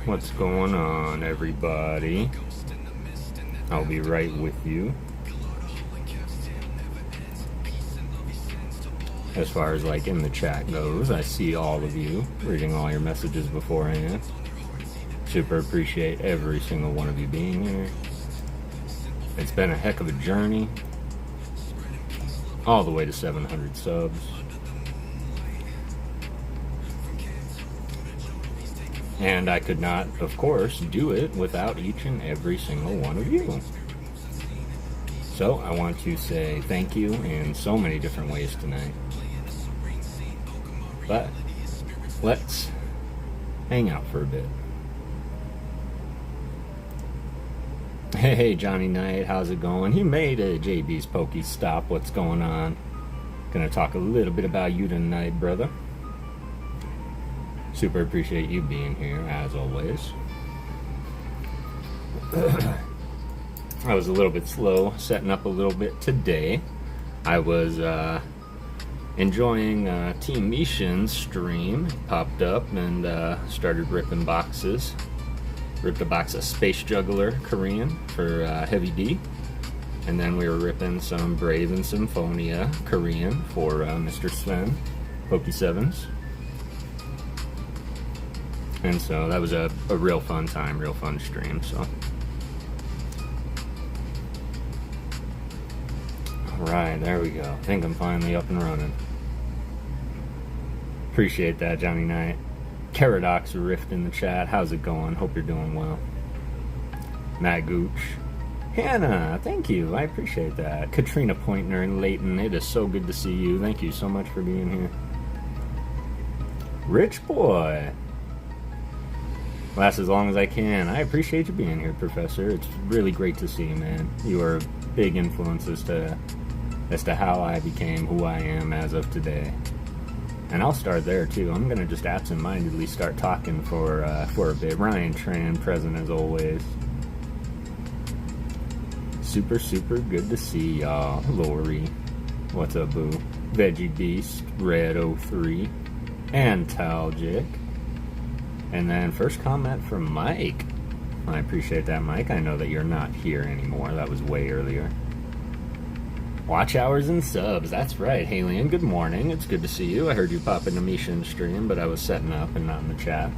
What's going on, everybody? I'll be right with you. As far as like in the chat goes, I see all of you, reading all your messages beforehand. Super appreciate every single one of you being here. It's been a heck of a journey, all the way to 700 subs. And I could not, of course, do it without each and every single one of you. So I want to say thank you in so many different ways tonight. But let's hang out for a bit. Hey, Johnny Knight, how's it going? He made a JB's Pokey Stop. What's going on? Gonna talk a little bit about you tonight, brother. Super appreciate you being here, as always. I was a little bit slow setting up a little bit today. I was enjoying Team Mishin's stream. Popped up and started ripping boxes. Ripped a box of Space Juggler Korean for Heavy D. And then we were ripping some Brave and Symphonia Korean for Mr. Sven, Poke7s. And so that was a real fun time, real fun stream, so. Alright, there we go. I think I'm finally up and running. Appreciate that, Johnny Knight. Caradox Rift in the chat. How's it going? Hope you're doing well. Matt Gooch. Hannah, thank you. I appreciate that. Katrina Pointner and Leighton, it is so good to see you. Thank you so much for being here. Rich Boy. Last as long as I can. I appreciate you being here, Professor. It's really great to see you, man. You are a big influence as to how I became who I am as of today. And I'll start there too. I'm gonna just absent-mindedly start talking for a bit. Ryan Tran, present as always. Super, super good to see y'all. Lori, what's up, boo? Veggie Beast, Red 03, and Talgic. And then first comment from Mike. I appreciate that, Mike. I know that you're not here anymore. That was way earlier. Watch hours and subs. That's right, Halian. Good morning. It's good to see you. I heard you pop into Mishin's stream, but I was setting up and not in the chat.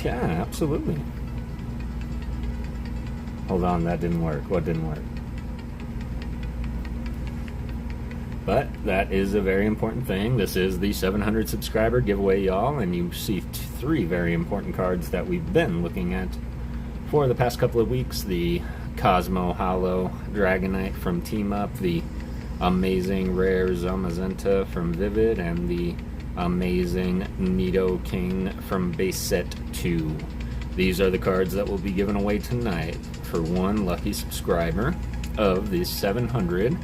Yeah, absolutely. Hold on, that didn't work. What didn't work? But that is a very important thing. This is the 700 subscriber giveaway, y'all, and you see three very important cards that we've been looking at for the past couple of weeks. The Cosmo Hollow Dragonite from Team Up, the amazing rare Zamazenta from Vivid, and the amazing Nidoking from Base Set 2. These are the cards that will be given away tonight for one lucky subscriber of the 700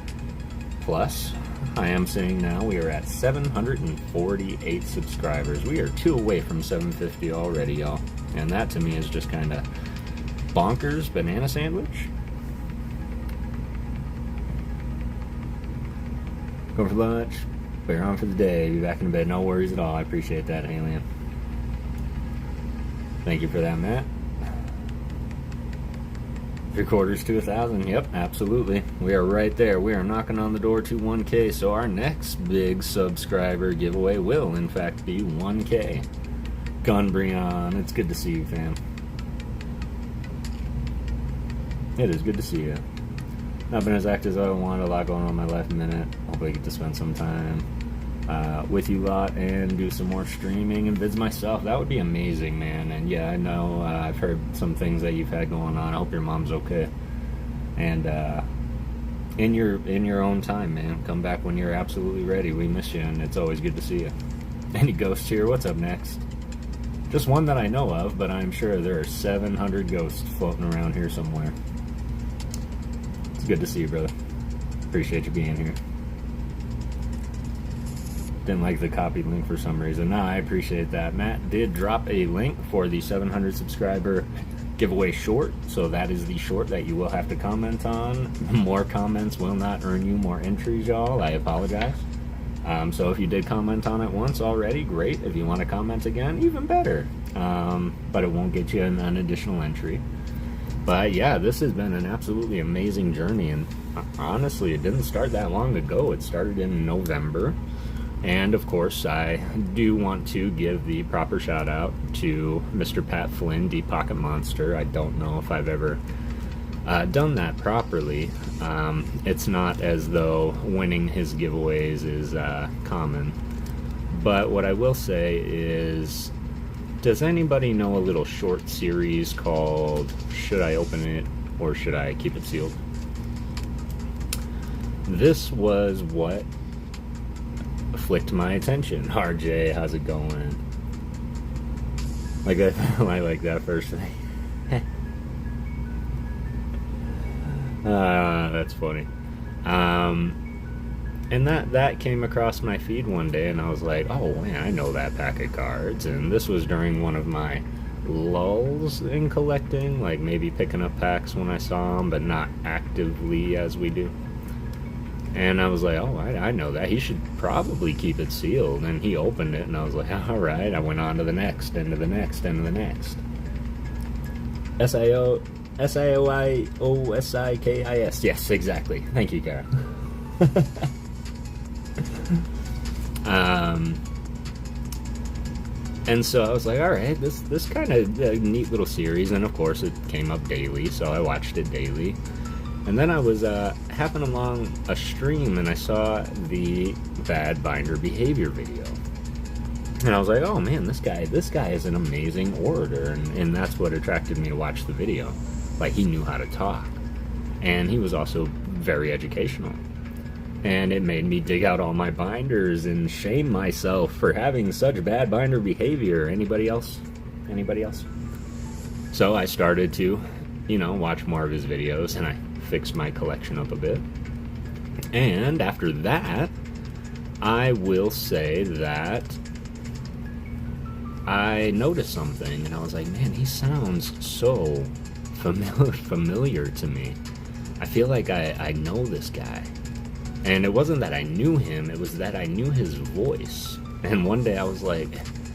plus. I am seeing now we are at 748 subscribers. We are 2 away from 750 already, y'all. And that to me is just kind of bonkers banana sandwich. Go for lunch. We're on for the day. Be back in bed. No worries at all. I appreciate that, Alien. Thank you for that, Matt. 3/4 to 1,000. Yep, absolutely. We are right there. We are knocking on the door to 1K. So our next big subscriber giveaway will, in fact, be 1K. Gunbrion, it's good to see you, fam. It is good to see you. Not been as active as I want. A lot going on in my life minute. Hopefully I get to spend some time with you lot and do some more streaming and vids myself. That would be amazing, man. And yeah, I know I've heard some things that you've had going on. I hope your mom's okay. And in your own time, man. Come back when you're absolutely ready. We miss you, and it's always good to see you. Any ghosts here? What's up next? Just one that I know of, but I'm sure there are 700 ghosts floating around here somewhere. It's good to see you, brother. Appreciate you being here. Didn't like the copied link for some reason. No, I appreciate that. Matt did drop a link for the 700 subscriber giveaway short, so that is the short that you will have to comment on. More comments will not earn you more entries, y'all. I apologize. So if you did comment on it once already, great. If you want to comment again, even better. But it won't get you an additional entry. But yeah, this has been an absolutely amazing journey, and honestly, it didn't start that long ago. It started in November. And of course, I do want to give the proper shout out to Mr. Pat Flynn, the Pocket Monster. I don't know if I've ever done that properly. It's not as though winning his giveaways is common. But what I will say is, does anybody know a little short series called Should I Open It or Should I Keep It Sealed? This was what flicked my attention. RJ, how's it going? Like that, I like that first thing. That's funny. And that came across my feed one day, and I was like, oh man, I know that pack of cards. And this was during one of my lulls in collecting, like maybe picking up packs when I saw them, but not actively as we do. And I was like, oh, I know that. He should probably keep it sealed. And he opened it, and I was like, all right. I went on to the next, and to the next, and to the next. SIOIOSIKIS. Yes, exactly. Thank you, Kara. And so I was like, all right, this kind of neat little series. And of course, it came up daily, so I watched it daily. And then I was hopping along a stream, and I saw the bad binder behavior video. And I was like, oh man, this guy is an amazing orator, and that's what attracted me to watch the video. Like, he knew how to talk. And he was also very educational. And it made me dig out all my binders and shame myself for having such bad binder behavior. Anybody else? Anybody else? So I started to, watch more of his videos, and I fixed my collection up a bit. And after that, I will say that I noticed something, and I was like, man, he sounds so familiar to me. I feel like I know this guy. And it wasn't that I knew him, it was that I knew his voice. And one day I was like,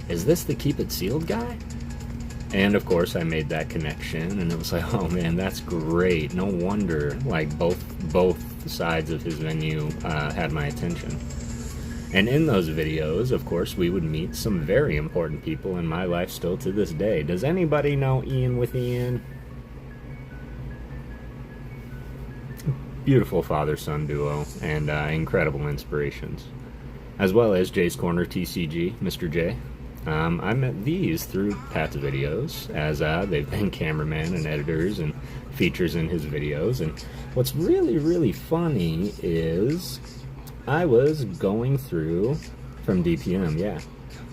is this the Keep It Sealed guy? And of course I made that connection, and it was like, oh man, that's great. No wonder, like, both sides of his venue had my attention. And in those videos, of course, we would meet some very important people in my life still to this day. Does anybody know Ian with Ian? Beautiful father-son duo, and incredible inspirations. As well as Jay's Corner TCG, Mr. J. I met these through Pat's videos, as they've been cameramen and editors and features in his videos. And what's really, really funny is I was going through, from DPM, yeah.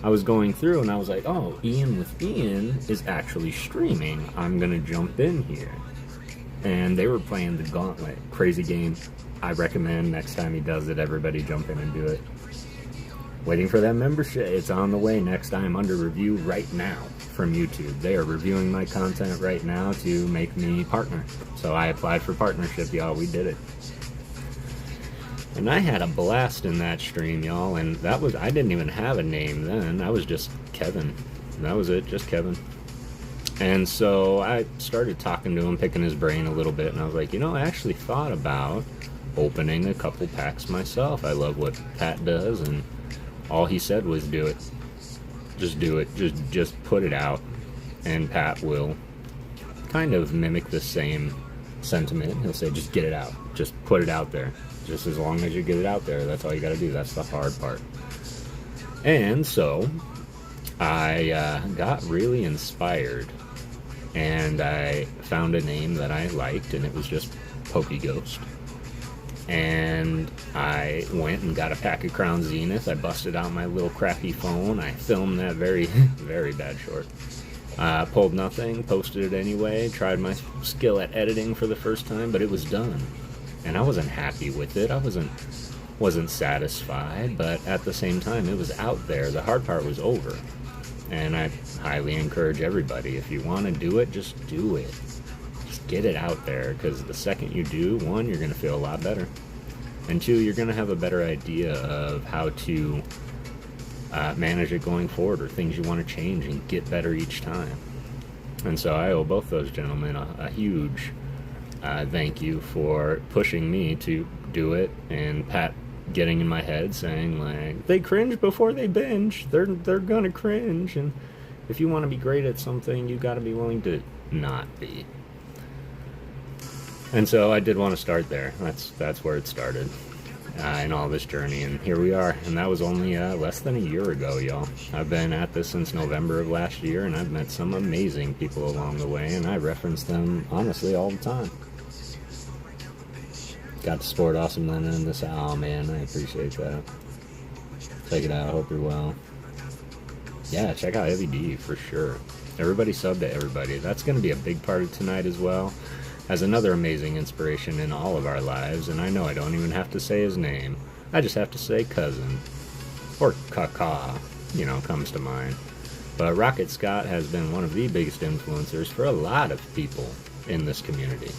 I was going through and I was like, oh, Ian with Ian is actually streaming. I'm going to jump in here. And they were playing the Gauntlet. Crazy game. I recommend next time he does it, everybody jump in and do it. Waiting for that membership. It's on the way next time, under review right now from YouTube. They are reviewing my content right now to make me partner. So I applied for partnership, y'all. We did it. And I had a blast in that stream, y'all. And that was, I didn't even have a name then. I was just Kevin. That was it, just Kevin. And so I started talking to him, picking his brain a little bit, and I was like, I actually thought about opening a couple packs myself. I love what Pat does, and all he said was do it. Just do it. Just put it out. And Pat will kind of mimic the same sentiment. He'll say, just get it out. Just put it out there. Just as long as you get it out there, that's all you got to do. That's the hard part. And so I got really inspired, and I found a name that I liked, and it was just PokéGhost. And I went and got a pack of Crown Zenith. I busted out my little crappy phone. I filmed that very, very bad short. Pulled nothing, posted it anyway, tried my skill at editing for the first time, but it was done. And I wasn't happy with it. I wasn't satisfied, but at the same time, it was out there. The hard part was over. And I highly encourage everybody, if you want to do it, just do it. Just get it out there, because the second you do, one, you're going to feel a lot better. and 2, you're going to have a better idea of how to manage it going forward, or things you want to change and get better each time. And so I owe both those gentlemen a huge thank you for pushing me to do it, and Pat getting in my head saying, like, they cringe before they binge. They're gonna cringe, and if you want to be great at something, you got to be willing to not be. And so I did want to start there. That's where it started in all this journey, and here we are. And that was only less than a year ago, y'all. I've been at this since November of last year, and I've met some amazing people along the way, and I reference them honestly all the time. Got to support Awesome Lena in this. Oh man, I appreciate that. Check it out. I hope you're well. Yeah, check out Heavy D for sure. Everybody sub to everybody. That's going to be a big part of tonight as well, as another amazing inspiration in all of our lives. And I know I don't even have to say his name. I just have to say cousin. Or Kaka, comes to mind. But Rocket Scott has been one of the biggest influencers for a lot of people in this community.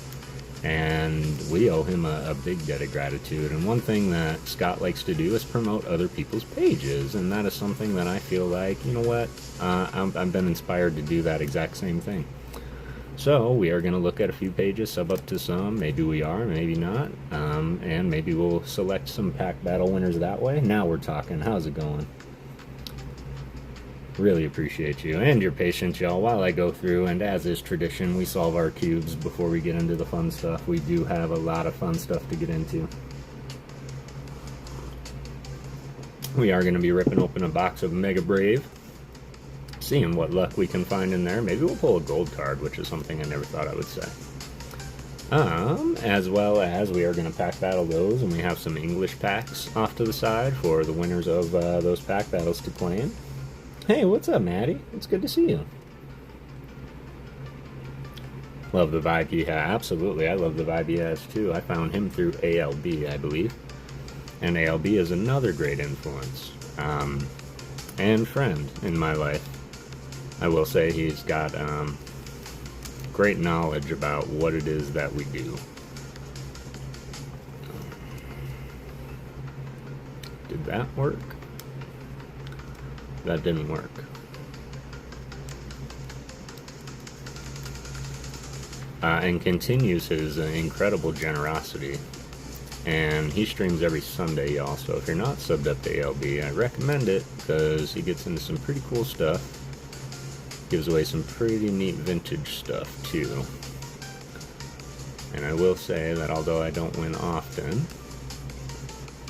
And we owe him a big debt of gratitude. And one thing that Scott likes to do is promote other people's pages, and that is something that I feel like, you know what, I've been inspired to do that exact same thing. So we are going to look at a few pages, sub up to some. Maybe we are, maybe not, and maybe we'll select some pack battle winners that way. Now we're talking. How's it going? Really appreciate you and your patience, y'all, while I go through, and as is tradition, we solve our cubes before we get into the fun stuff. We do have a lot of fun stuff to get into. We are going to be ripping open a box of Mega Brave, seeing what luck we can find in there. Maybe we'll pull a gold card, which is something I never thought I would say. As well as we are going to pack battle those, and we have some English packs off to the side for the winners of those pack battles to claim. Hey, what's up, Maddie? It's good to see you. Love the vibe he has. Absolutely, I love the vibe he has, too. I found him through ALB, I believe. And ALB is another great influence and friend in my life. I will say he's got great knowledge about what it is that we do. Did that work? That didn't work. And continues his incredible generosity. And he streams every Sunday, y'all. So if you're not subbed up to ALB, I recommend it, because he gets into some pretty cool stuff. Gives away some pretty neat vintage stuff, too. And I will say that although I don't win often,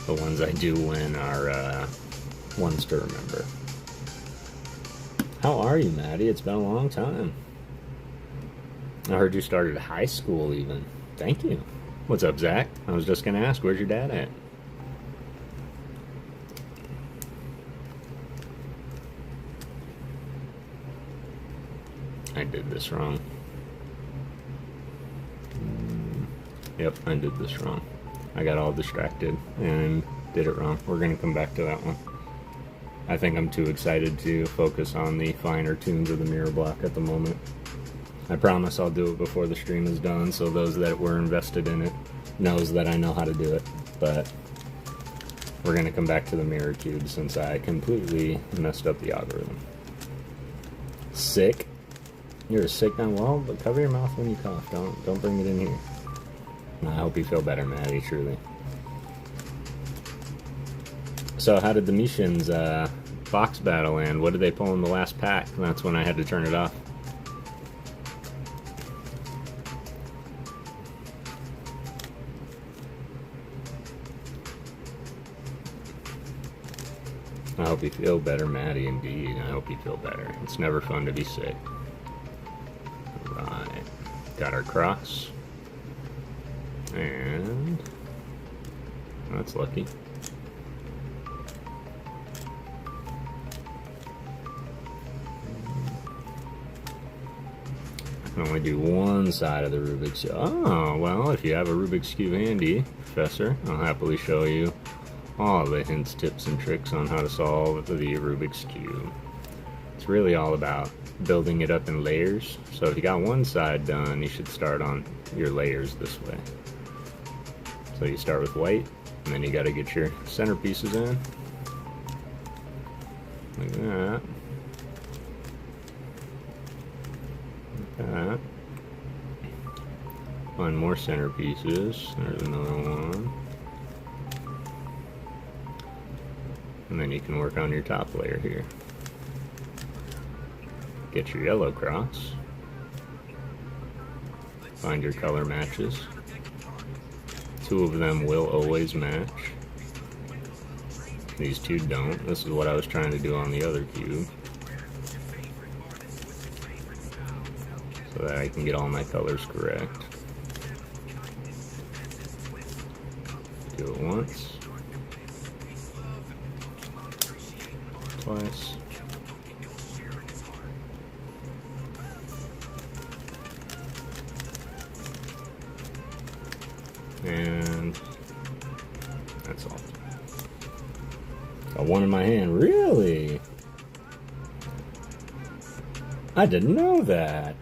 the ones I do win are ones to remember. How are you, Maddie? It's been a long time. I heard you started high school even. Thank you. What's up, Zach? I was just going to ask, where's your dad at? I did this wrong. Yep, I did this wrong. I got all distracted and did it wrong. We're going to come back to that one. I think I'm too excited to focus on the finer tunes of the mirror block at the moment. I promise I'll do it before the stream is done, so those that were invested in it knows that I know how to do it. But we're going to come back to the mirror cube since I completely messed up the algorithm. Sick? You're sick now? Well, but cover your mouth when you cough. Don't bring it in here. I hope you feel better, Maddie, truly. So how did the Mishins box battle end? What did they pull in the last pack? That's when I had to turn it off. I hope you feel better, Maddie, indeed. I hope you feel better. It's never fun to be sick. Right. Got our cross. And that's lucky. I can only do one side of the Rubik's. Oh, well, if you have a Rubik's Cube handy, Professor, I'll happily show you all the hints, tips, and tricks on how to solve the Rubik's Cube. It's really all about building it up in layers. So if you got one side done, you should start on your layers this way. So you start with white, And then you got to get your centerpieces in. Like that. Like that. Find more centerpieces. There's another one. And then you can work on your top layer here. Get your yellow cross. Find your color matches. Two of them will always match. These two don't. This is what I was trying to do on the other cube. So that I can get all my colors correct. Do it once. Twice. And that's all. Got one in my hand. Really? I didn't know that.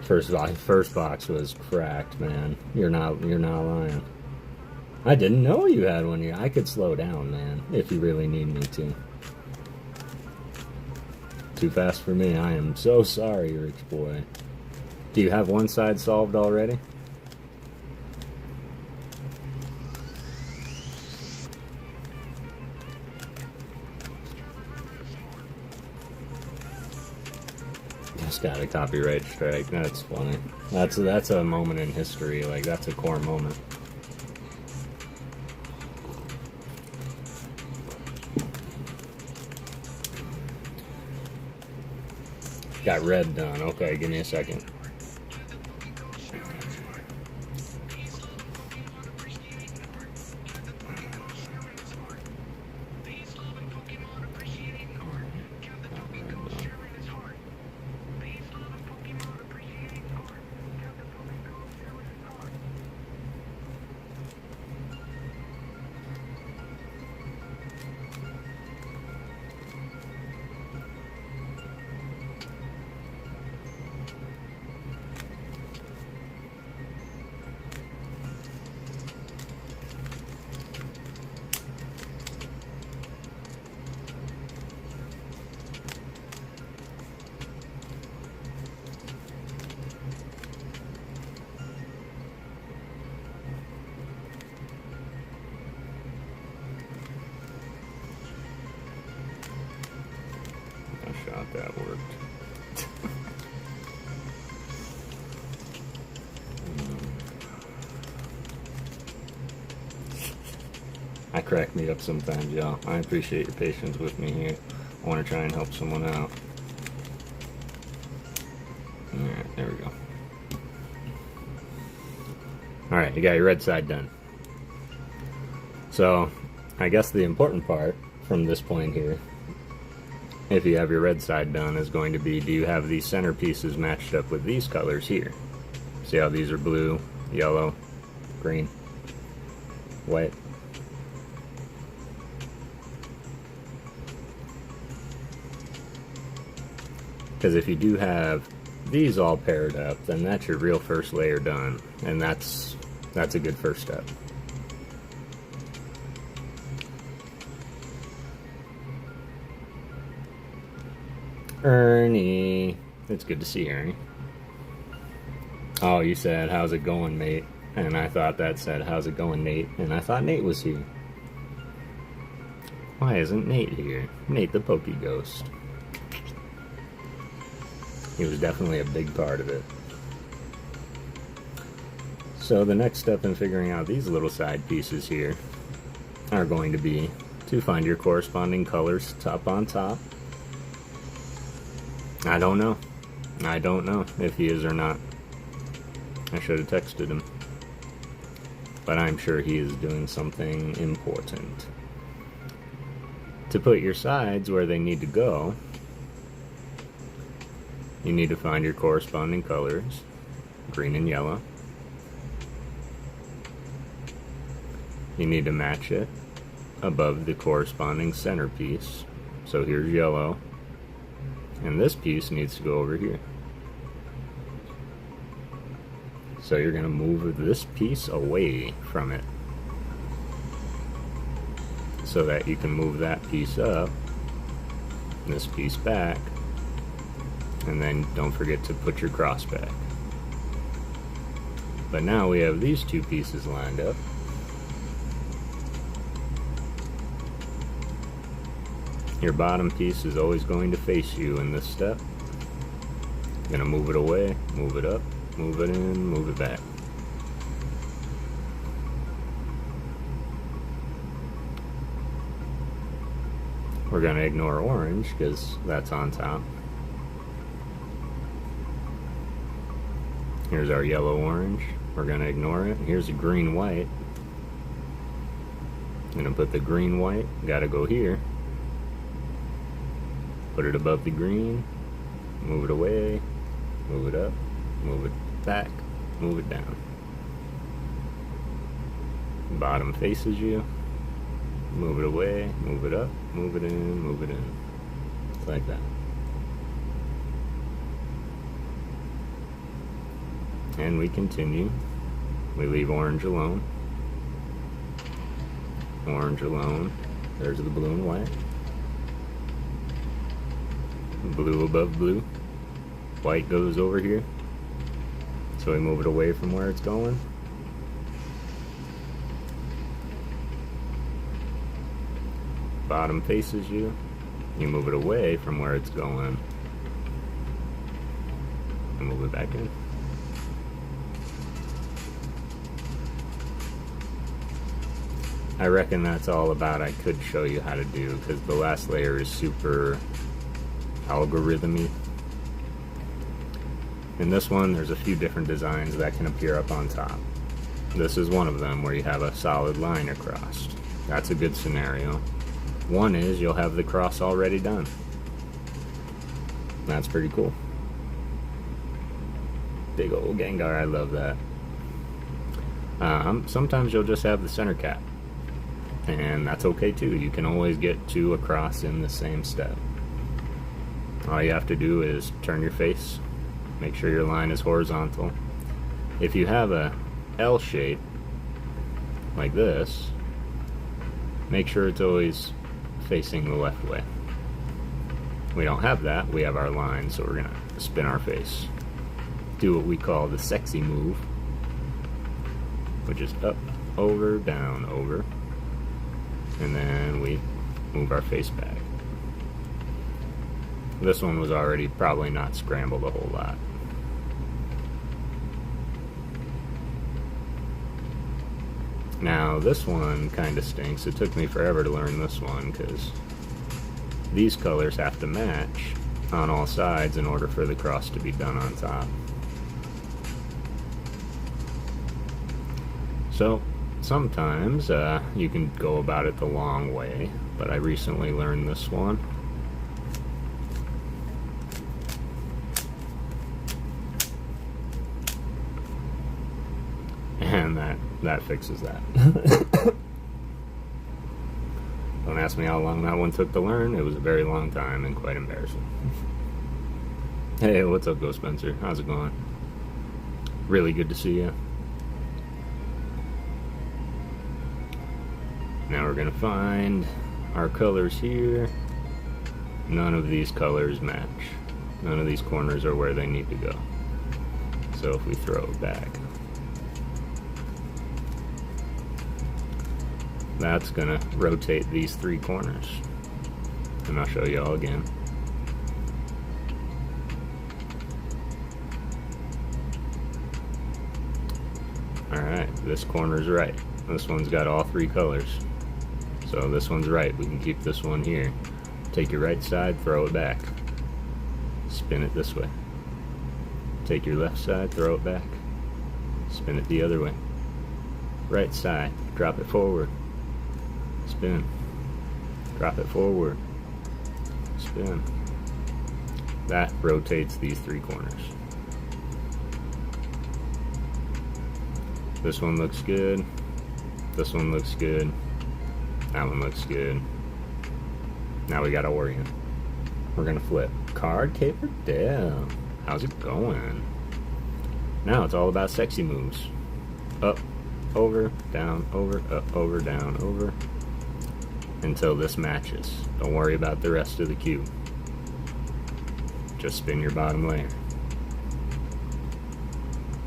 First box was cracked, man. You're not lying. I didn't know you had one here. I could slow down, man, if you really need me to. Too fast for me. I am so sorry, rich boy. Do you have one side solved already? Just got a copyright strike. That's funny. That's a moment in history. Like, that's a core moment. Got red done. Okay, give me a second. That worked. I crack me up sometimes, y'all. I appreciate your patience with me here. I want to try and help someone out. Alright, there we go. Alright, you got your red side done. So, I guess the important part from this point here, if you have your red side done, is going to be, do you have these centerpieces matched up with these colors here? See how these are blue, yellow, green, white? Because if you do have these all paired up, then that's your real first layer done, and that's a good first step. Ernie. It's good to see Ernie. Oh, you said, how's it going, mate? And I thought that said, how's it going, Nate? And I thought Nate was here. Why isn't Nate here? Nate the PokéGhost. He was definitely a big part of it. So the next step in figuring out these little side pieces here are going to be to find your corresponding colors top on top. I don't know. I don't know if he is or not. I should have texted him. But I'm sure he is doing something important. To put your sides where they need to go, you need to find your corresponding colors, green and yellow. You need to match it above the corresponding centerpiece. So here's yellow. And this piece needs to go over here. So you're going to move this piece away from it so that you can move that piece up, this piece back, and then don't forget to put your cross back. But now we have these two pieces lined up. Your bottom piece is always going to face you in this step. You're going to move it away, move it up, move it in, move it back. We're going to ignore orange because that's on top. Here's our yellow-orange. We're going to ignore it. Here's a green-white. I'm going to put the green-white. Got to go here. Put it above the green. Move it away. Move it up. Move it back. Move it down. Bottom faces you. Move it away. Move it up. Move it in. Move it in. It's like that. And we continue. We leave orange alone. Orange alone. There's the blue and white. Blue above blue. White goes over here. So we move it away from where it's going. Bottom faces you. You move it away from where it's going. And move it back in. I reckon that's all about I could show you how to do, because the last layer is super algorithmy. In this one, there's a few different designs that can appear up on top. This is one of them where you have a solid line across. That's a good scenario. One is you'll have the cross already done. That's pretty cool. Big old Gengar, I love that. Sometimes you'll just have the center cap. And that's okay too. You can always get two across in the same step. All you have to do is turn your face, make sure your line is horizontal. If you have a L shape like this, make sure it's always facing the left way. We don't have that, we have our line, so we're gonna spin our face. Do what we call the sexy move, which is up, over, down, over. And then we move our face back. This one was already probably not scrambled a whole lot. Now this one kind of stinks. It took me forever to learn this one because these colors have to match on all sides in order for the cross to be done on top. So sometimes you can go about it the long way, but I recently learned this one. And that fixes that. Don't ask me how long that one took to learn. It was a very long time and quite embarrassing. Hey, what's up, Ghost Spencer? How's it going? Really good to see you. Now we're going to find our colors here. None of these colors match. None of these corners are where they need to go. So if we throw it back, that's going to rotate these three corners. And I'll show you all again. Alright, this corner's right. This one's got all three colors. So this one's right. We can keep this one here. Take your right side, throw it back. Spin it this way. Take your left side, throw it back. Spin it the other way. Right side, drop it forward. Spin. Drop it forward. Spin. That rotates these three corners. This one looks good. This one looks good. That one looks good. Now we got to orient. We're going to flip. Card caper down. How's it going? Now it's all about sexy moves. Up, over, down, over, up, over, down, over. Until this matches. Don't worry about the rest of the cube. Just spin your bottom layer.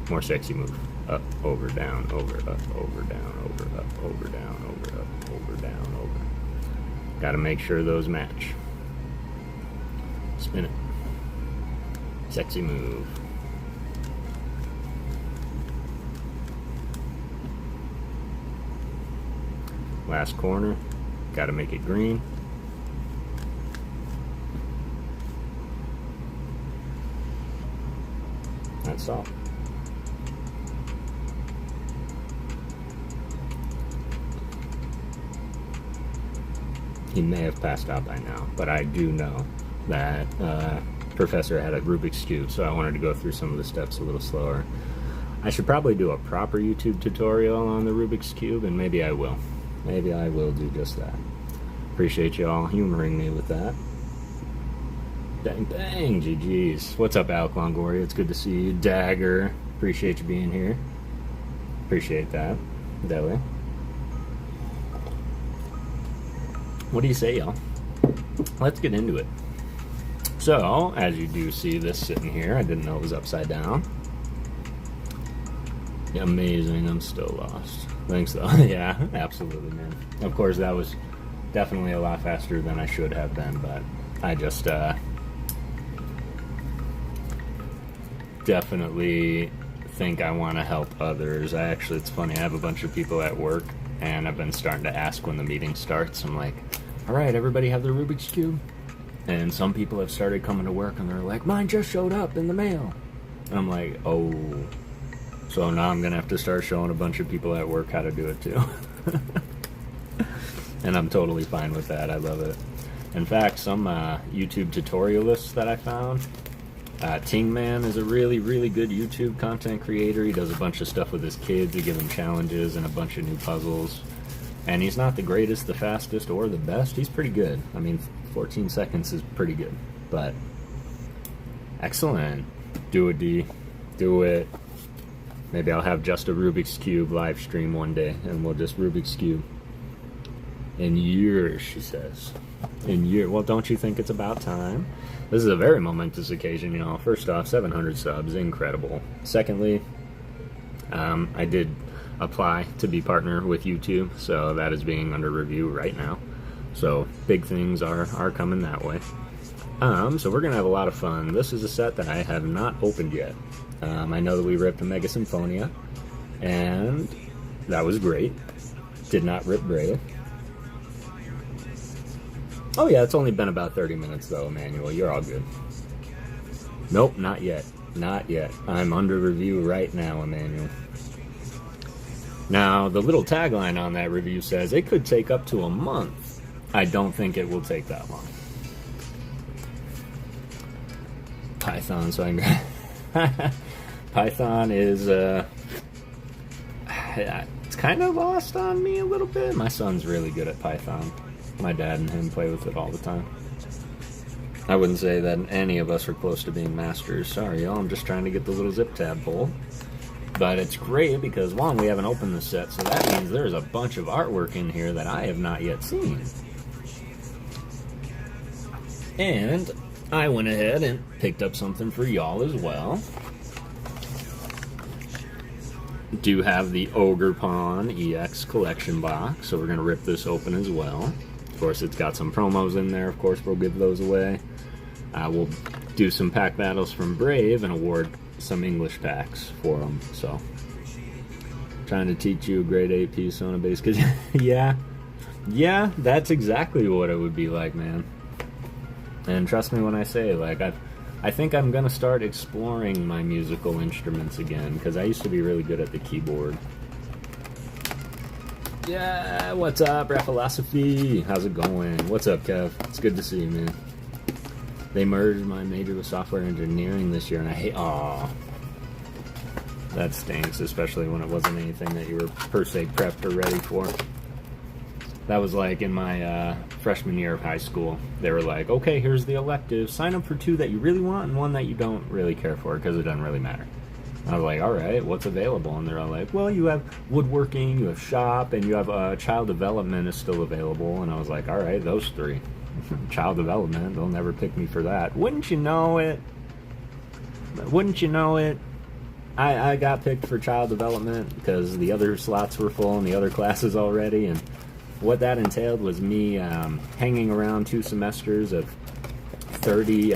More sexy move. Up, over, down, over, up, over, down, over, up, over, down, over, up, over, down, over. Gotta make sure those match. Spin it. Sexy move. Last corner. Gotta make it green. That's all. He may have passed out by now, but I do know that Professor had a Rubik's Cube, so I wanted to go through some of the steps a little slower. I should probably do a proper YouTube tutorial on the Rubik's Cube, and maybe I will. Maybe I will do just that. Appreciate you all humoring me with that. Bang, bang, GG's. What's up, Alec Longoria? It's good to see you. Dagger, appreciate you being here. Appreciate that. Deli. What do you say, y'all? Let's get into it. So, as you do see this sitting here, I didn't know it was upside down. Amazing, I'm still lost. Thanks, though. Yeah, absolutely, man. Of course, that was definitely a lot faster than I should have been, but I just definitely think I want to help others. It's funny, I have a bunch of people at work, and I've been starting to ask when the meeting starts. I'm like, all right, everybody have their Rubik's Cube? And some people have started coming to work, and they're like, mine just showed up in the mail. And I'm like, oh. So now I'm going to have to start showing a bunch of people at work how to do it, too. And I'm totally fine with that. I love it. In fact, some YouTube tutorialists that I found, Ting Man is a really, really good YouTube content creator. He does a bunch of stuff with his kids. They give him challenges and a bunch of new puzzles. And he's not the greatest, the fastest, or the best. He's pretty good. I mean, 14 seconds is pretty good. But excellent. Do it, D. Do it. Maybe I'll have just a Rubik's Cube live stream one day, and we'll just Rubik's Cube. In years, she says. In years. Well, don't you think it's about time? This is a very momentous occasion, you know. First off, 700 subs, incredible. Secondly, I did apply to be partner with YouTube, so that is being under review right now. So big things are coming that way. So we're gonna have a lot of fun. This is a set that I have not opened yet. I know that we ripped a Mega Symphonia, and that was great. Did not rip Brave. Oh yeah, it's only been about 30 minutes though, Emmanuel. You're all good. Nope, not yet. Not yet. I'm under review right now, Emmanuel. Now, the little tagline on that review says, it could take up to a month. I don't think it will take that long. Python, so Python is, it's kind of lost on me a little bit. My son's really good at Python. My dad and him play with it all the time. I wouldn't say that any of us are close to being masters. Sorry, y'all. I'm just trying to get the little zip tab pull. But it's great because, one, we haven't opened the set, so that means there's a bunch of artwork in here that I have not yet seen. And I went ahead and picked up something for y'all as well. Do have the Ogre Pawn EX collection box, so we're going to rip this open as well. Of course, it's got some promos in there. Of course, we'll give those away. We'll do some pack battles from Brave and award some English packs for them. So, trying to teach you a grade 8 piece on a base, because yeah, that's exactly what it would be like, man. And trust me when I say, like, I think I'm gonna start exploring my musical instruments again, because I used to be really good at the keyboard. Yeah, what's up, Raphilosophy? How's it going? What's up, Kev? It's good to see you, man. They merged my major with software engineering this year, and I hate... Aw. That stinks, especially when it wasn't anything that you were per se prepped or ready for. That was like in my freshman year of high school. They were like, okay, here's the elective. Sign up for 2 that you really want and 1 that you don't really care for, because it doesn't really matter. I was like, all right, what's available? And they're all like, well, you have woodworking, you have shop, and you have child development is still available. And I was like, all right, those three. Child development, they'll never pick me for that. Wouldn't you know it? Wouldn't you know it? I got picked for child development because the other slots were full in the other classes already. And what that entailed was me hanging around 2 semesters of 30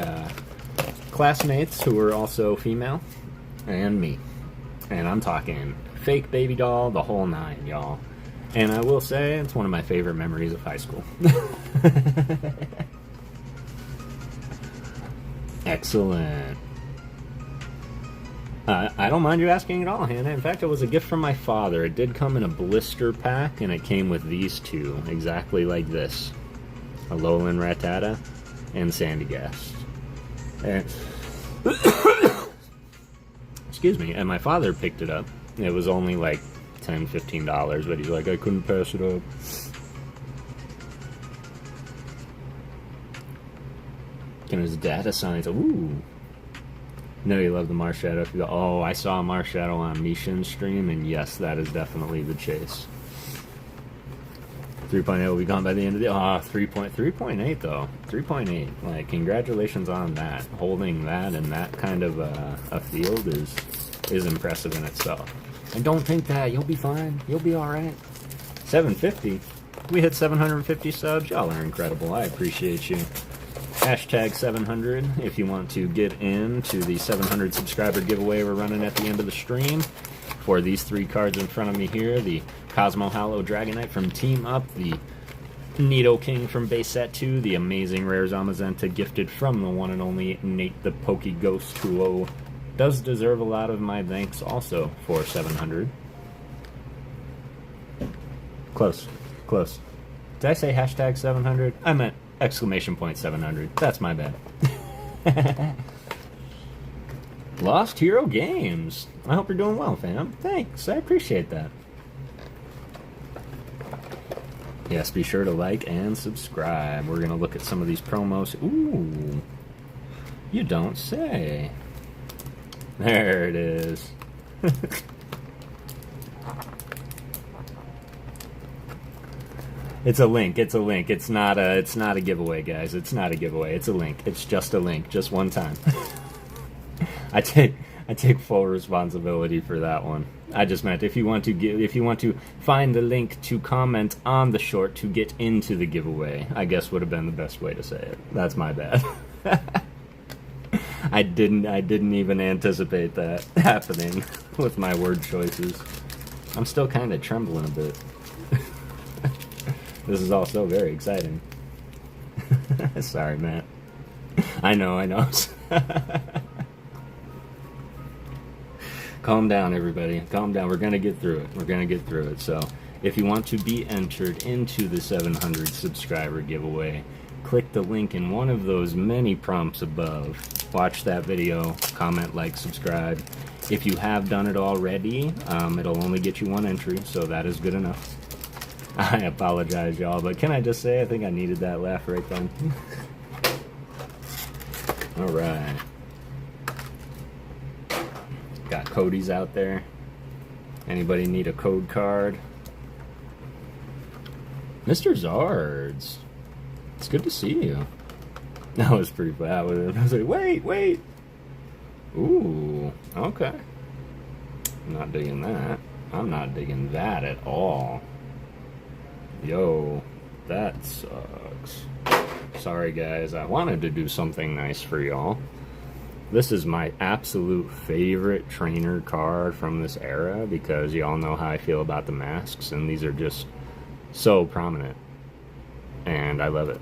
classmates who were also female. And me. And I'm talking fake baby doll, the whole 9, y'all. And I will say, it's one of my favorite memories of high school. Excellent. I don't mind you asking at all, Hannah. In fact, it was a gift from my father. It did come in a blister pack, and it came with these 2, exactly like this. A Alolan Rattata and Sandygast. And excuse me, and my father picked it up. It was only like $10, $15, but he's like, I couldn't pass it up. Can his dad assign it? Ooh. No, you love the Marshadow. Oh, I saw a Marshadow on Mishin's stream, and yes, that is definitely the chase. 3.8 will be gone by the end of the... 3.8 though. 3.8. Like, congratulations on that. Holding that in that kind of a field is impressive in itself. And don't think that. You'll be fine. You'll be alright. 750? We hit 750 subs. Y'all are incredible. I appreciate you. Hashtag 700 if you want to get into the 700 subscriber giveaway we're running at the end of the stream. For these 3 cards in front of me here, the Cosmo Hollow Dragonite from Team Up, the Nidoking from Base Set 2, the amazing Rare Zamazenta gifted from the one and only Nate the PokéGhost, who does deserve a lot of my thanks also for 700. Close. Close. Did I say hashtag 700? I meant exclamation point 700. That's my bad. Lost Hero Games. I hope you're doing well, fam. Thanks. I appreciate that. Yes, be sure to like and subscribe. We're going to look at some of these promos. Ooh. You don't say. There it is. It's a link. It's a link. It's not a giveaway, guys. It's not a giveaway. It's a link. It's just a link. Just one time. I take full responsibility for that one. I just meant if you want to find the link to comment on the short to get into the giveaway, I guess would have been the best way to say it. That's my bad. I didn't even anticipate that happening with my word choices. I'm still kind of trembling a bit. This is also very exciting. Sorry, Matt. I know. Calm down, everybody. Calm down. We're going to get through it. So, if you want to be entered into the 700 subscriber giveaway, click the link in one of those many prompts above. Watch that video, comment, like, subscribe. If you have done it already, it'll only get you 1 entry, so that is good enough. I apologize, y'all, but can I just say I think I needed that laugh right then. Alright. Got Cody's out there. Anybody need a code card? Mr. Zards. It's good to see you. That was pretty bad. I was like, wait. Ooh, okay. I'm not digging that. I'm not digging that at all. Yo, that sucks. Sorry, guys. I wanted to do something nice for y'all. This is my absolute favorite trainer card from this era because y'all know how I feel about the masks, and these are just so prominent. And I love it.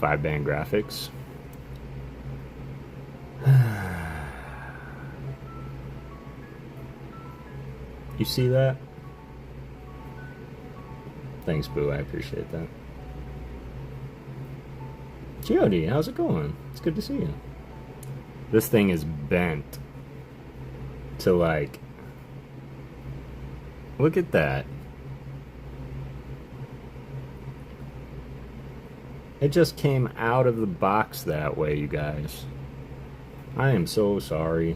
5-band graphics. You see that? Thanks, Boo. I appreciate that. Geody, how's it going? It's good to see you. This thing is bent to, like... Look at that. It just came out of the box that way, you guys. I am so sorry.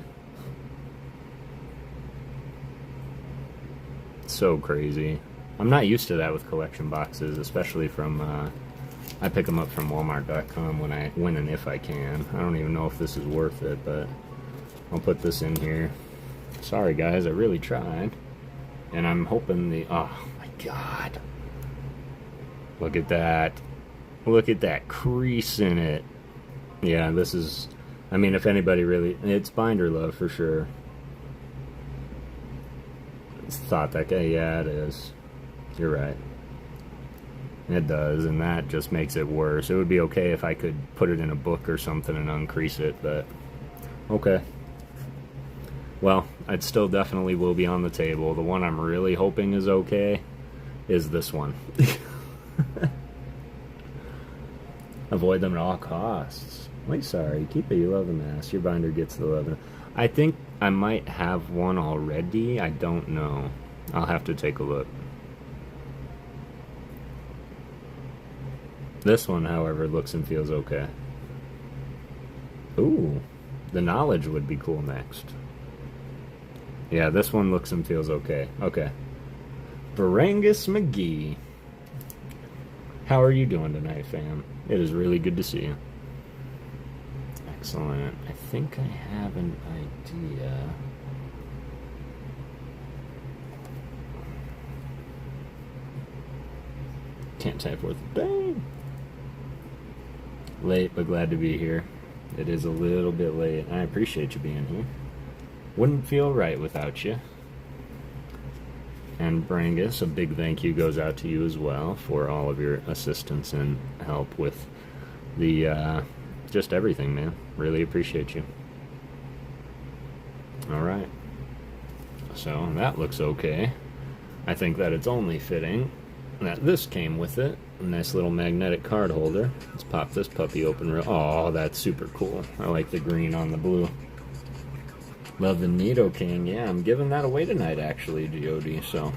so crazy. I'm not used to that with collection boxes, especially from, I pick them up from Walmart.com when and if I can. I don't even know if this is worth it, but I'll put this in here. Sorry guys, I really tried. And I'm hoping oh my god. Look at that. Look at that crease in it. Yeah, this is, I mean, if anybody really, it's binder love for sure. Thought that guy, yeah, it is. You're right. It does, and that just makes it worse. It would be okay if I could put it in a book or something and uncrease it, but okay. Well, it still definitely will be on the table. The one I'm really hoping is okay is this one. Avoid them at all costs. Wait, sorry. Keep it. You love the mask. Your binder gets the love. I think I might have one already. I don't know. I'll have to take a look. This one, however, looks and feels okay. Ooh, the knowledge would be cool next. Yeah, this one looks and feels okay. Okay. Brangus McGee. How are you doing tonight, fam? It is really good to see you. Excellent. I think I have an idea. Can't type worth a bang. Late, but glad to be here. It is a little bit late. I appreciate you being here. Wouldn't feel right without you. And Brangus, a big thank you goes out to you as well for all of your assistance and help with the, just everything, man. Really appreciate you. Alright. So, that looks okay. I think that it's only fitting that this came with it. A nice little magnetic card holder. Let's pop this puppy open real. Oh, that's super cool. I like the green on the blue. Love the Nido King. Yeah, I'm giving that away tonight, actually, G.O.D. So,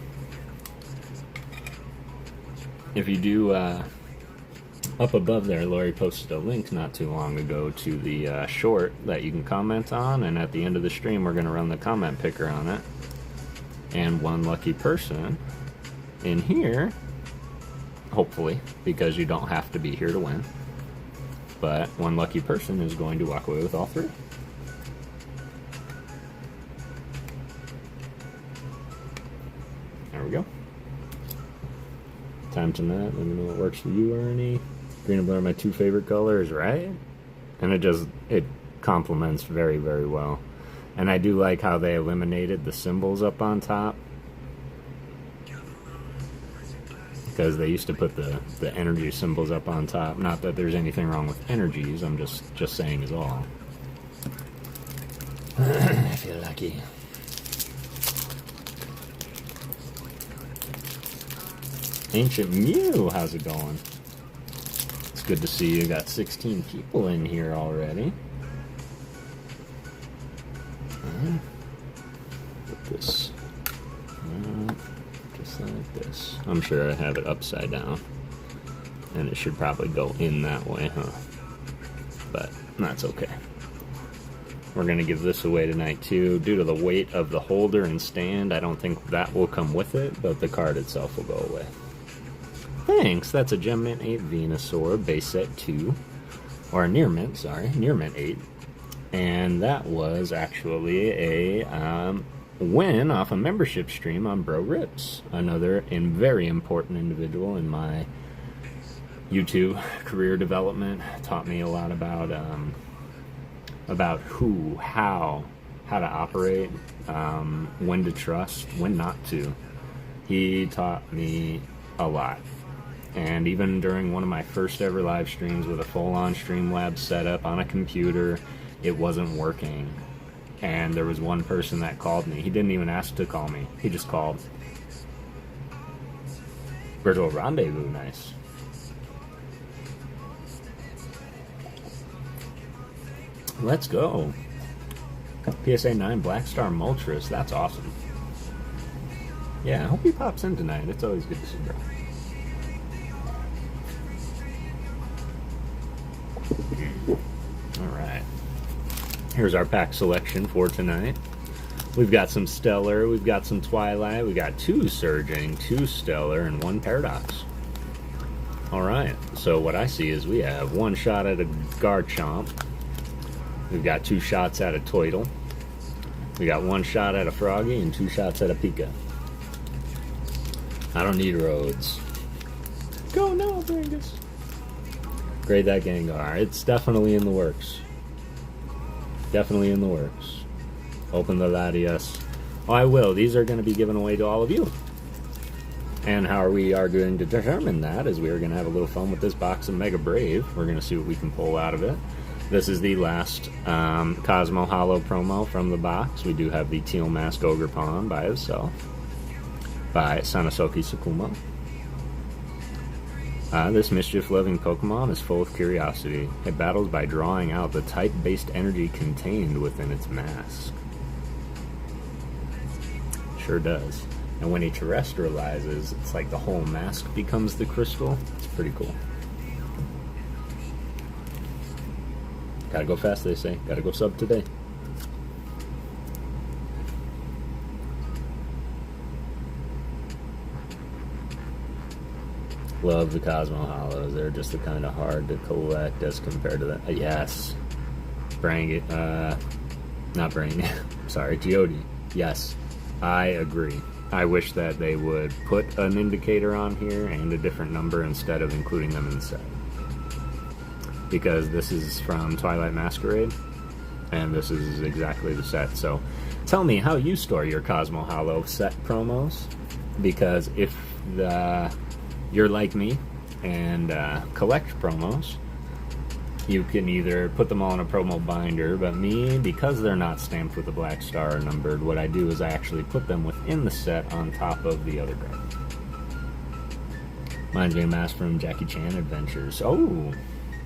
if you do, up above there, Lori posted a link not too long ago to the short that you can comment on, and at the end of the stream, we're going to run the comment picker on it. And one lucky person in here, hopefully, because you don't have to be here to win, but one lucky person is going to walk away with all three. There we go. Time to nut. Let me know what works for you, Ernie. Green and blue are my two favorite colors, right? And it complements very, very well. And I do like how they eliminated the symbols up on top, because they used to put the energy symbols up on top. Not that there's anything wrong with energies, I'm just saying is all. I feel lucky. Ancient Mew, how's it going? It's good to see you. Got 16 people in here already. Put this just like this. I'm sure I have it upside down, and it should probably go in that way, huh? But that's okay. We're gonna give this away tonight too. Due to the weight of the holder and stand, I don't think that will come with it, but the card itself will go away. Thanks, that's a Gem Mint 8 Venusaur, base set 2. Or Near Mint, sorry, Near Mint 8. And that was actually a win off a membership stream on Bro Rips. Another very important individual in my YouTube career development. Taught me a lot about who, how to operate, when to trust, when not to. He taught me a lot. And even during one of my first ever live streams with a full-on Streamlabs setup on a computer, it wasn't working. And there was one person that called me. He didn't even ask to call me. He just called. Virtual Rendezvous, nice. Let's go. PSA 9 Black Star Moltres, that's awesome. Yeah, I hope he pops in tonight. It's always good to see bro. Alright. Here's our pack selection for tonight. We've got some Stellar, we've got some Twilight, we got 2 Surging, 2 Stellar, and 1 Paradox. Alright, so what I see is we have 1 shot at a Garchomp. We've got 2 shots at a Toidle. We got 1 shot at a Froggy and 2 shots at a Pika. I don't need roads. Go now, Brangus. Grade that Gengar. It's definitely in the works. Definitely in the works. Open the Latias. Oh, I will. These are going to be given away to all of you. And how we are going to determine that is we are going to have a little fun with this box of Mega Brave. We're going to see what we can pull out of it. This is the last Cosmo Hollow promo from the box. We do have the Teal Mask Ogerpon by itself, by Sanasoki Sakuma. This mischief-loving Pokemon is full of curiosity. It battles by drawing out the type-based energy contained within its mask. Sure does. And when he terrestrializes, it's like the whole mask becomes the crystal. It's pretty cool. Gotta go fast, they say. Gotta go sub today. Love the Cosmo Hollows. They're just the kind of hard to collect as compared to that. Yes. Not Brang. Sorry, Geode. Yes. I agree. I wish that they would put an indicator on here and a different number instead of including them in the set. Because this is from Twilight Masquerade, and this is exactly the set. So tell me how you store your Cosmo Hollow set promos, because if you're like me and collect promos, you can either put them all in a promo binder, but me, because they're not stamped with a black star or numbered, what I do is I actually put them within the set on top of the other card. Reminds me of Mask from Jackie Chan Adventures. Oh,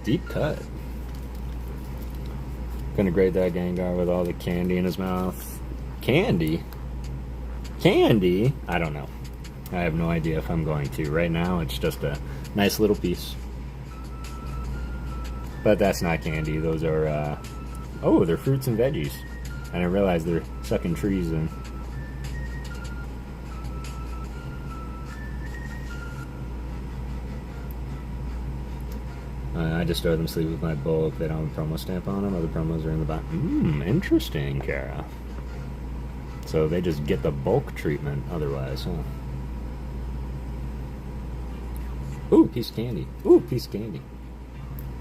deep cut. Gonna grade that Gengar with all the candy in his mouth. Candy? Candy? I don't know. I have no idea if I'm going to. Right now, it's just a nice little piece. But that's not candy. Those are, oh, they're fruits and veggies. I didn't realize they're sucking trees in. I just store them sleeve with my bulk. They don't have a promo stamp on them. Other promos are in the box. Interesting, Kara. So they just get the bulk treatment otherwise, huh? Ooh, piece of candy. Ooh, piece of candy.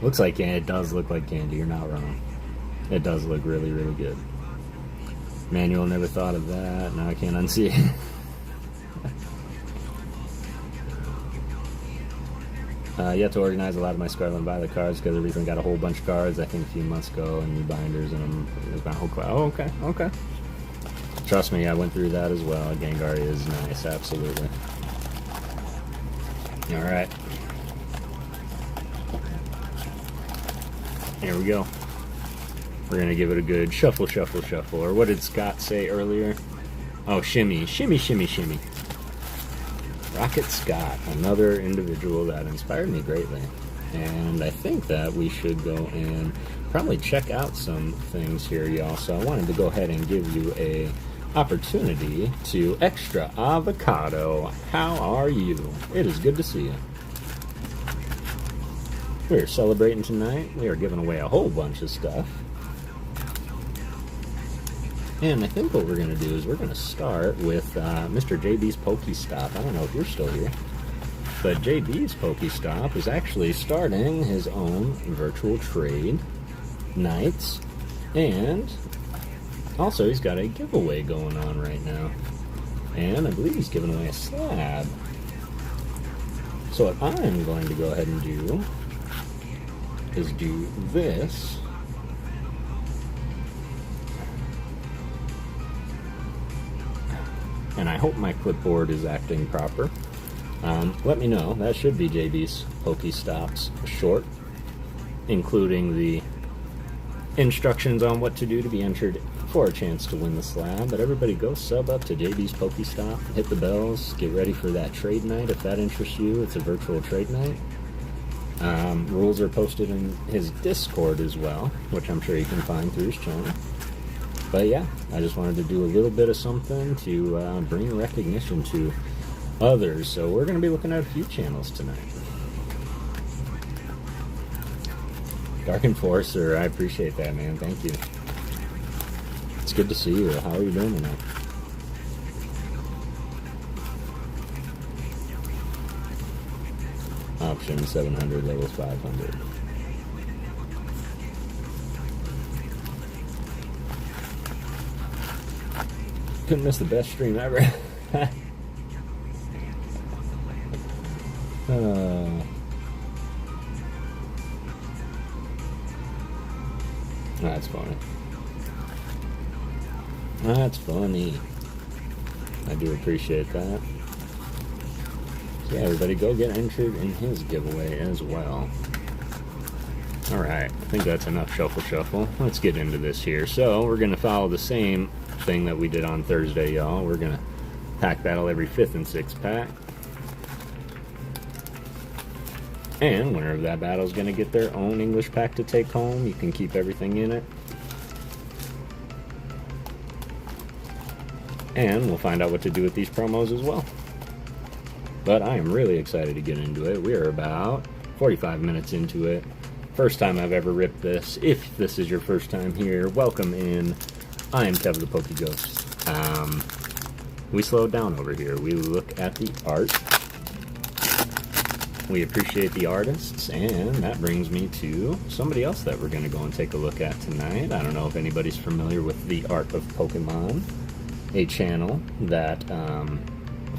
Looks like candy. It does look like candy. You're not wrong. It does look really, really good. Manual never thought of that. Now I can't unsee it. Yet to organize a lot of my Scarlet and Violet cards because I recently got a whole bunch of cards, I think a few months ago, and new binders, and it was my whole class. Oh, okay, okay. Trust me, I went through that as well. Gengar is nice, absolutely. Alright. Here we go. We're going to give it a good shuffle, shuffle, shuffle. Or what did Scott say earlier? Oh, shimmy, shimmy, shimmy, shimmy. Rocket Scott, another individual that inspired me greatly. And I think that we should go and probably check out some things here, y'all. So I wanted to go ahead and give you a opportunity to Extra Avocado. How are you? It is good to see you. We're celebrating tonight. We are giving away a whole bunch of stuff. And I think what we're going to do is we're going to start with Mr. JB's Pokestop. I don't know if you're still here, but JB's Pokestop is actually starting his own virtual trade nights, and also he's got a giveaway going on right now. And I believe he's giving away a slab. So what I'm going to go ahead and do is do this. And I hope my clipboard is acting proper. Let me know. That should be JB's Pokestops short, including the instructions on what to do to be entered for a chance to win the slab. But everybody go sub up to JB's Pokestop, hit the bells, get ready for that trade night if that interests you. It's a virtual trade night. Rules are posted in his Discord as well, which I'm sure you can find through his channel. But yeah, I just wanted to do a little bit of something to bring recognition to others. So we're going to be looking at a few channels tonight. Dark Enforcer, I appreciate that, man. Thank you. It's good to see you. How are you doing tonight? Option 700, levels 500. Couldn't miss the best stream ever. That's funny. That's funny. I do appreciate that. So yeah, everybody go get entered in his giveaway as well. Alright, I think that's enough shuffle. Let's get into this here. So, we're going to follow the same thing that we did on Thursday, y'all. We're going to pack battle every 5th and 6th pack. And winner of that battle is going to get their own English pack to take home. You can keep everything in it. And we'll find out what to do with these promos as well. But I am really excited to get into it. We are about 45 minutes into it. First time I've ever ripped this. If this is your first time here, welcome in. I am Kev the PokéGhost. We slowed down over here. We look at the art. We appreciate the artists, and that brings me to somebody else that we're going to go and take a look at tonight. I don't know if anybody's familiar with the Art of Pokemon, a channel that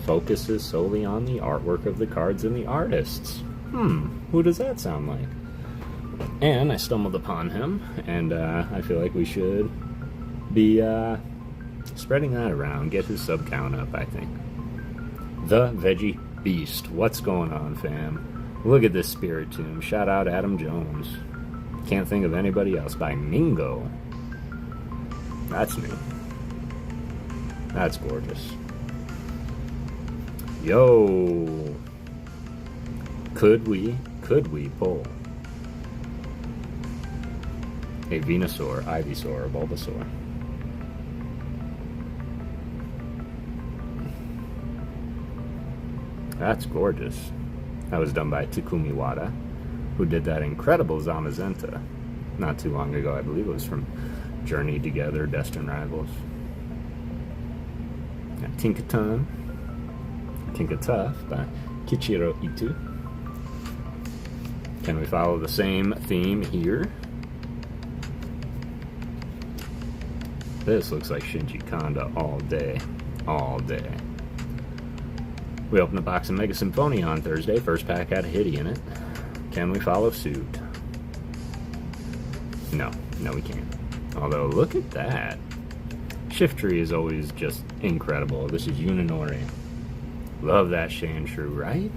focuses solely on the artwork of the cards and the artists. Who does that sound like? And I stumbled upon him, and I feel like we should be spreading that around, get his sub count up, I think. The Veggie Beast. What's going on, fam? Look at this Spirit Tomb. Shout out Adam Jones. Can't think of anybody else. By Mingo. That's new. That's gorgeous. Yo! Could we pull a Venusaur, Ivysaur, or Bulbasaur? That's gorgeous. That was done by Takumi Wada, who did that incredible Zamazenta not too long ago. I believe it was from Journey Together, Destined Rivals. Got Tinkaton, Tinkatuff by Kichiro Itu. Can we follow the same theme here? This looks like Shinji Kanda all day. All day. We opened a box of Mega Symphonia on Thursday. First pack had a Hitty in it. Can we follow suit? No, we can't. Although, look at that. Shiftry is always just incredible. This is Uninori. Love that Sandshrew, right?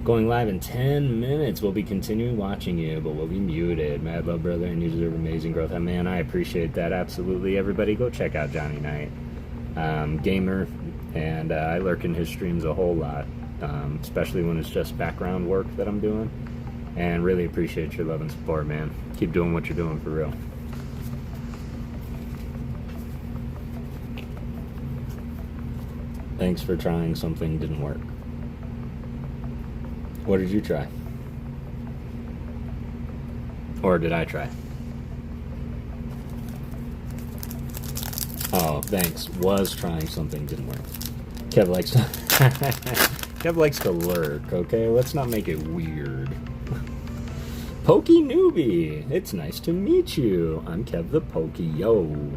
Going live in 10 minutes. We'll be continuing watching you, but we'll be muted. Mad Love Brother, and you deserve amazing growth. Man, I appreciate that. Absolutely. Everybody go check out Johnny Knight. Gamer, and I lurk in his streams a whole lot, especially when it's just background work that I'm doing, and really appreciate your love and support, man. Keep doing what you're doing for real. Thanks for trying something didn't work. What did you try? Or did I try? Oh, thanks. Was trying something, didn't work. Kev likes to Kev likes to lurk, okay? Let's not make it weird. Pokey Newbie! It's nice to meet you. I'm Kev the Pokey, yo.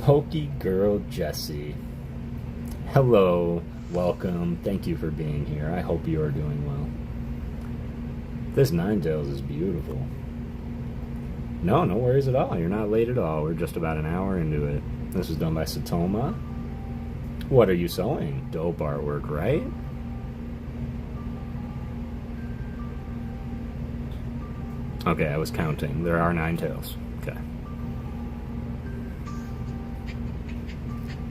Pokey Girl Jessie. Hello, welcome. Thank you for being here. I hope you are doing well. This Ninetales is beautiful. No worries at all. You're not late at all. We're just about an hour into it. This is done by Satoma. What are you sewing? Dope artwork, right? Okay, I was counting. There are 9 tails. Okay.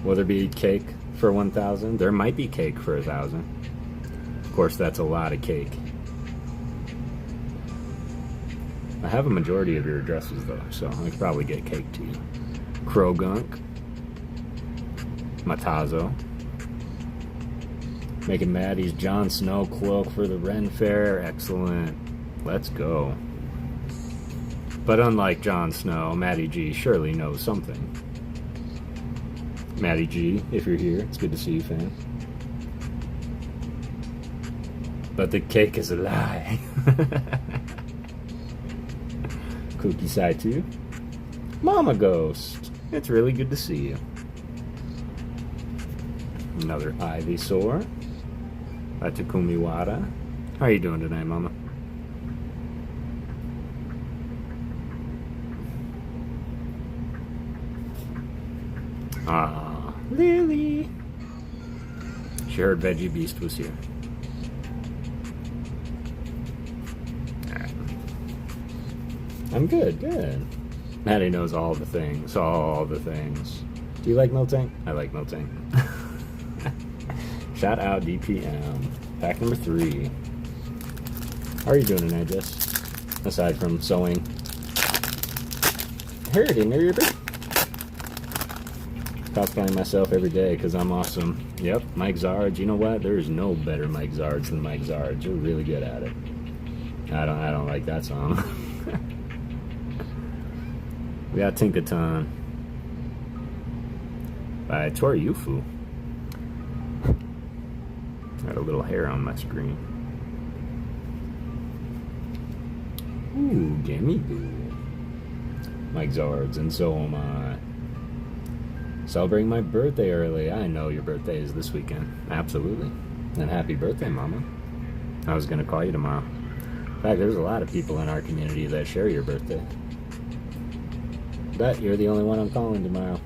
Will there be cake for 1,000? There might be cake for 1,000. Of course, that's a lot of cake. I have a majority of your addresses though, so I could probably get cake to you. Krogunk. Matazo. Making Maddie's Jon Snow cloak for the Ren Fair. Excellent. Let's go. But unlike Jon Snow, Maddie G surely knows something. Maddie G, if you're here, it's good to see you, fam. But the cake is a lie. Cookie Side 2. Mama Ghost. It's really good to see you. Another Ivysaur. Atakumiwara. How are you doing tonight, Mama? Ah, Lily. She heard Veggie Beast was here. Right. I'm good, good. Maddie knows all the things, all the things. Do you like Miltank? I like Miltank. Shout out DPM. Pack number 3. How are you doing tonight, Jess? Aside from sewing. Hurting her. Cosplaying myself every day because I'm awesome. Yep, Mike Zards. You know what? There's no better Mike Zards than Mike Zards. You're really good at it. I don't like that song. We got Tinkaton by Toryufu. Got a little hair on my screen. Ooh, Gimme Boo. Mike Zards, and so am I. Celebrating my birthday early. I know your birthday is this weekend. Absolutely. And happy birthday, Mama. I was going to call you tomorrow. In fact, there's a lot of people in our community that share your birthday. But you're the only one I'm calling tomorrow.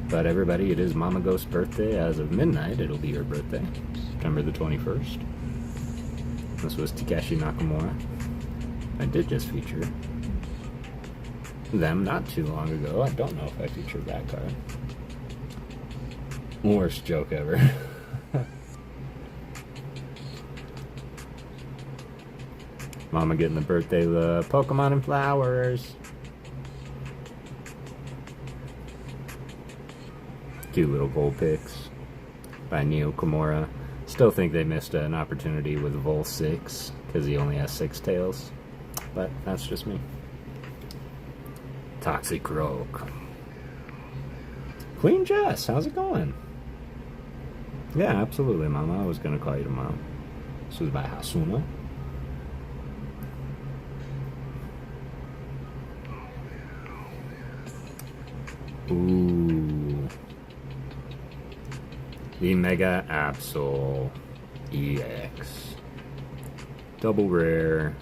But everybody, it is Mama Ghost's birthday. As of midnight, it'll be her birthday. September the 21st. This was Takeshi Nakamura. I did just feature them not too long ago. I don't know if I featured that card. Worst joke ever. Mama getting the birthday love. Pokemon and flowers. Cute little Vulpix by Neo Kimura. Still think they missed an opportunity with Vol 6 because he only has 6 tails. But that's just me. Toxic Rogue. Queen Jess, how's it going? Yeah, absolutely, Mama. I was going to call you tomorrow. This was by Hasuna. Ooh. The Mega Absol EX. Double rare.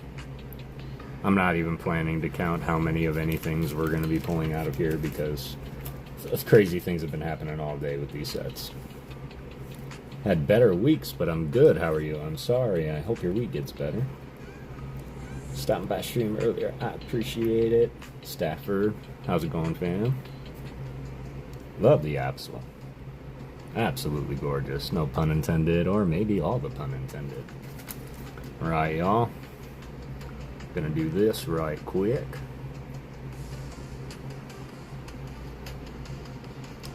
I'm not even planning to count how many of anythings we're going to be pulling out of here because crazy things have been happening all day with these sets. Had better weeks, but I'm good. How are you? I'm sorry. I hope your week gets better. Stopping by stream earlier. I appreciate it. Stafford, how's it going, fam? Love the Absol. Absolutely gorgeous. No pun intended, or maybe all the pun intended. Alright, y'all. Gonna do this right quick.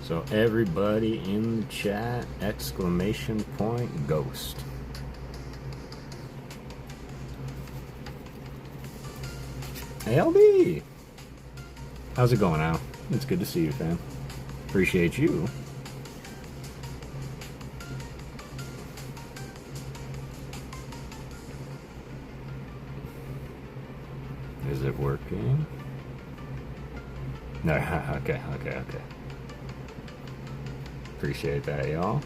So everybody in the chat, exclamation point ghost. ALB! How's it going, Al? It's good to see you, fam. Appreciate you. Is it working? No, okay. Appreciate that, y'all.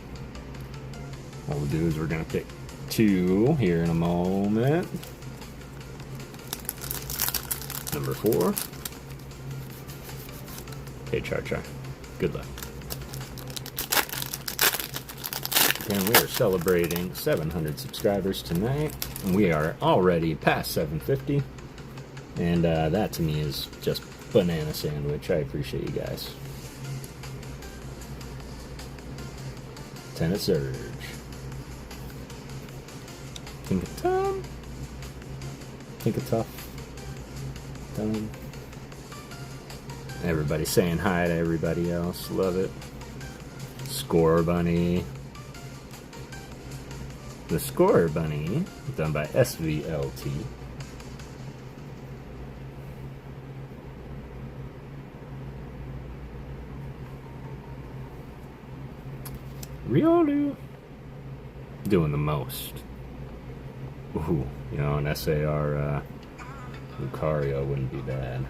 What we'll do is we're gonna pick 2 here in a moment. Number 4. Okay, Char. Good luck. And we are celebrating 700 subscribers tonight. And we are already past 750. And that to me is just banana sandwich. I appreciate you guys. Tennis Surge. Think of Tough. dun. Everybody saying hi to everybody else. Love it. Score Bunny. The Score Bunny, done by SVLT. Riolu. Doing the most. Ooh, you know, an SAR Lucario wouldn't be bad.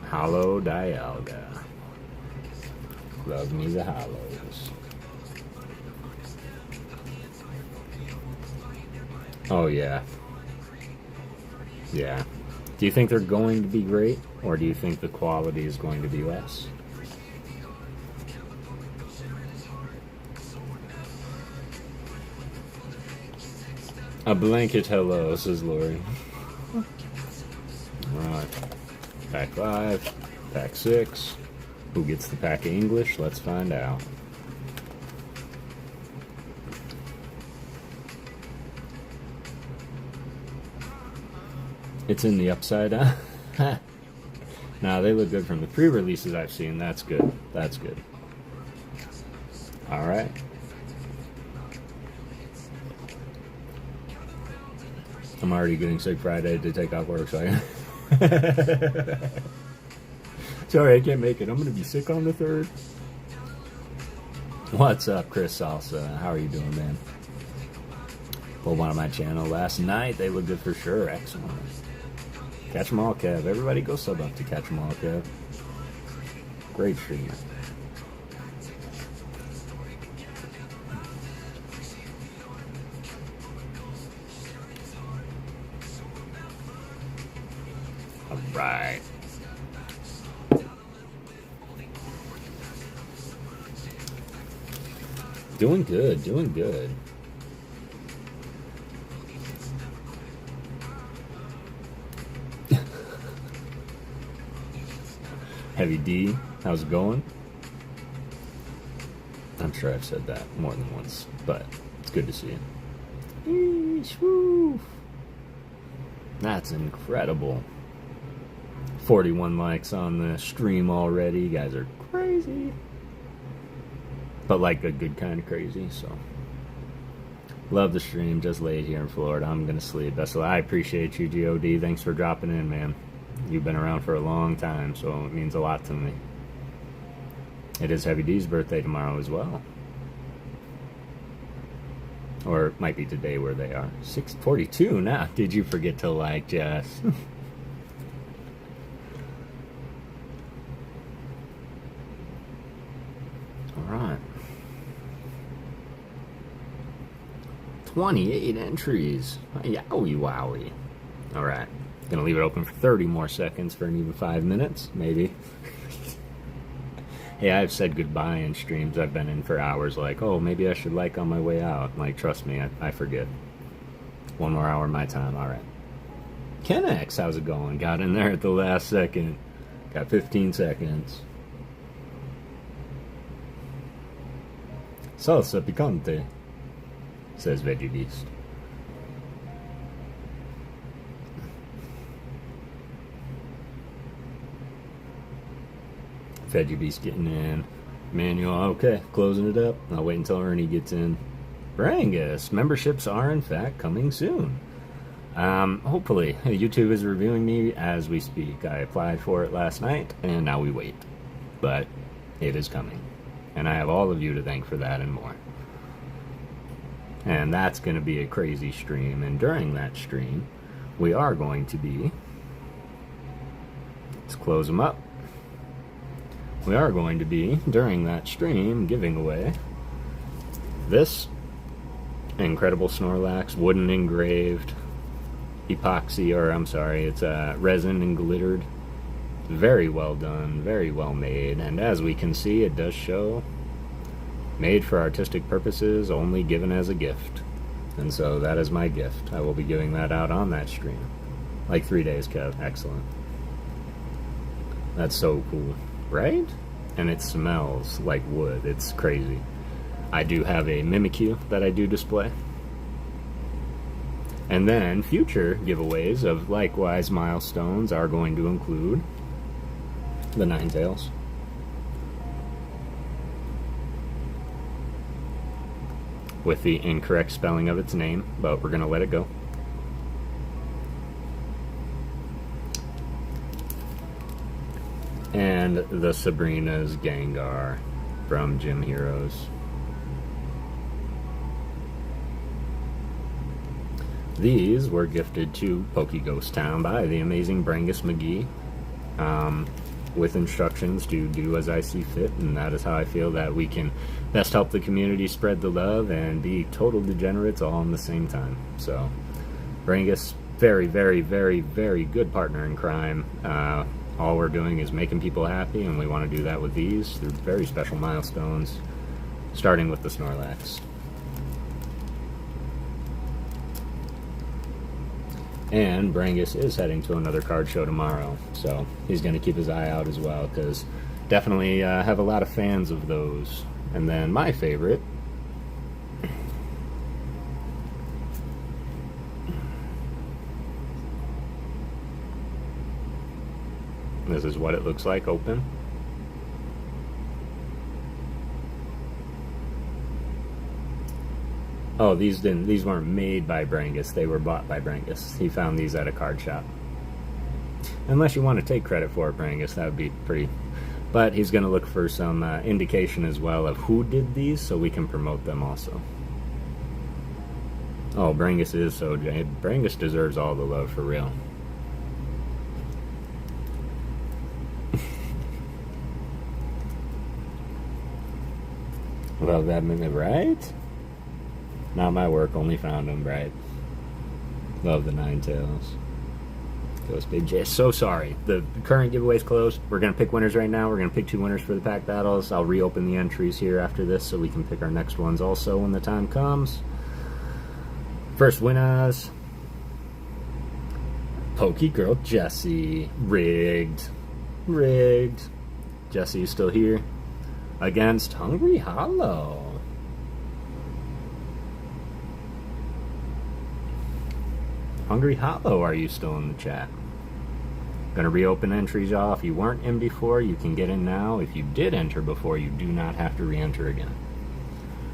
Hollow Dialga. Love me the hollows. Oh, yeah. Yeah. Do you think they're going to be great, or do you think the quality is going to be less? A blanket hello, says Lori. Alright. Pack 5, pack 6. Who gets the pack of English? Let's find out. It's in the upside down. Nah, they look good from the pre-releases I've seen. That's good. That's good. Alright. I'm already getting sick Friday to take off work, so I... Sorry, I can't make it. I'm going to be sick on the 3rd. What's up, Chris Salsa? How are you doing, man? Pulled one on my channel last night. They look good for sure. Excellent. Catch 'em all, Kev. Everybody go sub up to Catch 'em all, Kev. Great streamer. All right. Doing good, doing good. Heavy D, how's it going? I'm sure I've said that more than once, but it's good to see you. Eesh, woo. That's incredible. 41 likes on the stream already. You guys are crazy. But like a good kind of crazy, so. Love the stream, just laid here in Florida. I'm gonna sleep. I appreciate you, GOD. Thanks for dropping in, man. You've been around for a long time, so it means a lot to me. It is Heavy D's birthday tomorrow as well. Or it might be today where they are. 6:42 now. Did you forget to like, Jess? Alright. 28 entries. Yowie wowie. Alright. Gonna leave it open for 30 more seconds for an even 5 minutes, maybe. Hey, I've said goodbye in streams I've been in for hours, like, oh, maybe I should like on my way out. Like, trust me, I forget. 1 more hour my time, alright. Ken X, how's it going? Got in there at the last second. Got 15 seconds. Salsa picante, says Veggie Beast. Veggie Beast getting in. Manual, okay, closing it up. I'll wait until Ernie gets in. Brangus, memberships are in fact coming soon. Hopefully. YouTube is reviewing me as we speak. I applied for it last night, and now we wait. But it is coming. And I have all of you to thank for that and more. And that's going to be a crazy stream. And during that stream, we are going to be... Let's close them up. We are going to be, during that stream, giving away this incredible Snorlax, wooden engraved, epoxy, or I'm sorry, it's resin and glittered. Very well done, very well made, and as we can see, it does show made for artistic purposes, only given as a gift. And so that is my gift. I will be giving that out on that stream. Like 3 days, Kev. Excellent. That's so cool. Right? And it smells like wood. It's crazy. I do have a Mimikyu that I do display. And then future giveaways of likewise milestones are going to include the Ninetales. With the incorrect spelling of its name, but we're going to let it go. And the Sabrina's Gengar from Gym Heroes. These were gifted to PokéGhost Town by the amazing Brangus McGee, with instructions to do as I see fit, and that is how I feel that we can best help the community spread the love and be total degenerates all in the same time. So, Brangus, very, very, very, very good partner in crime. All we're doing is making people happy, and we want to do that with these through very special milestones, starting with the Snorlax. And Brangus is heading to another card show tomorrow, so he's going to keep his eye out as well, because definitely have a lot of fans of those. And then my favorite, this is what it looks like open. Oh, these weren't made by Brangus, they were bought by Brangus. He found these at a card shop. Unless you want to take credit for it, Brangus, that would be pretty... But he's going to look for some indication as well of who did these, so we can promote them also. Oh, Brangus is so... Brangus deserves all the love, for real. Well, that minute, right? Not my work, only found them, right? Love the Ninetales. Ghost Big J. So sorry. The current giveaway's closed. We're going to pick winners right now. We're going to pick 2 winners for the pack battles. I'll reopen the entries here after this so we can pick our next ones also when the time comes. First winners. PokéGirl Jessie. Rigged. Rigged. Jessie is still here. Against Hungry Hollow. Hungry Hollow, are you still in the chat? Gonna reopen entries, y'all. If you weren't in before, you can get in now. If you did enter before, you do not have to re-enter again.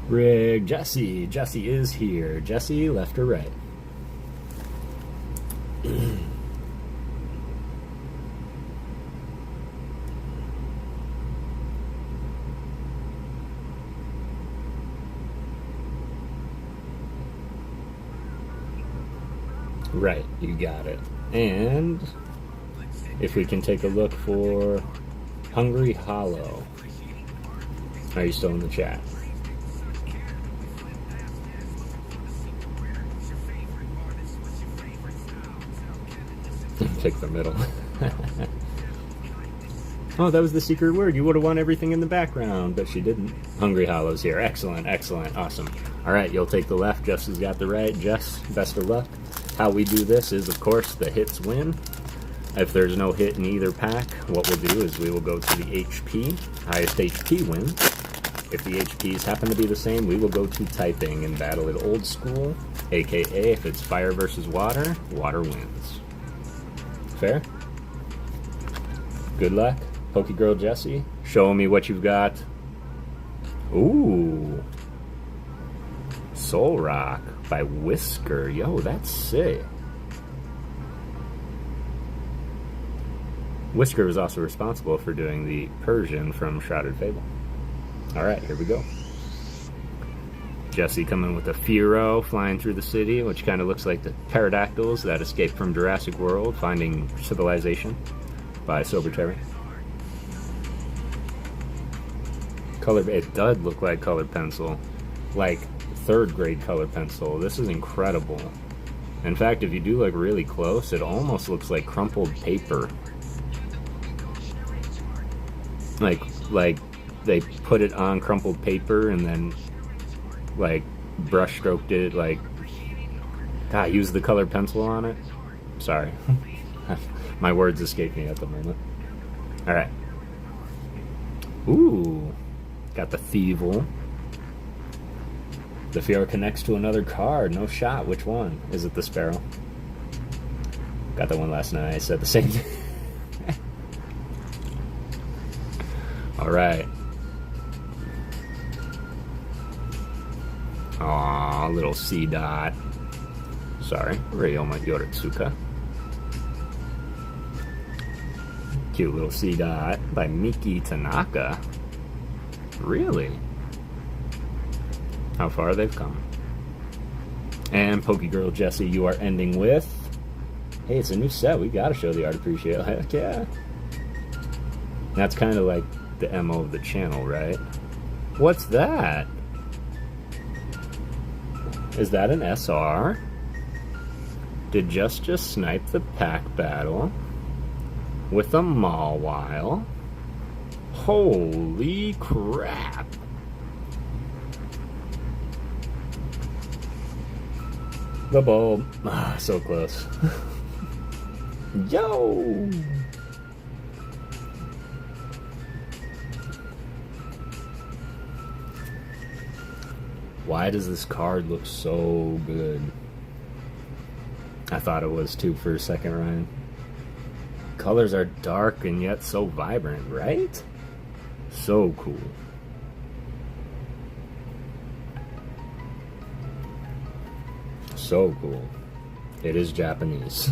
Rig, Jessie. Jessie is here. Jessie, left or right? Right, you got it. And if we can take a look for Hungry Hollow. Are you still in the chat? Pick the middle. Oh, that was the secret word. You would have won everything in the background, but she didn't. Hungry Hollow's here. Excellent, excellent, awesome. All right, you'll take the left. Jess has got the right. Jess, best of luck. How we do this is, of course, the hits win. If there's no hit in either pack, what we'll do is we will go to the HP. Highest HP wins. If the HPs happen to be the same, we will go to typing and battle it old school, aka if it's fire versus water, water wins. Fair? Good luck. PokéGirl Jessie, show me what you've got. Ooh. Soul Rock by Whisker. Yo, that's sick. Whisker was also responsible for doing the Persian from Shrouded Fable. Alright, here we go. Jessie coming with a Furo flying through the city, which kind of looks like the pterodactyls that escaped from Jurassic World, finding civilization by Soberterry. Color, it does look like colored pencil, like 3rd grade colored pencil. This is incredible. In fact, if you do look really close, it almost looks like crumpled paper. Like they put it on crumpled paper and then like brush stroked it, like, God, use the colored pencil on it. Sorry. My words escape me at the moment. Alright. Ooh. Got the Thievel. The Fiora connects to another card. No shot. Which one? Is it the Sparrow? Got that one last night. I said the same thing. Alright. Aw, little C dot. Sorry. Ryoma Yoritsuka. Cute little C dot by Miki Tanaka. Really? How far they've come. And PokéGirl Jessie, you are ending with... Hey, it's a new set. We gotta show the art appreciate. Heck yeah. That's kind of like the MO of the channel, right? What's that? Is that an SR? Did just snipe the pack battle with a Mawile? Holy crap. The bulb. Ah, so close. Yo! Why does this card look so good? I thought it was too for a second, Ryan. Colors are dark and yet so vibrant, right? So cool. So cool. It is Japanese.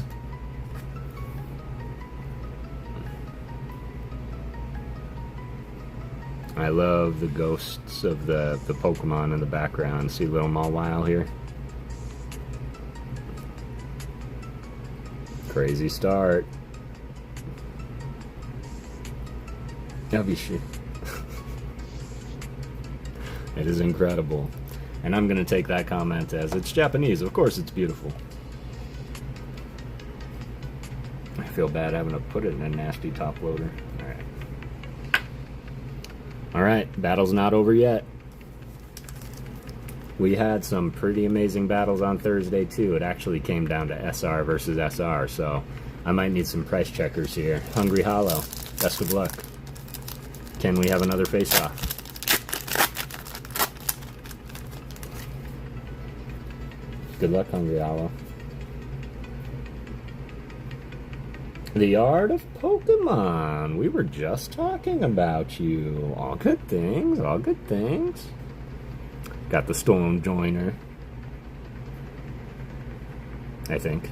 I love the ghosts of the Pokemon in the background. See little Mawile here? Crazy start. That'll be shit. It is incredible. And I'm gonna take that comment as it's Japanese. Of course it's beautiful. I feel bad having to put it in a nasty top loader. Alright, battle's not over yet. We had some pretty amazing battles on Thursday too. It actually came down to SR versus SR, so I might need some price checkers here. Hungry Hollow, best of luck. Can we have another face-off? Good luck, Hungry Hollow. The art of Pokemon. We were just talking about you. All good things, all good things. Got the Storm Joiner, I think.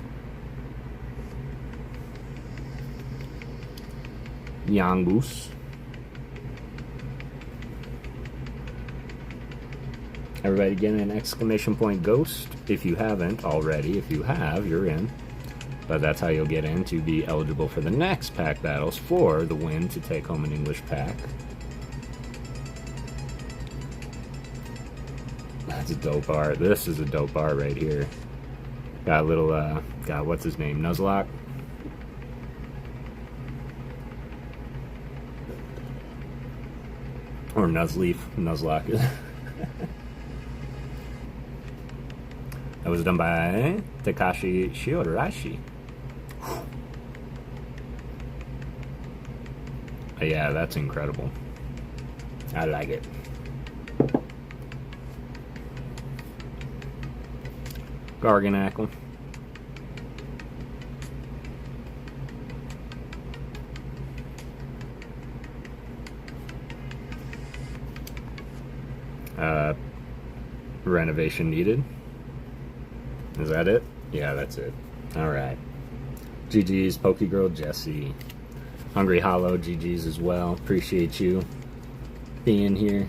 Yangus. Everybody get an exclamation point ghost if you haven't already. If you have, you're in. But that's how you'll get in to be eligible for the next pack battles for the win to take home an English pack. That's a dope art. This is a dope art right here. Got a little, God, what's his name? Nuzlocke? Or Nuzleaf. Nuzlocke. That was done by Takashi Shiodarashi. Yeah, that's incredible. I like it. Garganackle. Renovation needed. Is that it? Yeah, that's it. Alright. GG's, PokéGirl Jessie. Hungry Hollow, GG's as well. Appreciate you being here.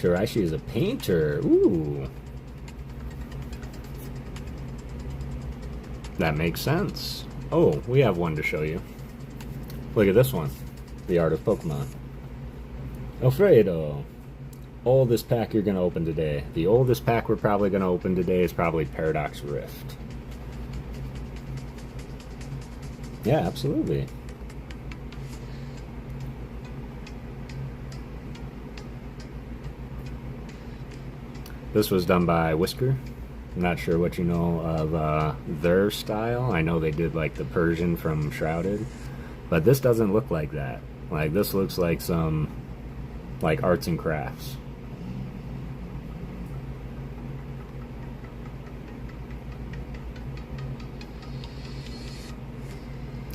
Shiraishi is a painter. Ooh. That makes sense. Oh, we have one to show you. Look at this one. The art of Pokemon. Alfredo. Oldest pack you're going to open today. The oldest pack we're probably going to open today is probably Paradox Rift. Yeah, absolutely. This was done by Whisker. I'm not sure what you know of their style. I know they did like the Persian from Shrouded, but this doesn't look like that. Like this looks like some like arts and crafts.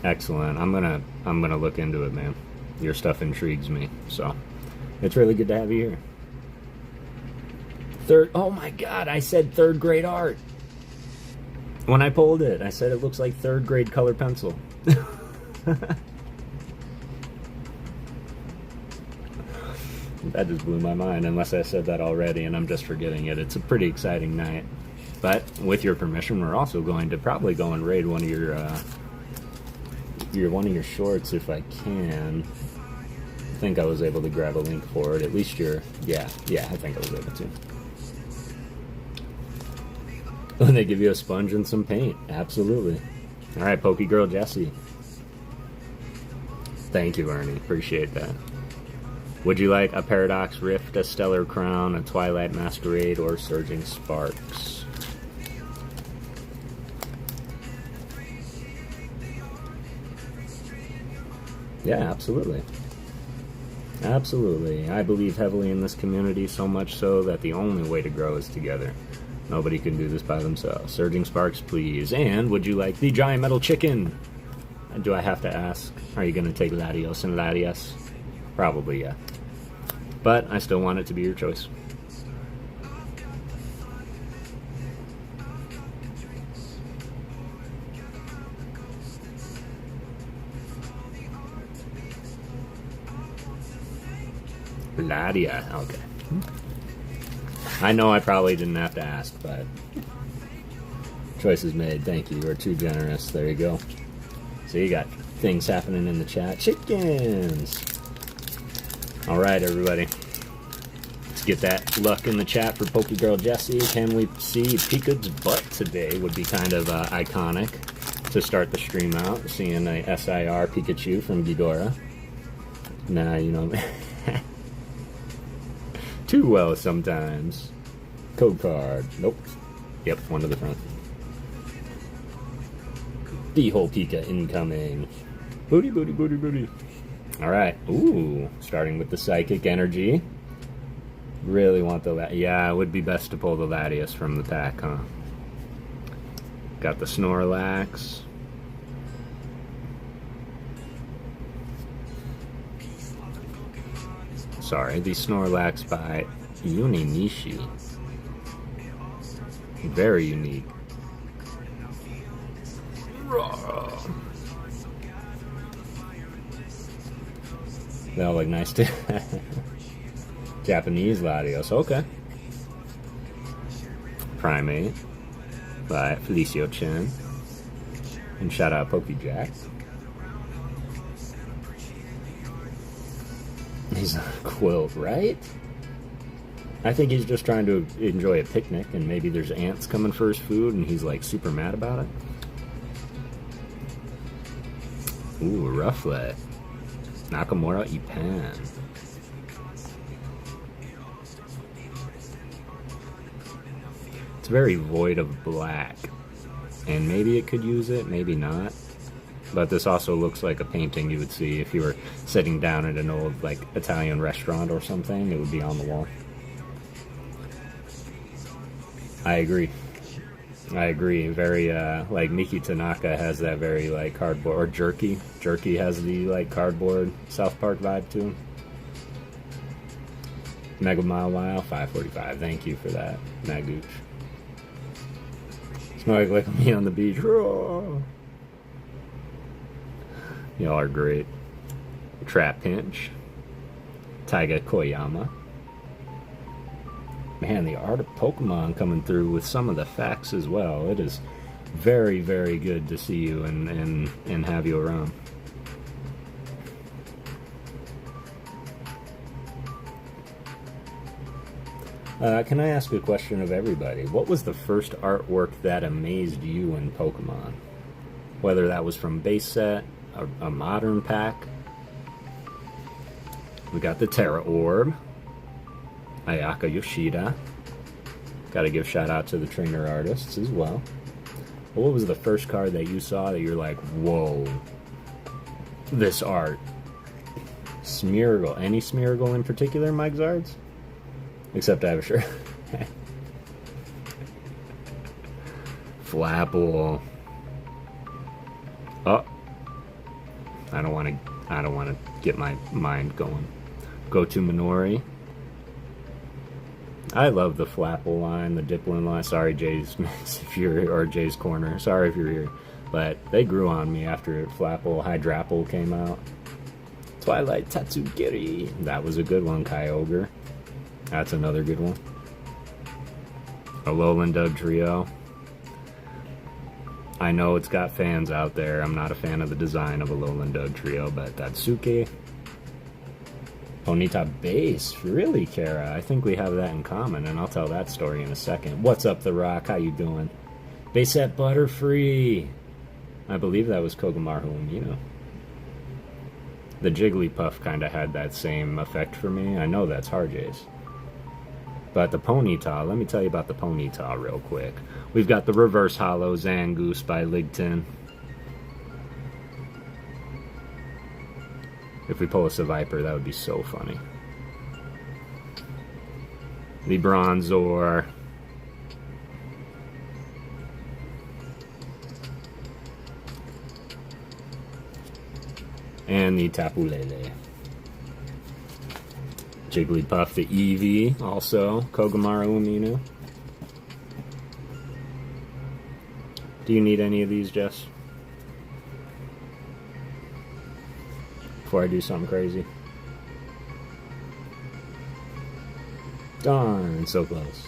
Excellent. I'm gonna look into it, man. Your stuff intrigues me, so it's really good to have you here. Oh my God! I said third grade art when I pulled it. I said it looks like third grade color pencil. That just blew my mind. Unless I said that already, and I'm just forgetting it. It's a pretty exciting night. But with your permission, we're also going to probably go and raid one of your shorts if I can. I think I was able to grab a link for it. At least yeah, I think I was able to. When they give you a sponge and some paint, absolutely. All right, PokéGirl Jessie. Thank you, Ernie. Appreciate that. Would you like a Paradox Rift, a Stellar Crown, a Twilight Masquerade, or Surging Sparks? Yeah, absolutely. Absolutely. I believe heavily in this community, so much so that the only way to grow is together. Nobody can do this by themselves. Surging Sparks, please. And would you like the Giant Metal Chicken? Do I have to ask? Are you going to take Latios and Latias? Probably, yeah. But I still want it to be your choice. Ladia, okay. I know I probably didn't have to ask, but choice is made. Thank you. You're too generous. There you go. So you got things happening in the chat. Chickens! Alright, everybody. Let's get that luck in the chat for PokéGirl Jessie. Can we see Pika's butt today? Would be kind of iconic to start the stream out. Seeing a SIR Pikachu from Ghidorah. Nah, you know... Too well sometimes. Code card. Nope. Yep, one to the front. D-hole Pika incoming. Booty, booty, booty, booty. Alright. Ooh. Starting with the Psychic Energy. Really want the... Yeah, it would be best to pull the Latias from the pack, huh? Got the Snorlax. Sorry, the Snorlax by Uninishi. Very unique. That'll look nice too. Japanese Latios, okay. Primate by Felicio Chen. And shout out PokéJack. He's a quilt, right? I think he's just trying to enjoy a picnic, and maybe there's ants coming for his food, and he's like super mad about it. Ooh, Rufflet. Nakamura Ipan. It's very void of black, and maybe it could use it, maybe not. But this also looks like a painting you would see if you were sitting down at an old, like, Italian restaurant or something. It would be on the wall. I agree. I agree. Very, like, Miki Tanaka has that very, like, cardboard... Or Jerky. Jerky has the, like, cardboard South Park vibe to him. Mega Mile Wow, 545. Thank you for that, Magooch. Smell like me on the beach. Roar. Y'all are great. Trap Pinch. Taiga Koyama. Man, the art of Pokemon coming through with some of the facts as well. It is very, very good to see you and have you around. Can I ask a question of everybody? What was the first artwork that amazed you in Pokemon? Whether that was from base set, a modern pack. We got the Terra Orb. Ayaka Yoshida. Gotta give shout out to the trainer artists as well. What was the first card that you saw that you're like, whoa, this art? Smeargle. Any Smeargle in particular, Mike Zards? Except I have a shirt. Flapple. Oh. I don't want to get my mind going. Go to Minori. I love the Flapple line, the Dipplin line. Sorry, Jay's, if you're, or Jay's Corner. Sorry if you're here. But they grew on me after Flapple, Hydrapple came out. Twilight Tatsugiri. That was a good one, Kyogre. That's another good one. Alolan Dugtrio. I know it's got fans out there. I'm not a fan of the design of Alolan Dugtrio, but Datsuki. Ponyta Base. Really, Kara? I think we have that in common, and I'll tell that story in a second. What's up, The Rock? How you doing? Basette Butterfree. I believe that was Kogamaru Umino. The Jigglypuff kind of had that same effect for me. I know that's Harjace. But the Ponyta, let me tell you about the Ponyta real quick. We've got the Reverse Hollow Zangoose by Ligton. If we pull a Seviper, that would be so funny. The Bronzor. And the Tapu Lele. Jigglypuff, the Eevee, also Kogamaru Umino. Do you need any of these, Jess? Before I do something crazy. Darn, so close.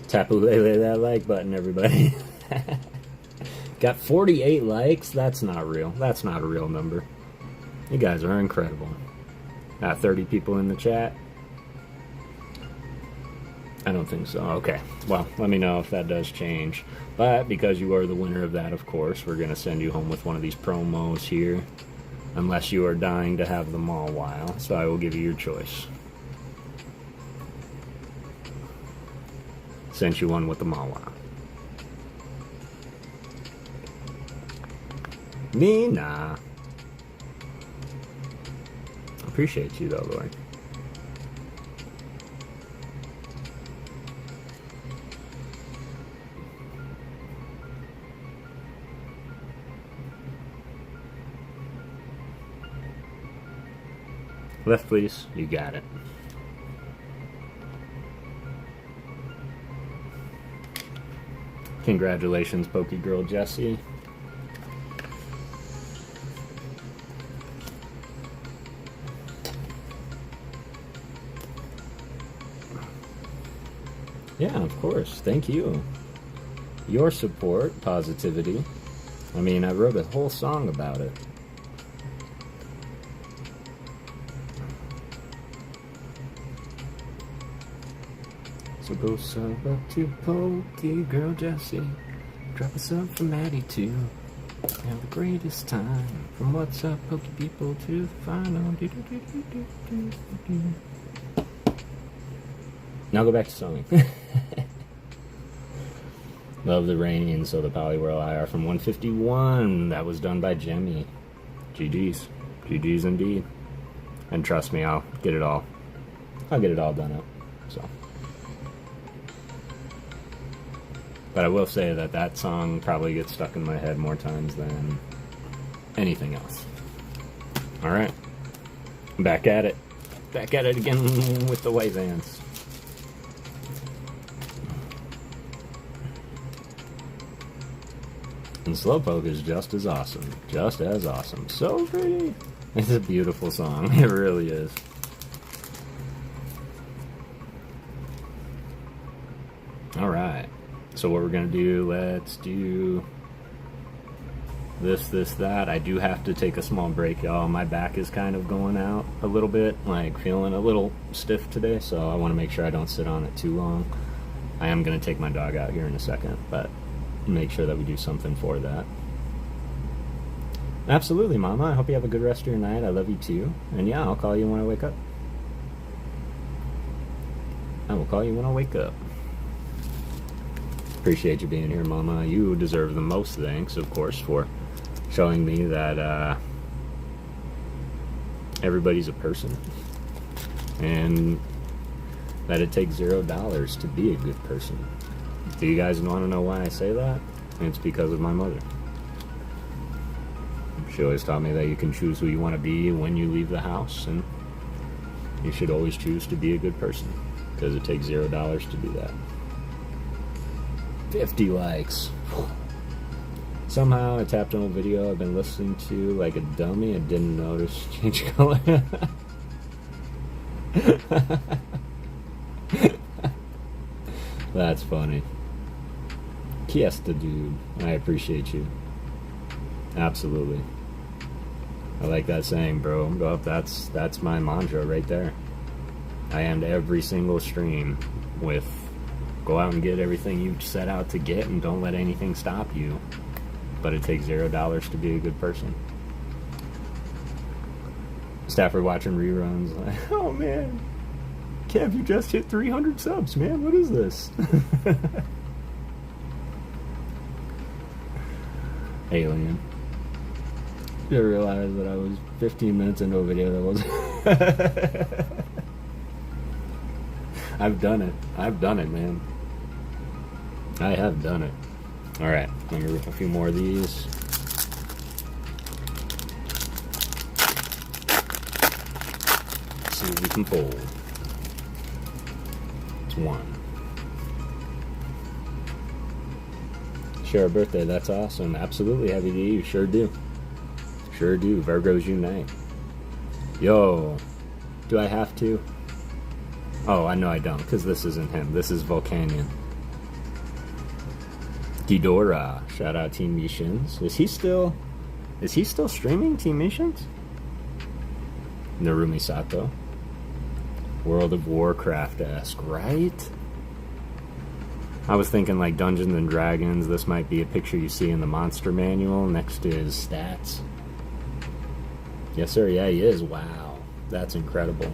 Tapu Lele that like button, everybody. Got 48 likes? That's not real. That's not a real number. You guys are incredible. 30 people in the chat? I don't think so. Okay. Well, let me know if that does change. But because you are the winner of that, of course, we're going to send you home with one of these promos here. Unless you are dying to have them all while. So I will give you your choice. Sent you one with the Mawa. Nina. Appreciate you though, Lord. Left, please. You got it. Congratulations, PokéGirl Jessie. Yeah, of course. Thank you. Your support, positivity. I mean, I wrote a whole song about it. So go sub up to PokéGirl Jessie. Drop a sub for Maddie too. Have the greatest time. From what's up, Poke People to the final. Now go back to sewing. Love the rain, so the Poliwhirl IR from 151. That was done by Jemmy. GG's. GG's indeed. And trust me, I'll get it all done up. So. But I will say that that song probably gets stuck in my head more times than anything else. Alright. Back at it. Back at it again with the white vans. And Slowpoke is just as awesome. Just as awesome. So pretty. It's a beautiful song. It really is. Alright. So what we're going to do, let's do this, that. I do have to take a small break, y'all. My back is kind of going out a little bit, like feeling a little stiff today, so I want to make sure I don't sit on it too long. I am going to take my dog out here in a second, but make sure that we do something for that. Absolutely, Mama. I hope you have a good rest of your night. I love you too. And yeah, I'll call you when I wake up. I will call you when I wake up. Appreciate you being here, Mama. You deserve the most thanks, of course, for showing me that everybody's a person. And that it takes $0 to be a good person. Do you guys want to know why I say that? It's because of my mother. She always taught me that you can choose who you want to be when you leave the house, and you should always choose to be a good person, because it takes $0 to do that. 50 likes. Somehow I tapped on a video I've been listening to like a dummy and didn't notice change color. That's funny. Kiesta, dude. I appreciate you. Absolutely. I like that saying, bro. Oh, that's my mantra right there. I end every single stream with go out and get everything you set out to get and don't let anything stop you. But it takes $0 to be a good person. Stafford watching reruns like, oh man, Kev, you just hit 300 subs, man. What is this? Alien. I realized that I was 15 minutes into a video that wasn't. I've done it. I've done it, man. I have done it. Alright, let me rip a few more of these. Let's see what we can pull. It's one. Share a birthday, that's awesome. Absolutely, happy to you. Sure do. Sure do. Virgos unite. Yo, do I have to? Oh, I know I don't, because this isn't him. This is Volcanion. Ghidorah. Shout out Team Missions. Is he still streaming Team Missions? Narumi Sato. World of Warcraft-esque, right? I was thinking like Dungeons and Dragons. This might be a picture you see in the monster manual next to his stats. Yes, sir. Yeah, he is. Wow. That's incredible.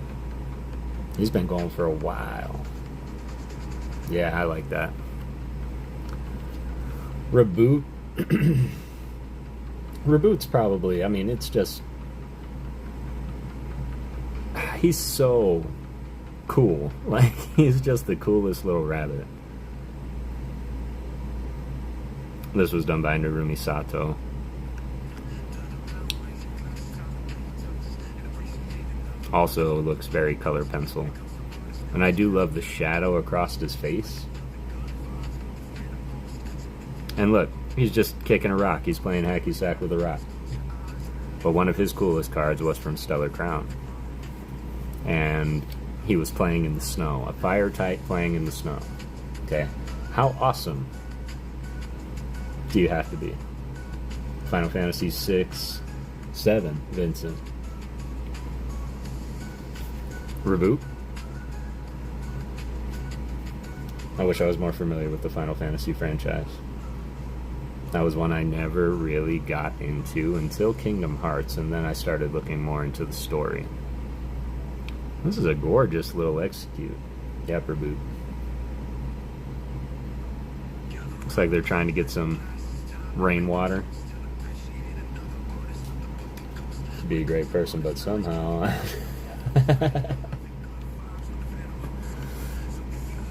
He's been going for a while. Yeah, I like that. Reboot. Reboot's probably, I mean, it's just... He's so cool. Like, he's just the coolest little rabbit. This was done by Narumi Sato. Also looks very color pencil. And I do love the shadow across his face. And look, he's just kicking a rock. He's playing hacky sack with a rock. But one of his coolest cards was from Stellar Crown. And he was playing in the snow. A fire type playing in the snow. Okay. How awesome do you have to be? Final Fantasy 6, 7, Vincent. Reboot. I wish I was more familiar with the Final Fantasy franchise. That was one I never really got into until Kingdom Hearts, and then I started looking more into the story. This is a gorgeous little execute. Yep, Reboot. Looks like they're trying to get some rainwater. To be a great person, but somehow...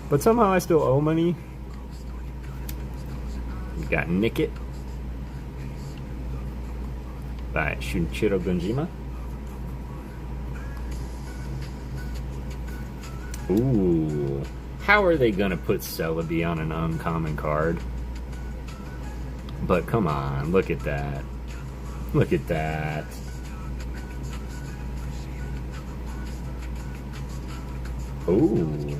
But somehow I still owe money. We got Nick It by Shunichiro Gunjima. Ooh. How are they gonna put Celebi on an uncommon card? But come on, look at that. Look at that. Ooh.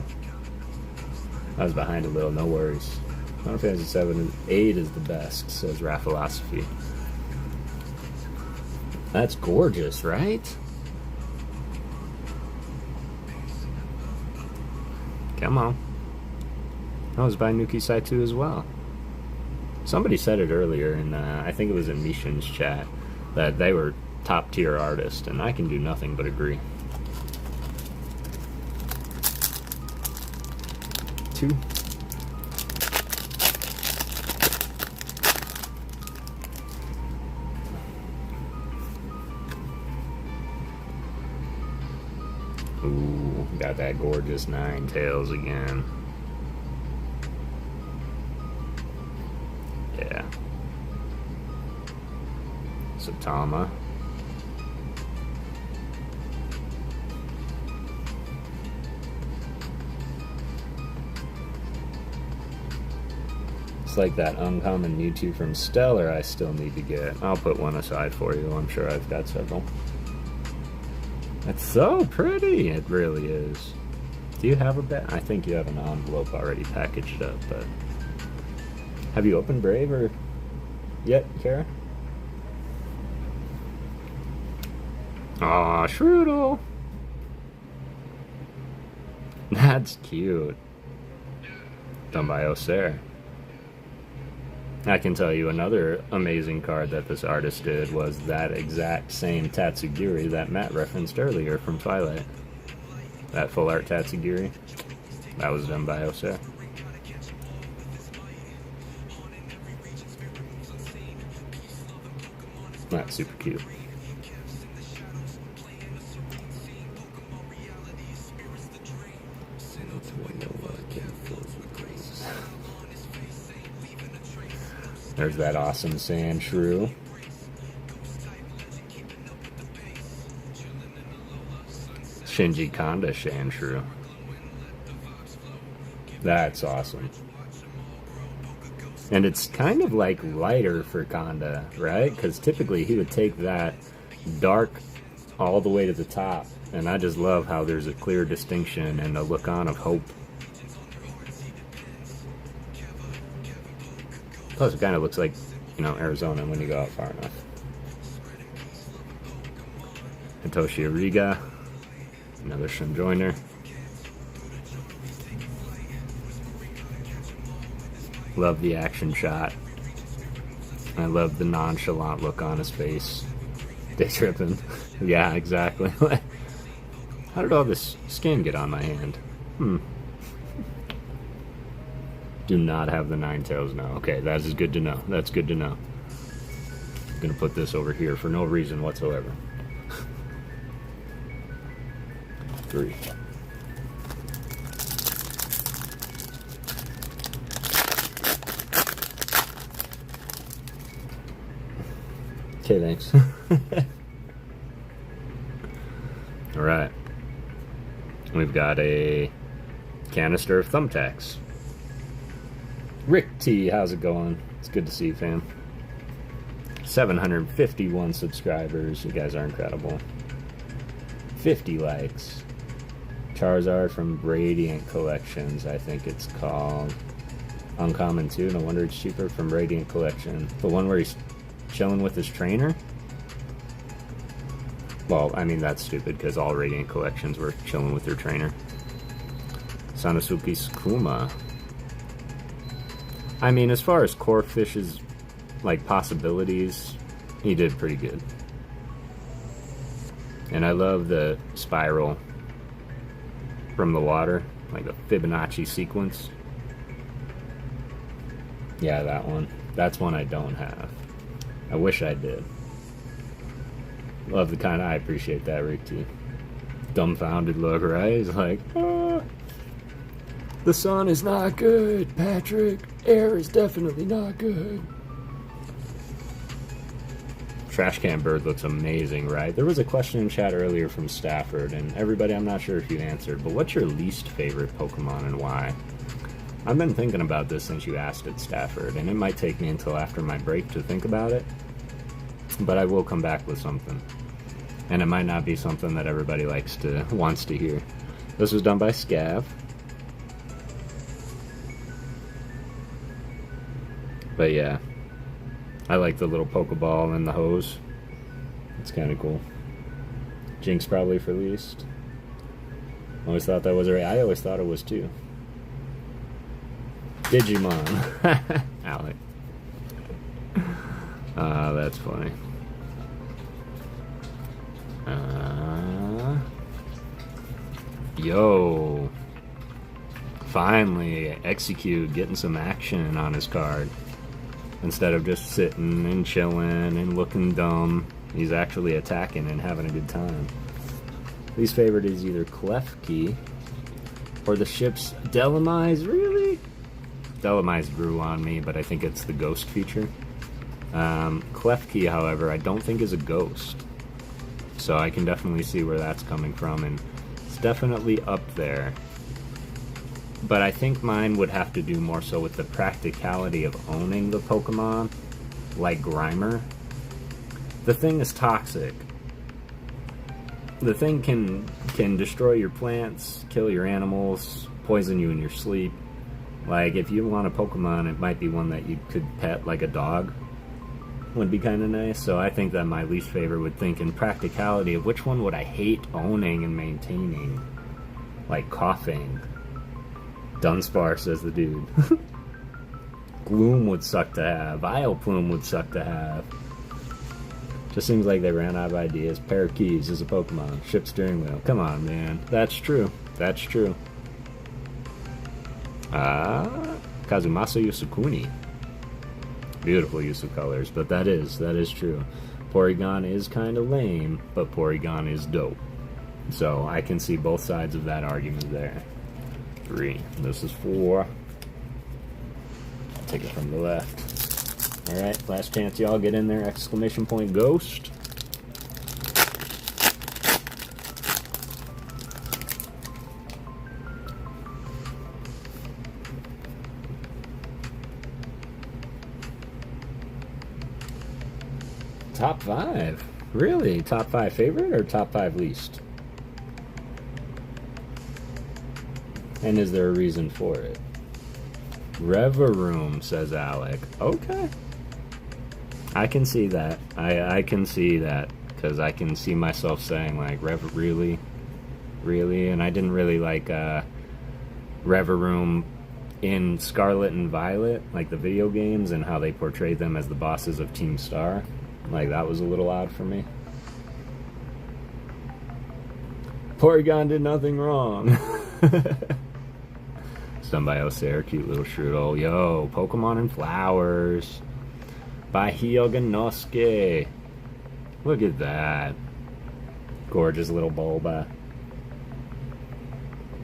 I was behind a little, no worries. Final Fantasy 7 and 8 is the best, says Raphilosophy. That's gorgeous, right? Come on. That was by Nuki Saitu as well. Somebody said it earlier, and I think it was in Mishan's chat, that they were top tier artists, and I can do nothing but agree. 2. Ooh, got that gorgeous Ninetales again. Satama. It's like that uncommon Mewtwo from Stellar I still need to get. I'll put one aside for you. I'm sure I've got several. It's so pretty. It really is. Do you have a bag? I think you have an envelope already packaged up, but... Have you opened Brave or yet, Kara? Aw, Shroodle! That's cute. Done by Osair. I can tell you another amazing card that this artist did was that exact same Tatsugiri that Matt referenced earlier from Twilight. That full art Tatsugiri. That was done by Osair. That's super cute. There's that awesome Sandshrew. Shinji Kanda Sandshrew. That's awesome. And it's kind of like lighter for Kanda, right? Because typically he would take that dark all the way to the top. And I just love how there's a clear distinction and a look on of hope. Plus, it kind of looks like, you know, Arizona when you go out far enough. Hitoshi Ariga, another Shinjoiner. Love the action shot. I love the nonchalant look on his face. Day tripping. Yeah, exactly. How did all this skin get on my hand? Do not have the Ninetales now. Okay, that is good to know. That's good to know. I'm gonna put this over here for no reason whatsoever. 3. Okay, thanks. Alright. We've got a canister of thumbtacks. Rick T, how's it going? It's good to see you, fam. 751 subscribers. You guys are incredible. 50 likes. Charizard from Radiant Collections, I think it's called. Uncommon too, no wonder it's cheaper from Radiant Collection. The one where he's chilling with his trainer? Well, I mean, that's stupid because all Radiant Collections were chilling with their trainer. Sanosuke Sukuma. I mean, as far as Corfish's, like, possibilities, he did pretty good. And I love the spiral from the water, like the Fibonacci sequence. Yeah, that one. That's one I don't have. I wish I did. Love the kind of, I appreciate that, Rick T. Dumbfounded look, right? He's like, ah, the sun is not good, Patrick. Air is definitely not good. Trash Can Bird looks amazing, right? There was a question in chat earlier from Stafford, and everybody, I'm not sure if you answered, but what's your least favorite Pokemon and why? I've been thinking about this since you asked it, Stafford, and it might take me until after my break to think about it, but I will come back with something. And it might not be something that everybody wants to hear. This was done by Scav. But yeah, I like the little Pokeball and the hose. It's kind of cool. Jinx probably for least. Always thought that was right. I always thought it was too. Digimon. Alec. That's funny. Yo. Finally, Execute getting some action on his card. Instead of just sitting and chilling and looking dumb, he's actually attacking and having a good time. Least favorite is either Klefki or the ship's Delamise. Really? Delamise grew on me, but I think it's the ghost feature. Klefki, however, I don't think is a ghost. So I can definitely see where that's coming from, and it's definitely up there. But I think mine would have to do more so with the practicality of owning the Pokemon, like Grimer. The thing is toxic. The thing can destroy your plants, kill your animals, poison you in your sleep. Like, if you want a Pokemon, it might be one that you could pet like a dog. Would be kind of nice. So I think that my least favorite would think in practicality of which one would I hate owning and maintaining. Like coughing. Dunsparce, says the dude. Gloom would suck to have. Vileplume would suck to have. Just seems like they ran out of ideas. Parakeys is a Pokemon. Ship steering wheel. Come on, man. That's true. That's true. Kazumasa Yosukuni. Beautiful use of colors, but that is true. Porygon is kind of lame, but Porygon is dope. So I can see both sides of that argument there. 3. This is 4. Take it from the left. Alright, last chance y'all, get in there. Exclamation point Ghost. Top 5? Really? Top 5 favorite or top 5 least? And is there a reason for it? Reveroom, says Alec. Okay. I can see that. I can see that. Because I can see myself saying, like, really? Really? And I didn't really like Reveroom in Scarlet and Violet, like the video games, and how they portrayed them as the bosses of Team Star. Like, that was a little odd for me. Porygon did nothing wrong. Somebody else there, cute little Strudel. Yo, Pokemon and Flowers by Hyoganosuke. Look at that. Gorgeous little Bulba.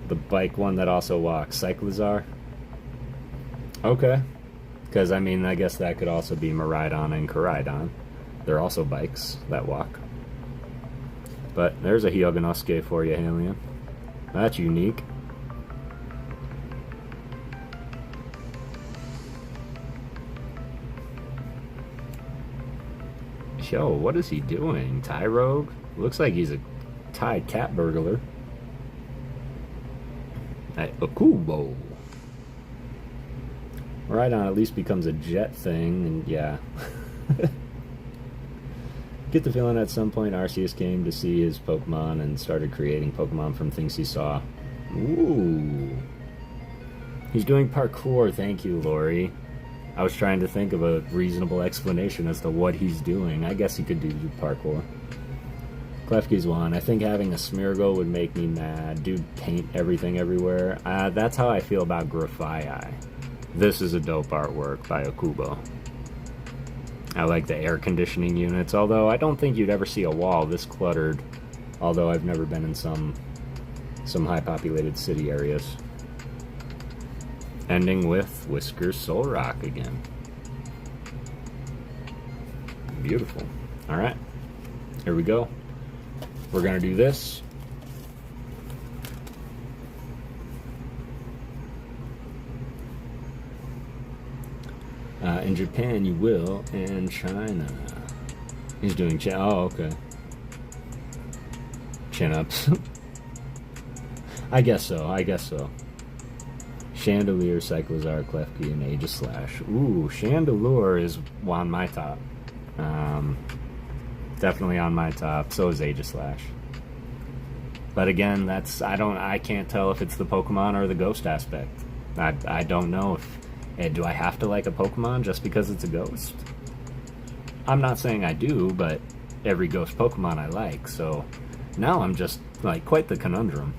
The bike one that also walks. Cyclizar. Okay. Because, I mean, I guess that could also be Miraidon and Koraidon. They're also bikes that walk. But there's a Hyoganosuke for you, Halion. That's unique. Yo, what is he doing? Tyrogue? Looks like he's a Tide cat burglar. Akubo. Miraidon at least becomes a jet thing, and yeah. Get the feeling at some point Arceus came to see his Pokemon and started creating Pokemon from things he saw. Ooh. He's doing parkour, thank you, Lori. I was trying to think of a reasonable explanation as to what he's doing. I guess he could do parkour. Klefki's one. I think having a Smeargle would make me mad. Dude, paint everything everywhere. That's how I feel about Grafaiai. This is a dope artwork by Akubo. I like the air conditioning units, although I don't think you'd ever see a wall this cluttered, although I've never been in some high populated city areas. Ending with Whiskers Solrock again. Beautiful. Alright, here we go. We're gonna do this. In Japan, you will, and China. He's doing oh, okay. Chin-ups. I guess so, I guess so. Chandelier, Cyclizar, Klefki, and Aegislash. Ooh, Chandelure is on my top. Definitely on my top. So is Aegislash. But again, I can't tell if it's the Pokemon or the ghost aspect. I don't know if... do I have to like a Pokemon just because it's a ghost? I'm not saying I do, but every ghost Pokemon I like, so now I'm just, like, quite the conundrum.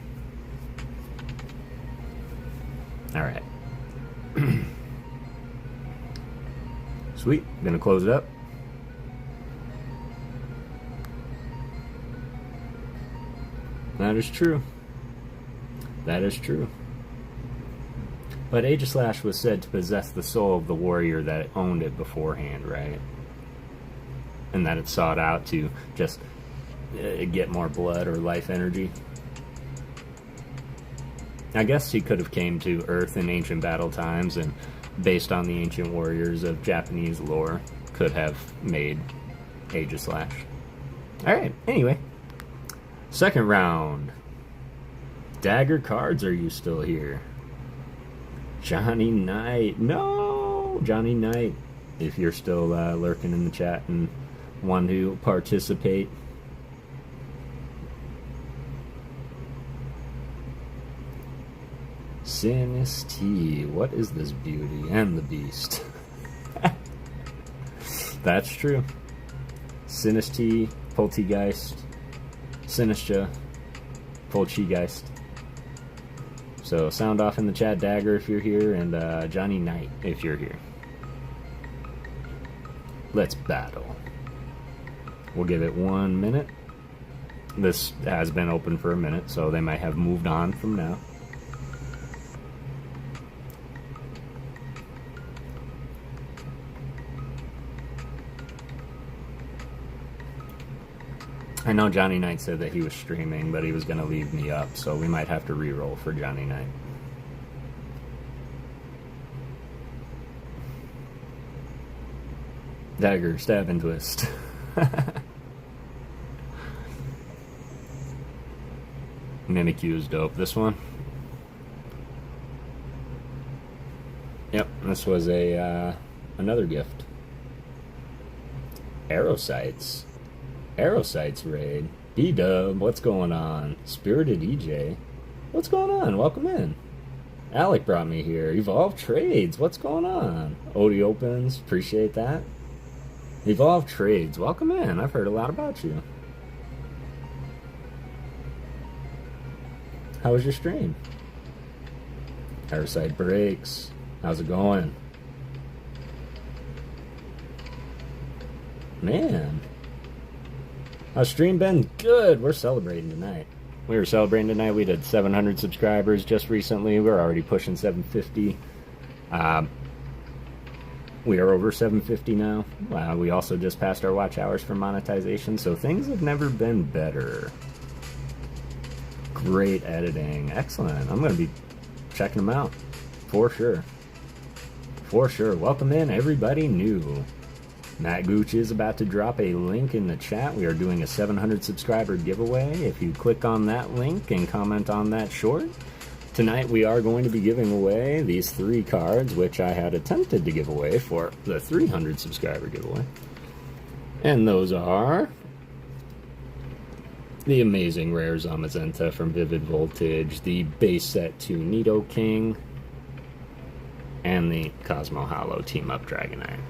Alright. Sweet. Gonna close it up. That is true. That is true. But Aegislash was said to possess the soul of the warrior that owned it beforehand, right? and that it sought out to just get more blood or life energy. I guess he could have came to Earth in ancient battle times, and based on the ancient warriors of Japanese lore, could have made Aegislash. Alright, anyway. Second round. Dagger cards, are you still here? Johnny Knight. No! Johnny Knight, if you're still lurking in the chat and want to participate. Sinistee, what is this beauty and the beast? That's true. Sinistee, Poltegeist, Sinistra, Poltegeist. So sound off in the chat, Dagger, if you're here, and Johnny Knight, if you're here. Let's battle. We'll give it 1 minute. This has been open for a minute, so they might have moved on from now. I know Johnny Knight said that he was streaming, but he was going to leave me up, so we might have to re-roll for Johnny Knight. Dagger, stab, and twist. Mimikyu is dope. This one? Yep, this was a another gift. Aerosites. Aerosites raid. D-Dub, what's going on? Spirited EJ, what's going on? Welcome in. Alec brought me here. Evolve Trades, what's going on? Odie Opens, appreciate that. Evolve Trades, welcome in. I've heard a lot about you. How was your stream? Aerosite Breaks, how's it going? Man. How's stream been? Good. We're celebrating tonight. We were celebrating tonight. We did 700 subscribers just recently. We're already pushing 750. We are over 750 now. We also just passed our watch hours for monetization, so things have never been better. Great editing. Excellent. I'm going to be checking them out. For sure. For sure. Welcome in, everybody new. Matt Gooch is about to drop a link in the chat. We are doing a 700 subscriber giveaway. If you click on that link and comment on that short, tonight we are going to be giving away these 3 cards, which I had attempted to give away for the 300 subscriber giveaway. And those are the amazing rare Zamazenta from Vivid Voltage, the base set 2 Nidoking, and the Cosmo Hollow Team Up Dragonite.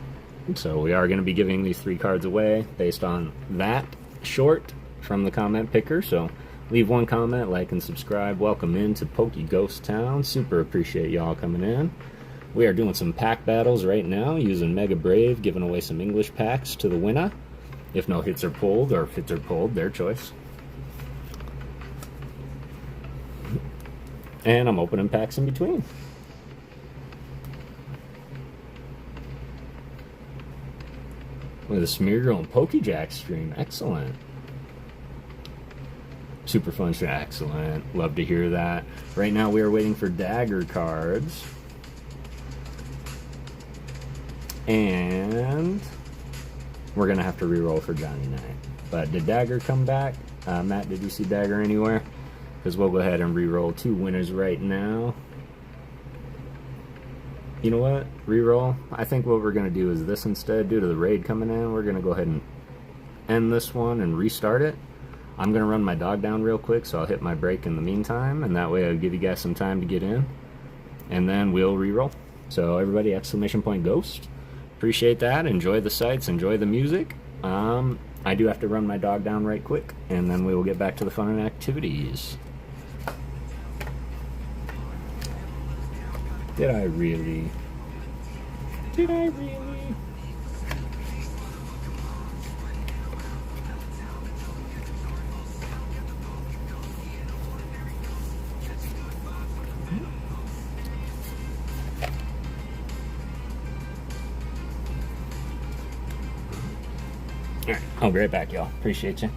So we are going to be giving these 3 cards away based on that short from the comment picker. So leave 1 comment, like, and subscribe. Welcome into PokéGhost Town. Super appreciate y'all coming in. We are doing some pack battles right now using Mega Brave, giving away some English packs to the winner. If no hits are pulled, or if hits are pulled, their choice. And I'm opening packs in between. With a Smeargle and Pokejack stream. Excellent. Super fun stream. Excellent. Love to hear that. Right now we are waiting for Dagger cards. And we're going to have to re-roll for Johnny Knight. But did Dagger come back? Matt, did you see Dagger anywhere? Because we'll go ahead and re-roll 2 winners right now. You know what? Reroll. I think what we're going to do is this instead. Due to the raid coming in, we're going to go ahead and end this one and restart it. I'm going to run my dog down real quick, so I'll hit my break in the meantime, and that way I'll give you guys some time to get in. And then we'll reroll. So everybody, exclamation point Ghost. Appreciate that. Enjoy the sights. Enjoy the music. I do have to run my dog down right quick, and then we will get back to the fun and activities. Did I really? Did I really? All right, I'll be right back, y'all. Appreciate you.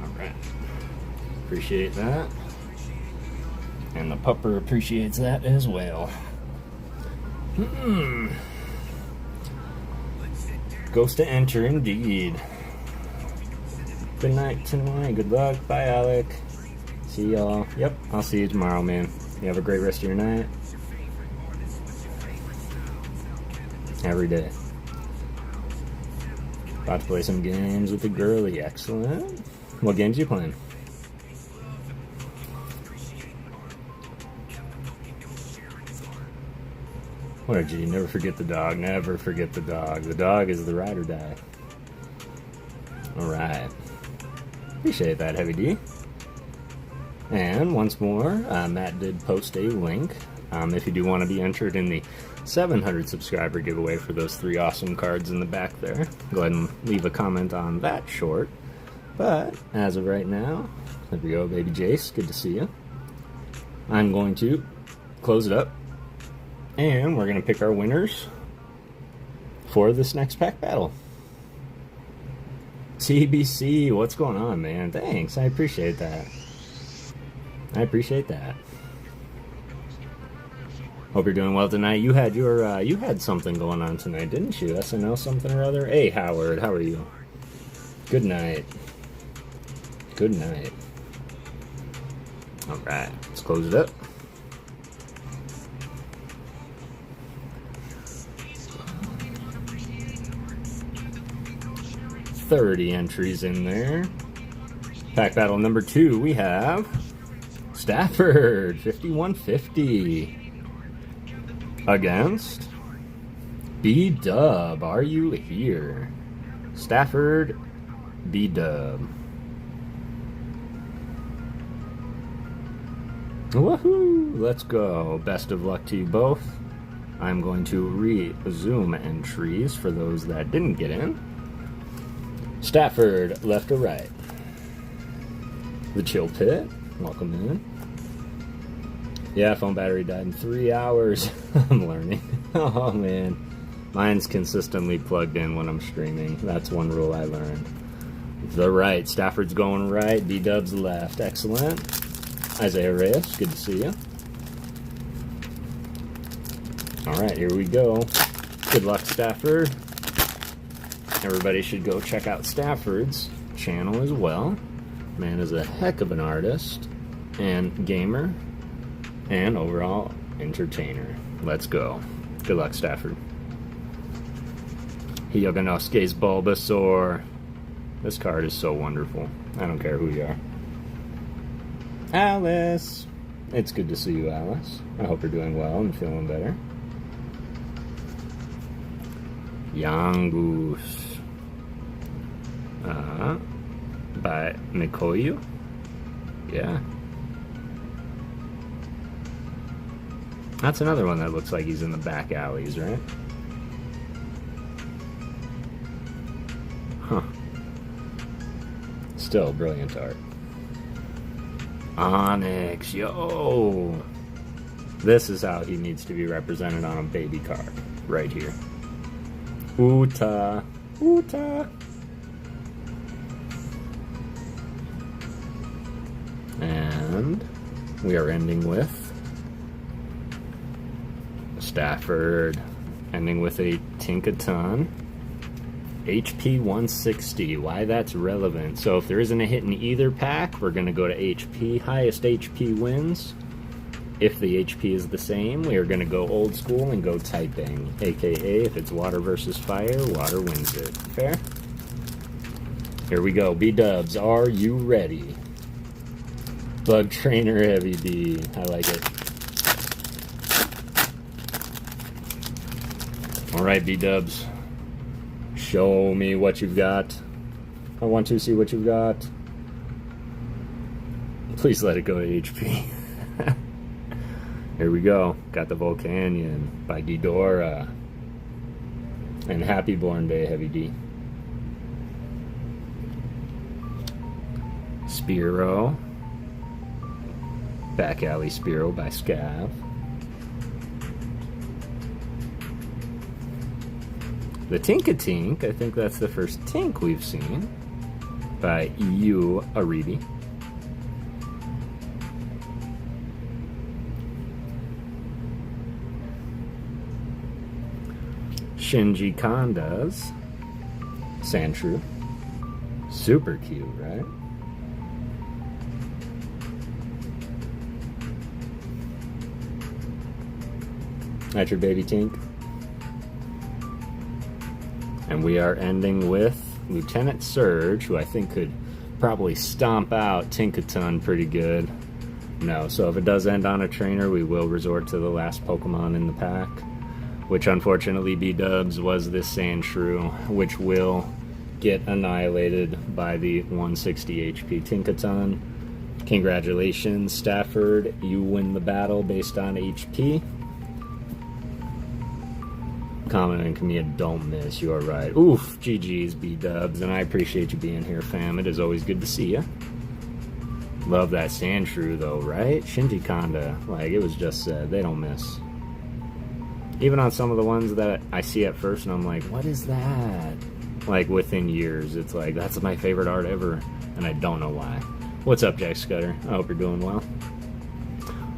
Alright. Appreciate that. And the pupper appreciates that as well. Goes to enter indeed. Good night tonight. Good luck. Bye, Alec. See y'all. Yep, I'll see you tomorrow, man. You have a great rest of your night. Every day. About to play some games with the girlie. Excellent. What games are you playing? What did you never forget the dog? Never forget the dog. The dog is the ride or die. Alright. Appreciate that, Heavy D. And once more, Matt did post a link. If you do want to be entered in the 700 subscriber giveaway for those 3 awesome cards in the back there, go ahead and leave a comment on that short. But as of right now, there we go, baby Jace. Good to see you. I'm going to close it up, and we're going to pick our winners for this next pack battle. TBC, what's going on, man? Thanks, I appreciate that. I appreciate that. Hope you're doing well tonight. You had your you had something going on tonight, didn't you? SNL something or other. Hey, Howard, how are you? Good night. Good night. All right, let's close it up. $30 entries in there. Pack battle number 2, we have Stafford, 5150. Against B-Dub, are you here? Stafford, B-Dub. Woohoo! Let's go. Best of luck to you both. I'm going to resume entries for those that didn't get in. Stafford, left or right? The Chill Pit, welcome in. Yeah, phone battery died in 3 hours. I'm learning. Oh man, mine's consistently plugged in when I'm streaming. That's one rule I learned. The right, Stafford's going right, B-Dub's left. Excellent. Isaiah Reyes, good to see you. Alright, here we go. Good luck, Stafford. Everybody should go check out Stafford's channel as well. Man is a heck of an artist and gamer and overall entertainer. Let's go. Good luck, Stafford. Hyoganosuke's Bulbasaur. This card is so wonderful. I don't care who you are. Alice. It's good to see you, Alice. I hope you're doing well and feeling better. Yangoose. By Mikoyu? Yeah. That's another one that looks like he's in the back alleys, right? Huh. Still brilliant art. Onyx, yo! This is how he needs to be represented on a baby card. Right here. Uta. Uta. And we are ending with Stafford, ending with a Tinkaton. HP 160, why that's relevant. So if there isn't a hit in either pack, we're going to go to HP. Highest HP wins. If the HP is the same, we are going to go old school and go typing. AKA, if it's water versus fire, water wins it. Fair? Here we go. B-Dubs, are you ready? Bug Trainer Heavy D. I like it. Alright, B-Dubs. Show me what you've got. I want to see what you've got. Please let it go to HP. Here we go. Got the Volcanion by Ghidorah. And Happy Born Day, Heavy D. Spearow. Back Alley Spearow by Scav. The Tinkatink, I think that's the first Tink we've seen. by You Brangus. Shinji Konda's Sandshrew. Super cute, right? That's your baby Tink. And we are ending with Lieutenant Surge, who I think could probably stomp out Tinkaton pretty good. No, so if it does end on a trainer, we will resort to the last Pokemon in the pack, which unfortunately, B-dubs, was this Sandshrew, which will get annihilated by the 160 HP Tinkaton. Congratulations, Stafford, you win the battle based on HP. Common and Camilla, don't miss, you are right. Oof, GG's, B-dubs, and I appreciate you being here, fam. It is always good to see you. Love that Sandshrew, though, right? Shinji Konda, like it was just said, they don't miss. Even on some of the ones that I see at first and I'm like, what is that? Like within years, it's like, that's my favorite art ever, and I don't know why. What's up, Jack Scudder? I hope you're doing well.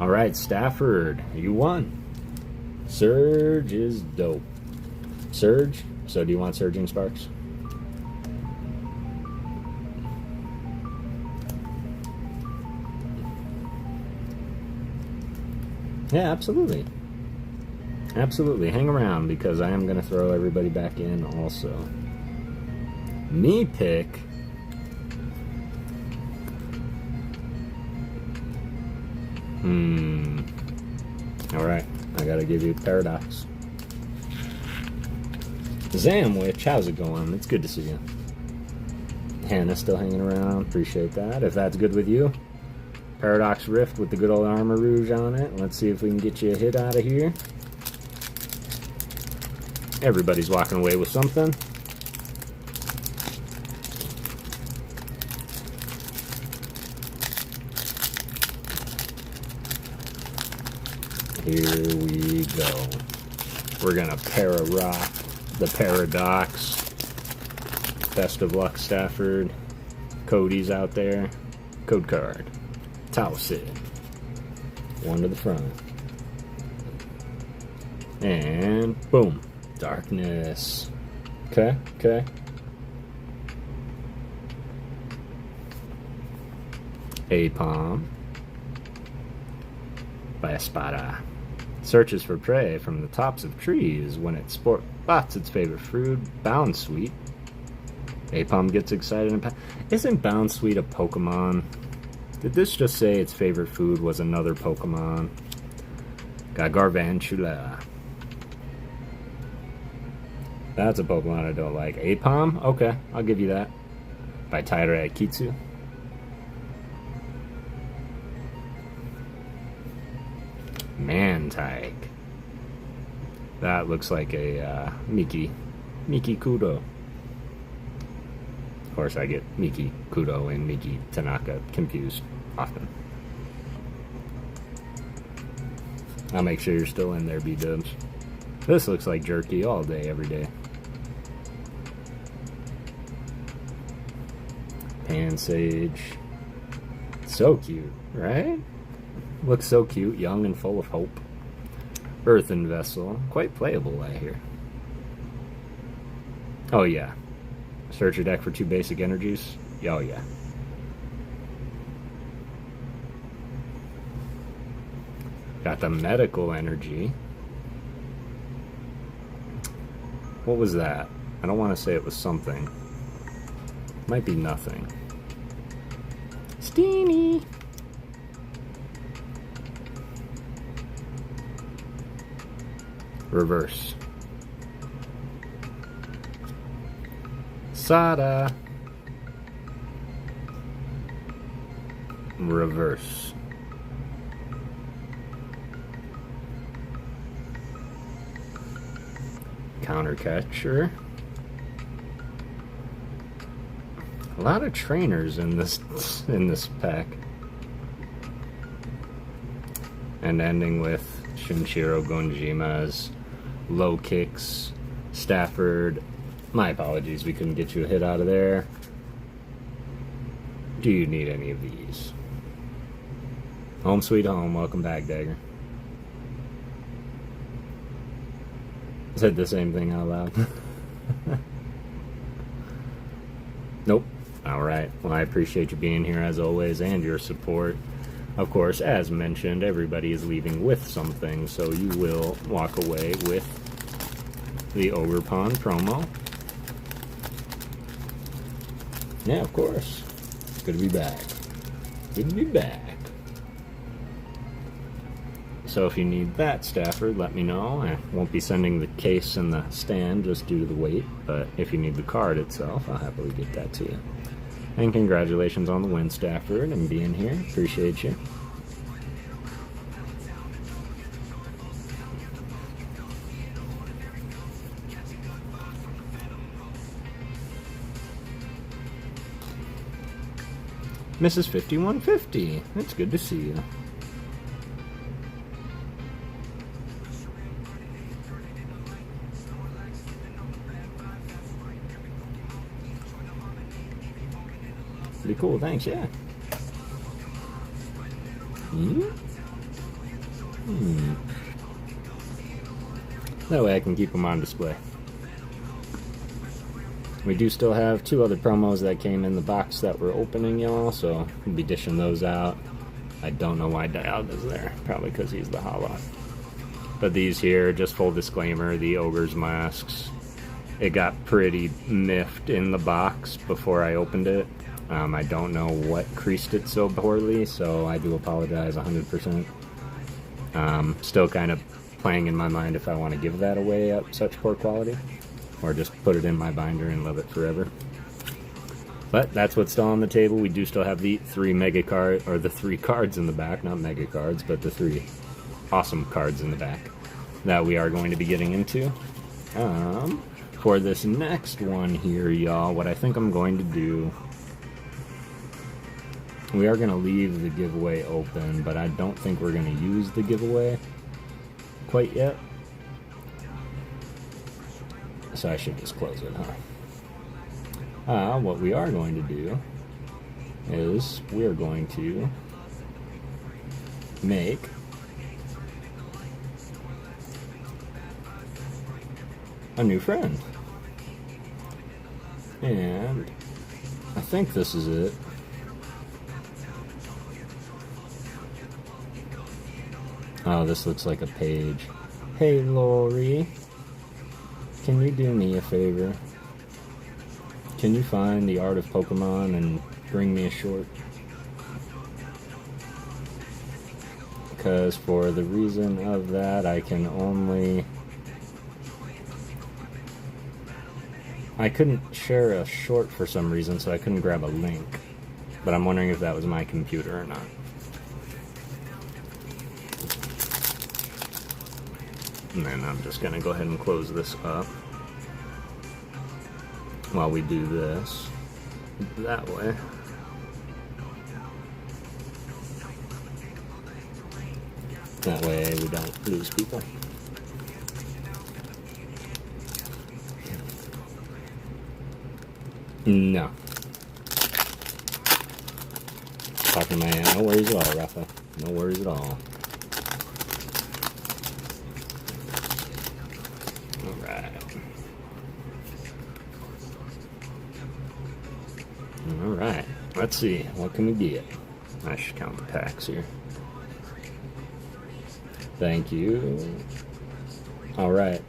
All right, Stafford, you won. Surge is dope. Surge? So do you want Surging Sparks? Yeah, absolutely. Absolutely. Hang around because I am going to throw everybody back in also. Me pick. Alright. I got to give you Paradox. Zamwich, how's it going? It's good to see you. Hannah still hanging around. Appreciate that. If that's good with you. Paradox Rift with the good old Armor Rouge on it. Let's see if we can get you a hit out of here. Everybody's walking away with something. Here we go. We're gonna para-rock the Paradox. Best of luck, Stafford. Cody's out there. Code card. Towson. One to the front. And boom. Darkness. Okay, okay. Apom. By Espada. Searches for prey from the tops of trees when it spots its favorite food, Bound Sweet. Apom gets excited and isn't Bound Sweet a Pokemon? Did this just say its favorite food was another Pokemon? Got Garvantula. That's a Pokemon I don't like. Apom? Okay, I'll give you that. By Taira Kitsu. Mantike. That looks like a Miki Kudo. Of course, I get Miki Kudo and Miki Tanaka confused often. I'll make sure you're still in there, B-dubs. This looks like jerky all day, every day. Pansage. So cute, right? Looks so cute, young and full of hope. Earthen Vessel. Quite playable, I hear. Oh, yeah. Search your deck for 2 basic energies. Oh, yeah. Got the medical energy. What was that? I don't want to say it was something. Might be nothing. Steamy. Reverse. Sada. Reverse. Countercatcher. A lot of trainers in this pack. And ending with Shinichiro Gonjima's low kicks. Stafford. My apologies, we couldn't get you a hit out of there. Do you need any of these? Home sweet home. Welcome back, Dagger. Said the same thing out loud. Nope. Alright. Well, I appreciate you being here as always and your support. Of course, as mentioned, everybody is leaving with something, so you will walk away with the Ogre Pond promo. Yeah, of course. Good to be back. Good to be back. So if you need that, Stafford, let me know. I won't be sending the case and the stand just due to the weight, but if you need the card itself, I'll happily get that to you. And congratulations on the win, Stafford, and being here. Appreciate you. Mrs. 5150, it's good to see you. Be cool, thanks, yeah. That way I can keep them on display. We do still have 2 other promos that came in the box that we're opening, y'all, so we'll be dishing those out. I don't know why Dialga's there. Probably because he's the hollow. But these here, just full disclaimer, the Ogre's masks. It got pretty miffed in the box before I opened it. I don't know what creased it so poorly, so I do apologize 100%. Still kind of playing in my mind if I want to give that away at such poor quality, or just put it in my binder and love it forever. But that's what's still on the table. We do still have the 3 mega card, or the 3 cards in the back, not mega cards, but the 3 awesome cards in the back that we are going to be getting into. For this next one here, y'all, what I think I'm going to do, we are going to leave the giveaway open, but I don't think we're going to use the giveaway quite yet. So I should just close it, huh? What we are going to do is we're going to make a new friend. And I think this is it. Oh, this looks like a page. Hey, Lori, can you do me a favor? Can you find the Art of Pokemon and bring me a short? Because for the reason of that, I couldn't share a short for some reason, so I couldn't grab a link. But I'm wondering if that was my computer or not. And then I'm just going to go ahead and close this up while we do this that way. That way we don't lose people. No. Talking to my no worries at all, Rafa. No worries at all. Alright, let's see, what can we get? I should count the packs here. Thank you. Alright,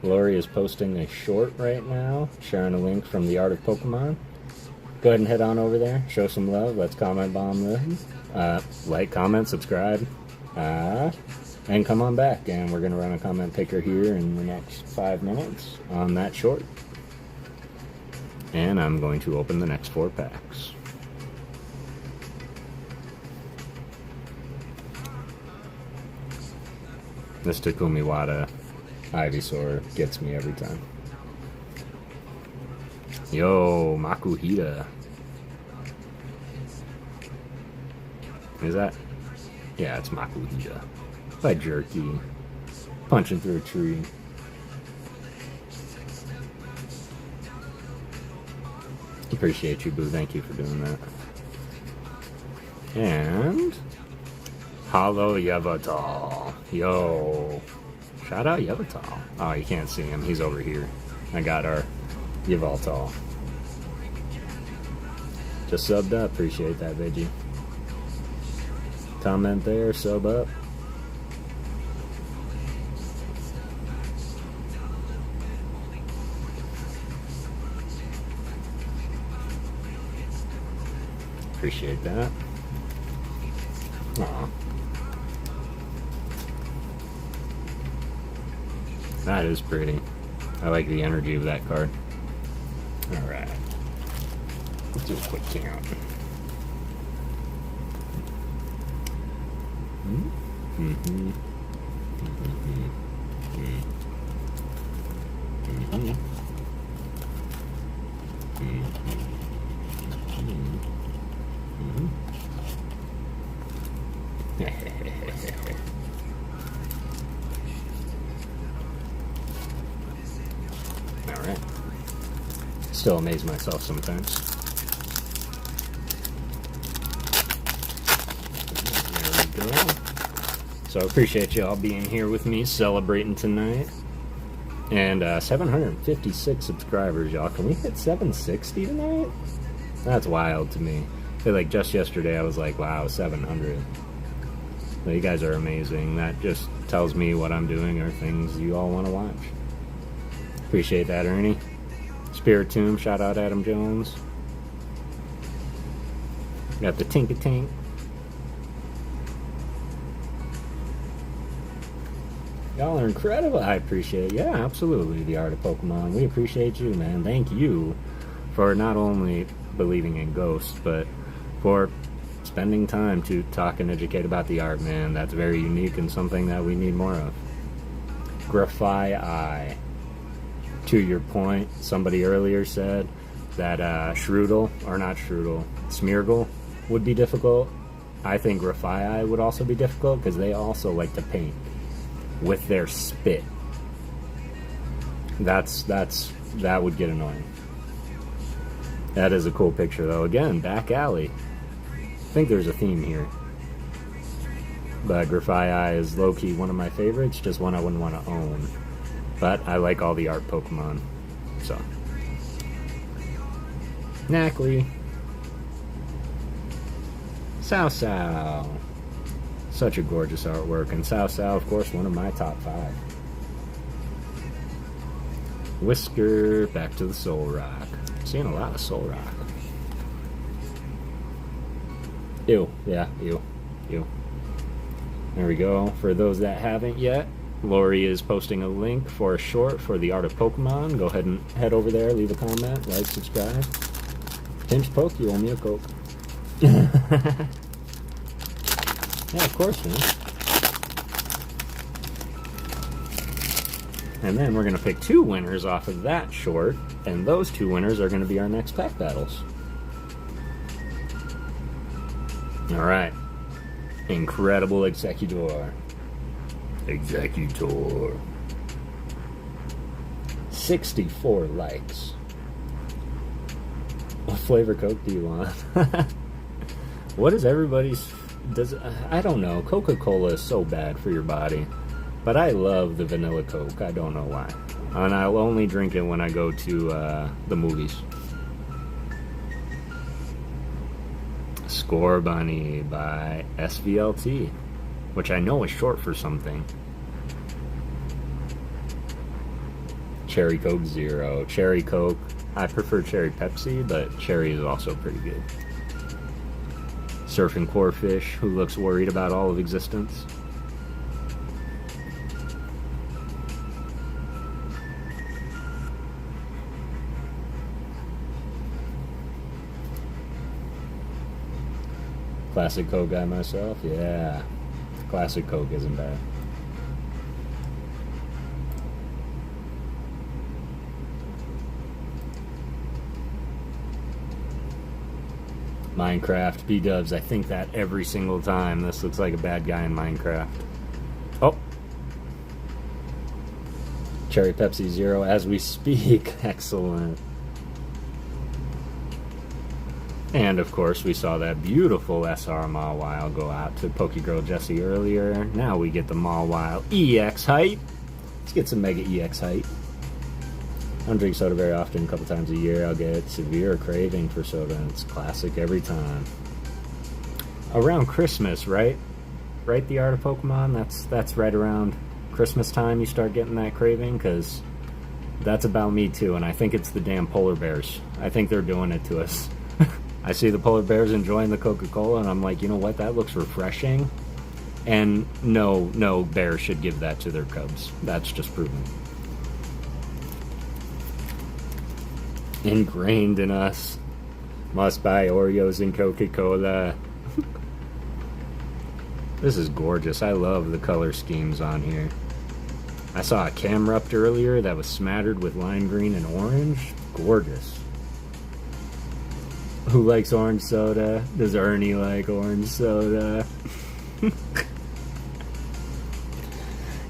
Lori is posting a short right now, sharing a link from the Art of Pokemon. Go ahead and head on over there, show some love, let's comment bomb them. Like, comment, subscribe, and come on back, and we're going to run a comment picker here in the next 5 minutes on that short. And I'm going to open the next 4 packs. This Takumi Wada Ivysaur gets me every time. Yo, Makuhita. Is that? Yeah, it's Makuhita. By Jerky. Punching through a tree. Appreciate you, Boo. Thank you for doing that. And Hollow Yavatal. Yo. Shout out Yavatal. Oh, you can't see him. He's over here. I got our Yavatal. Just subbed up. Appreciate that, Veggie. Comment there. Sub up. Appreciate that. Aw. That is pretty. I like the energy of that card. Alright. Let's do a quick count. Alright. Still amaze myself sometimes. There we go. So I appreciate y'all being here with me celebrating tonight. And 756 subscribers, y'all. Can we hit 760 tonight? That's wild to me. I feel like just yesterday I was like, wow, 700. Well, you guys are amazing. That just tells me what I'm doing are things you all want to watch. Appreciate that, Ernie. Spirit Tomb, shout out Adam Jones. Got the Tink-a-Tink. Y'all are incredible. I appreciate it. Yeah, absolutely. The Art of Pokemon. We appreciate you, man. Thank you for not only believing in ghosts, but for spending time to talk and educate about the art, man. That's very unique and something that we need more of. Grafai. To your point, somebody earlier said that Smeargle would be difficult. I think Grafai would also be difficult because they also like to paint with their spit. That would get annoying. That is a cool picture though. Again, back alley. I think there's a theme here. But Grafai is low-key one of my favorites, just one I wouldn't want to own. But I like all the art Pokemon. So. Knackley. Sao. Such a gorgeous artwork. And Sao, of course, one of my top 5. Whisker, back to the Soul Rock. Seeing a lot of Soul Rock. Ew. Yeah, ew. There we go. For those that haven't yet, Lori is posting a link for a short for the Art of Pokemon. Go ahead and head over there, leave a comment, like, subscribe. Pinch Poke, you owe me a Coke. Yeah, of course, man. And then we're going to pick 2 winners off of that short, and those 2 winners are going to be our next pack battles. Alright. Incredible Executor. 64 likes. What flavor Coke do you want? What is everybody's... I don't know. Coca-Cola is so bad for your body. But I love the vanilla Coke. I don't know why. And I'll only drink it when I go to the movies. Score Bunny by SVLT, which I know is short for something. Cherry Coke Zero. Cherry Coke. I prefer Cherry Pepsi, but Cherry is also pretty good. Surfing Corfish, who looks worried about all of existence. Classic Coke guy myself, yeah. Classic Coke isn't bad. Minecraft, B-dubs, I think that every single time. This looks like a bad guy in Minecraft. Oh! Cherry Pepsi Zero as we speak. Excellent. And of course, we saw that beautiful SR Mawile go out to PokéGirl Jessie earlier. Now we get the Mawile EX height. Let's get some Mega EX height. I don't drink soda very often. A couple times a year I'll get severe craving for soda, and it's classic every time. Around Christmas, right? Right, the Art of Pokemon? That's right around Christmas time you start getting that craving, because that's about me too, and I think it's the damn polar bears. I think they're doing it to us. I see the polar bears enjoying the Coca-Cola, and I'm like, you know what, that looks refreshing. And no bear should give that to their cubs. That's just proven. Ingrained in us. Must buy Oreos and Coca-Cola. This is gorgeous. I love the color schemes on here. I saw a Camrupt earlier that was smattered with lime green and orange. Gorgeous. Who likes orange soda? Does Ernie like orange soda?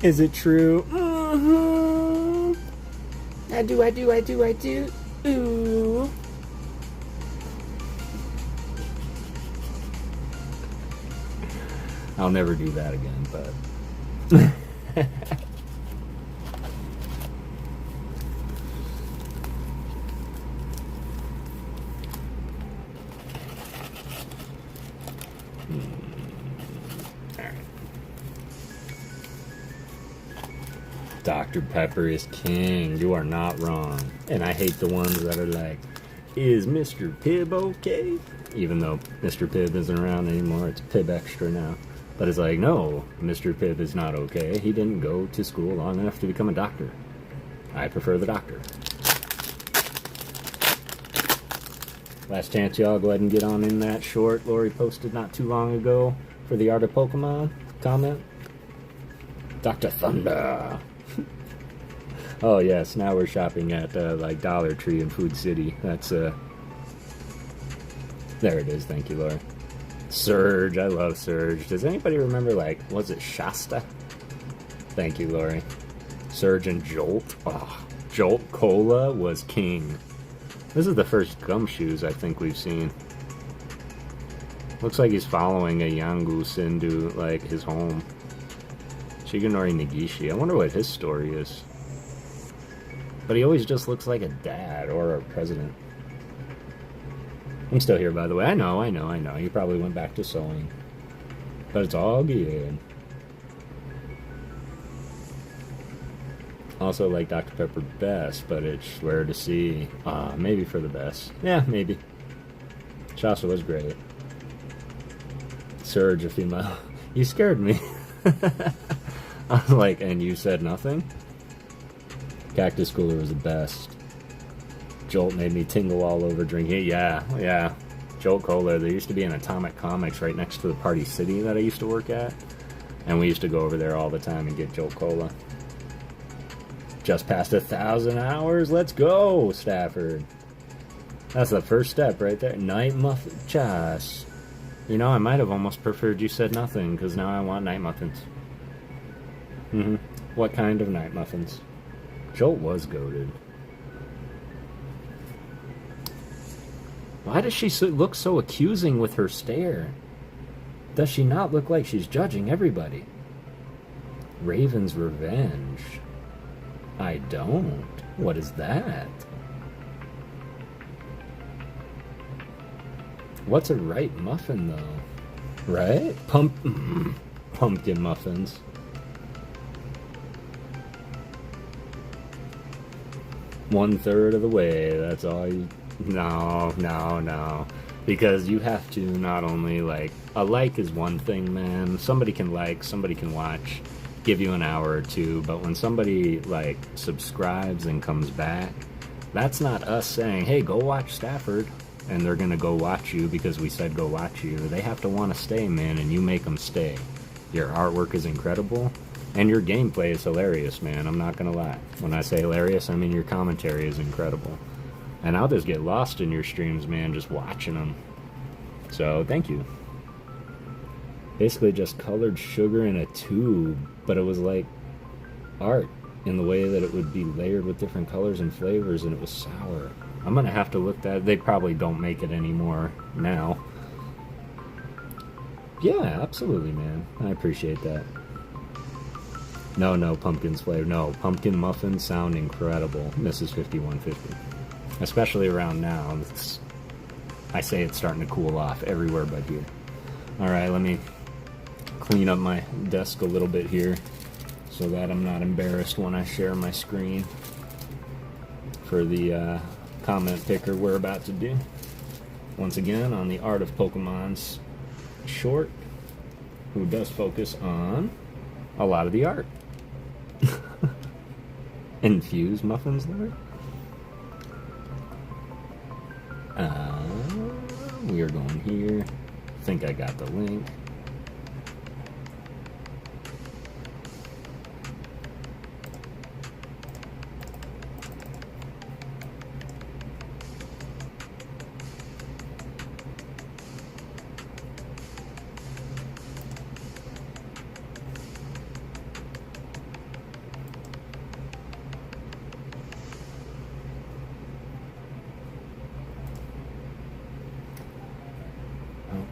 Is it true? I do. Ooh. I'll never do that again, but... Dr. Pepper is king. You are not wrong. And I hate the ones that are like, is Mr. Pibb okay? Even though Mr. Pibb isn't around anymore, it's Pibb Extra now. But it's like, no, Mr. Pibb is not okay. He didn't go to school long enough to become a doctor. I prefer the doctor. Last chance, y'all. Go ahead and get on in that short Lori posted not too long ago for the Art of Pokemon. Comment. Dr. Thunder. Oh yes, now we're shopping at like Dollar Tree and Food City. That's there it is. Thank you, Laura. Surge, I love Surge. Does anybody remember, like, was it Shasta? Thank you, Lori. Surge and Jolt. Oh, Jolt Cola was king. This is the first Gumshoes I think we've seen. Looks like he's following a Yangoose into like his home. Shigenori Negishi. I wonder what his story is. But he always just looks like a dad or a president. I'm still here, by the way. I know. You probably went back to sewing. But it's all good. Also like Dr. Pepper best, but it's rare to see. Maybe for the best. Yeah, maybe. Shasta was great. Surge, a female. You scared me. I was like, and you said nothing? Cactus Cooler was the best. Jolt made me tingle all over drinking. Yeah. Jolt Cola. There used to be an Atomic Comics right next to the Party City that I used to work at. And we used to go over there all the time and get Jolt Cola. Just past 1,000 hours. Let's go, Stafford. That's the first step right there. Night Muffin. Just. You know, I might have almost preferred you said nothing, because now I want night muffins. What kind of night muffins? Jolt was goated. Why does she look so accusing with her stare? Does she not look like she's judging everybody? Raven's Revenge. I don't. What is that? What's a right muffin, though? Right? Pumpkin muffins. One-third of the way. That's all you... No. Because you have to not only, like... A like is one thing, man. Somebody can like, somebody can watch, give you an hour or two, but when somebody, like, subscribes and comes back, that's not us saying, hey, go watch Stafford, and they're gonna go watch you because we said go watch you. They have to want to stay, man, and you make them stay. Your artwork is incredible, and your gameplay is hilarious, man. I'm not gonna lie. When I say hilarious, I mean your commentary is incredible. And I'll just get lost in your streams, man, just watching them. So, thank you. Basically just colored sugar in a tube, but it was like art in the way that it would be layered with different colors and flavors, and it was sour. I'm gonna have to look that. They probably don't make it anymore now. Yeah, absolutely, man. I appreciate that. No pumpkins flavor. No, pumpkin muffins sound incredible, Mrs. 5150. Especially around now. I say it's starting to cool off everywhere but here. Alright, let me clean up my desk a little bit here so that I'm not embarrassed when I share my screen for the comment picker we're about to do. Once again, on the Art of Pokemon's short, who does focus on a lot of the art. Infused muffins there. We are going here. I think I got the link.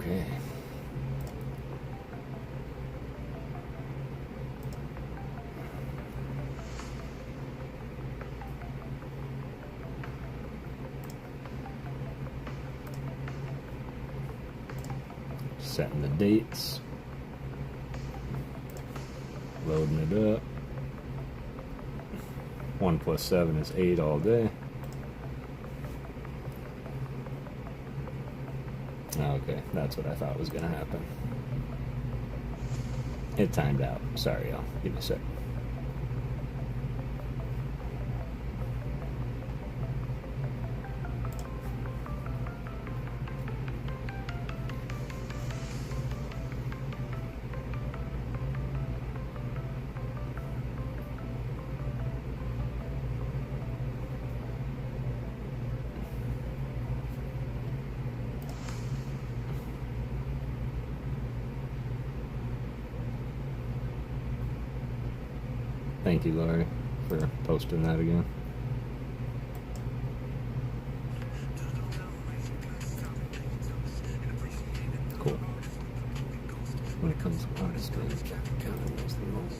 Okay. Setting the dates. Loading it up. 1 + 7 is 8 all day. Okay, that's what I thought was gonna happen. It timed out. Sorry, y'all. Give me a sec. Thank you, Laurie, for posting that again. Cool. When it comes to artistry, Kevin knows the most.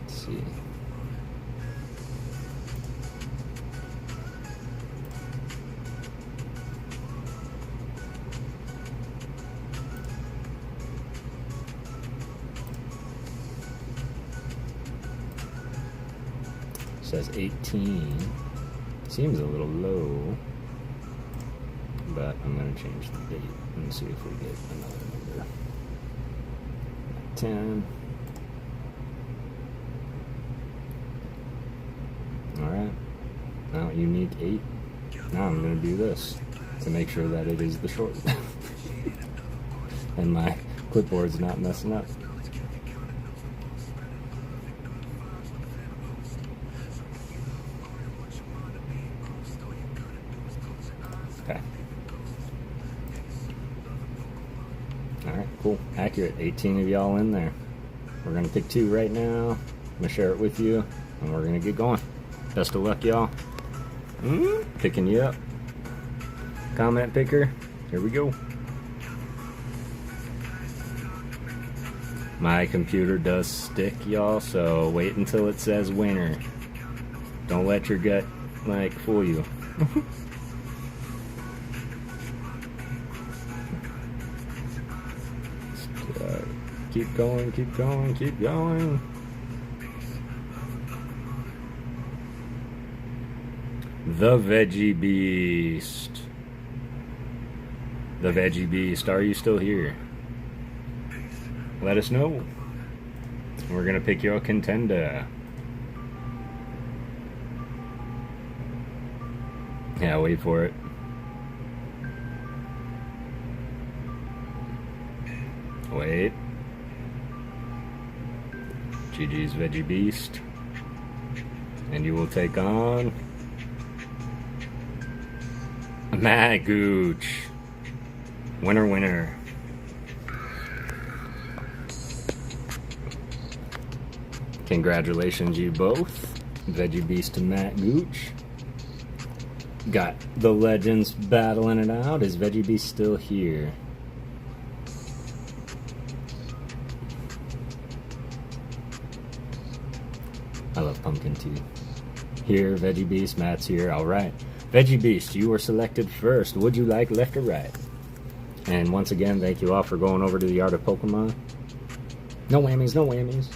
Let's see. Says 18. Seems a little low, but I'm going to change the date and see if we get another number. 10. Alright. Now unique 8. Now I'm going to do this to make sure that it is the short. And my clipboard's not messing up. Okay. Alright, cool. Accurate. 18 of y'all in there. We're going to pick 2 right now. I'm going to share it with you, and we're going to get going. Best of luck, y'all. Picking you up. Comment picker. Here we go. My computer does stick, y'all, so wait until it says winner. Don't let your gut, like, fool you. Keep going, keep going, keep going. The Veggie Beast. The Veggie Beast, are you still here? Let us know. We're gonna pick your contender. Yeah, wait for it. Wait. GG's Veggie Beast. And you will take on Magooch. Winner, winner. Congratulations, you both. Veggie Beast and Matt Gooch. Got the legends battling it out. Is Veggie Beast still here? I love pumpkin tea. Here, Veggie Beast. Matt's here. Alright. Veggie Beast, you were selected first. Would you like left or right? And once again, thank you all for going over to the Art of Pokemon. No whammies, no whammies.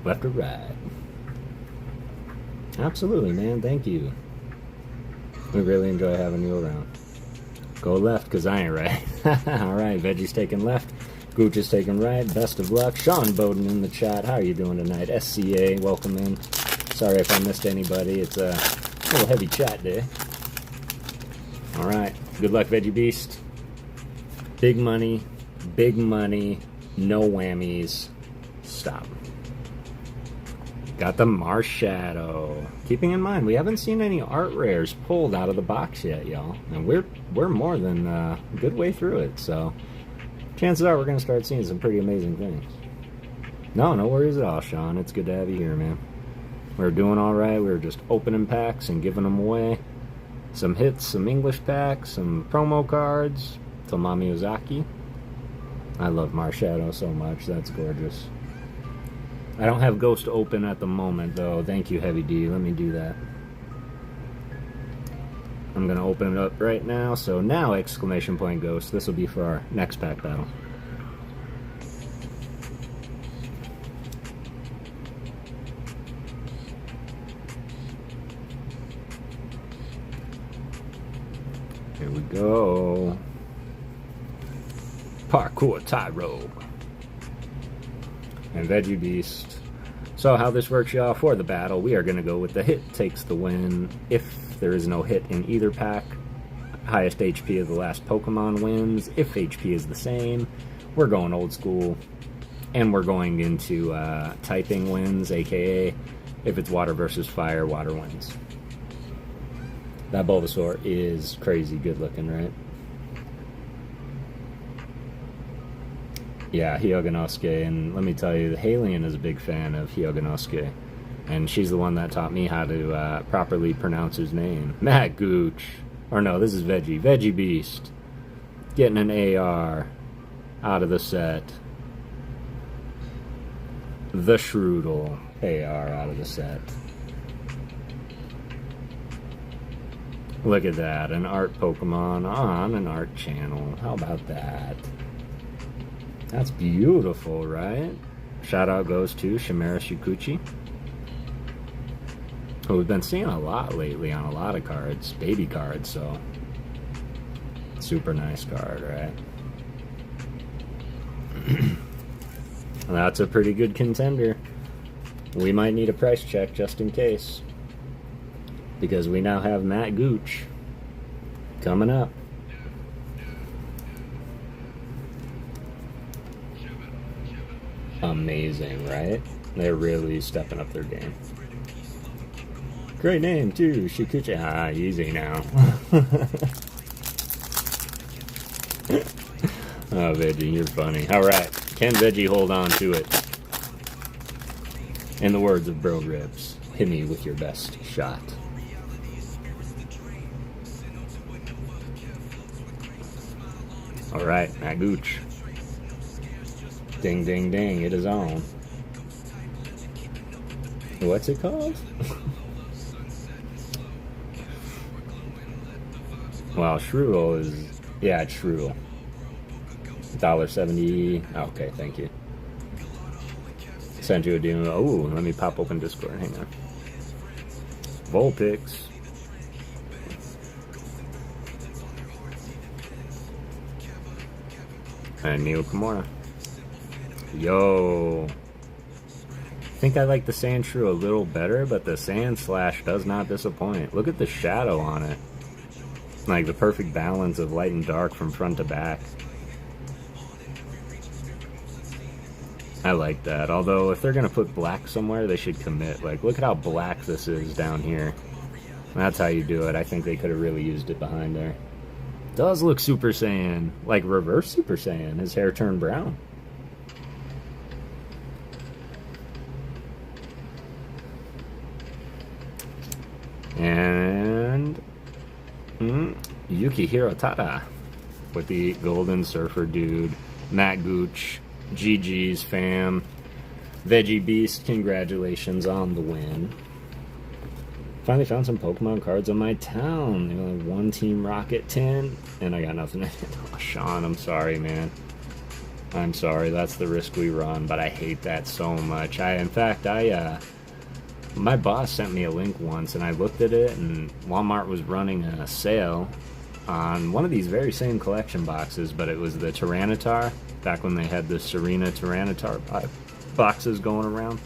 Left or right? Absolutely, man. Thank you. We really enjoy having you around. Go left, because I ain't right. Alright, Veggie's taking left. Gooch is taking right. Best of luck. Sean Bowden in the chat. How are you doing tonight? SCA, welcome in. Sorry if I missed anybody. It's a little heavy chat day. Alright. Good luck, Veggie Beast. Big money. No whammies. Stop. Got the Marshadow. Keeping in mind, we haven't seen any art rares pulled out of the box yet, y'all. And we're more than a good way through it, so chances are we're going to start seeing some pretty amazing things. No worries at all, Sean. It's good to have you here, man. We're doing alright. We were just opening packs and giving them away. Some hits, some English packs, some promo cards. Tomami Ozaki. I love Marshadow so much. That's gorgeous. I don't have Ghost open at the moment, though. Thank you, Heavy D. Let me do that. I'm going to open it up right now. So now, exclamation point Ghost. This will be for our next pack battle. Here we go. Parkour Tyro. And Veggie Beast. So how this works, y'all, for the battle, we are going to go with the hit takes the win. If there is no hit in either pack, highest HP of the last Pokemon wins. If HP is the same, we're going old school. And we're going into typing wins, aka if it's water versus fire, water wins. That Bulbasaur is crazy good looking, right? Yeah, Hyoganosuke, and let me tell you, Halion is a big fan of Hyoganosuke, and she's the one that taught me how to properly pronounce his name. Matt Gooch, or no, this is Veggie Beast, getting an AR out of the set. The Shroodle AR out of the set. Look at that, an art Pokemon on an art channel. How about that? That's beautiful, right? Shout out goes to Shimera Shukuchi, who we've been seeing a lot lately on a lot of cards, baby cards, so super nice card, right? That's a pretty good contender. We might need a price check just in case, because we now have Matt Gooch coming up. Amazing, right? They're really stepping up their game. Great name, too. Shikuchi. Ah, easy now. Oh, Veggie, you're funny. Alright, can Veggie hold on to it? In the words of Bro Ribs, hit me with your best shot. Alright, Matt Gooch. Ding, ding, ding, it is on. What's it called? Wow, Shroodle is... Yeah, it's Shroodle. $1.70. Okay, thank you. Sent you a demo. Oh, let me pop open Discord. Hang on. Vulpix. And Neo Kimura. Yo. I think I like the Sandshrew a little better, but the Sand Slash does not disappoint. Look at the shadow on it. Like the perfect balance of light and dark from front to back. I like that. Although, if they're going to put black somewhere, they should commit. Like, look at how black this is down here. That's how you do it. I think they could have really used it behind there. Does look Super Saiyan. Like, reverse Super Saiyan. His hair turned brown. And Yukihiro Tada with the Golden Surfer Dude, Matt Gooch, GG's fam, Veggie Beast, congratulations on the win. Finally found some Pokemon cards on my town. There's only one Team Rocket tin, and I got nothing. Oh, Sean, I'm sorry, man. I'm sorry, that's the risk we run, but I hate that so much. In fact, my boss sent me a link once, and I looked at it, and Walmart was running a sale on one of these very same collection boxes, but it was the Tyranitar, back when they had the Serena Tyranitar boxes going around.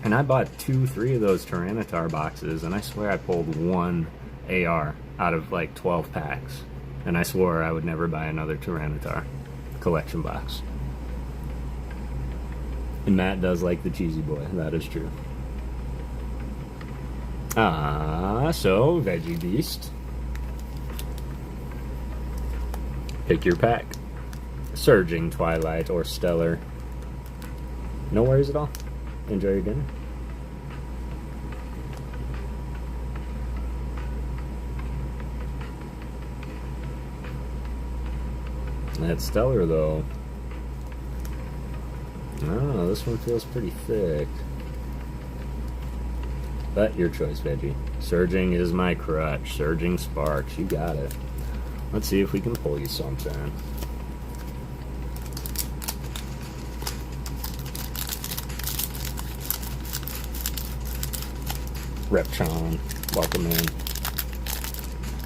And I bought 2-3 of those Tyranitar boxes, and I swear I pulled one AR out of like 12 packs. And I swore I would never buy another Tyranitar collection box. And Matt does like the cheesy boy, that is true. So, Veggie Beast. Pick your pack. Surging, Twilight, or Stellar. No worries at all. Enjoy your dinner. That Stellar, though. Oh, this one feels pretty thick. But your choice, Veggie. Surging is my crutch. Surging Sparks. You got it. Let's see if we can pull you something. Repchon. Welcome in.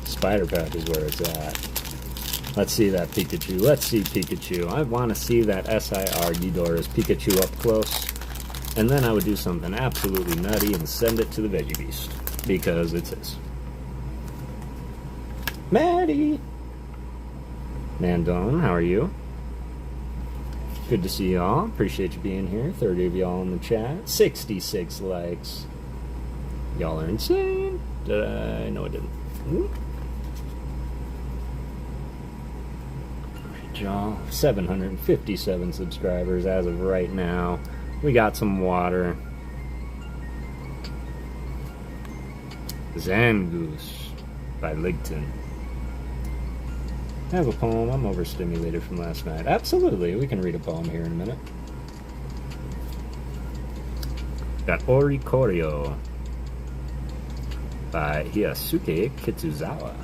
Spider Pack is where it's at. Let's see that Pikachu. Let's see Pikachu. I want to see that SIR Ghidorah's Pikachu up close. And then I would do something absolutely nutty and send it to the Veggie Beast. Because it's his. Maddie! Mandone, how are you? Good to see y'all. Appreciate you being here. 30 of y'all in the chat. 66 likes. Y'all are insane. Did I? No, I didn't. Alright, y'all. 757 subscribers as of right now. We got some water. Zangoose by Ligton. I have a poem. I'm overstimulated from last night. Absolutely. We can read a poem here in a minute. Got Orikorio by Hiyasuke Kitsuzawa.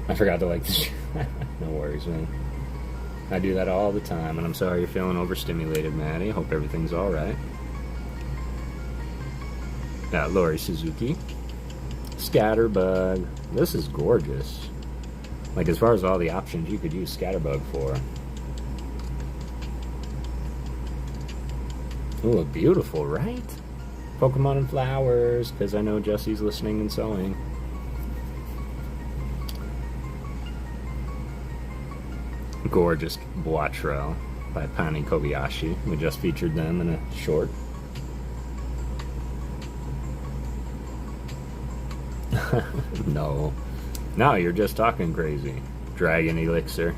I forgot to like this. No worries, man. I do that all the time, and I'm sorry you're feeling overstimulated, Maddie. Hope everything's alright. Got Lori Suzuki. Scatterbug. This is gorgeous. Like, as far as all the options you could use Scatterbug for. Ooh, beautiful, right? Pokemon and flowers, because I know Jesse's listening and sewing. Gorgeous Boitrel by Pani Kobayashi. We just featured them in a short. No. No, you're just talking crazy. Dragon Elixir.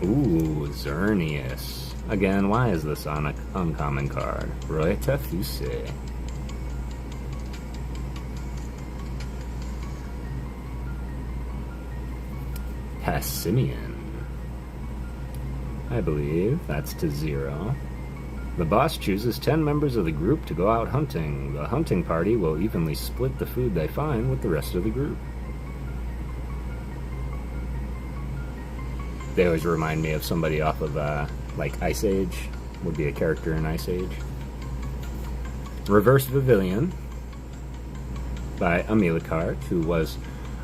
Ooh, Xerneas. Again, why is this on an uncommon card? Roeta Fuse. Passimian. I believe that's to 0. The boss chooses 10 members of the group to go out hunting. The hunting party will evenly split the food they find with the rest of the group. They always remind me of somebody off of, like, Ice Age. Would be a character in Ice Age. Reverse Pavilion by Amilcart, who was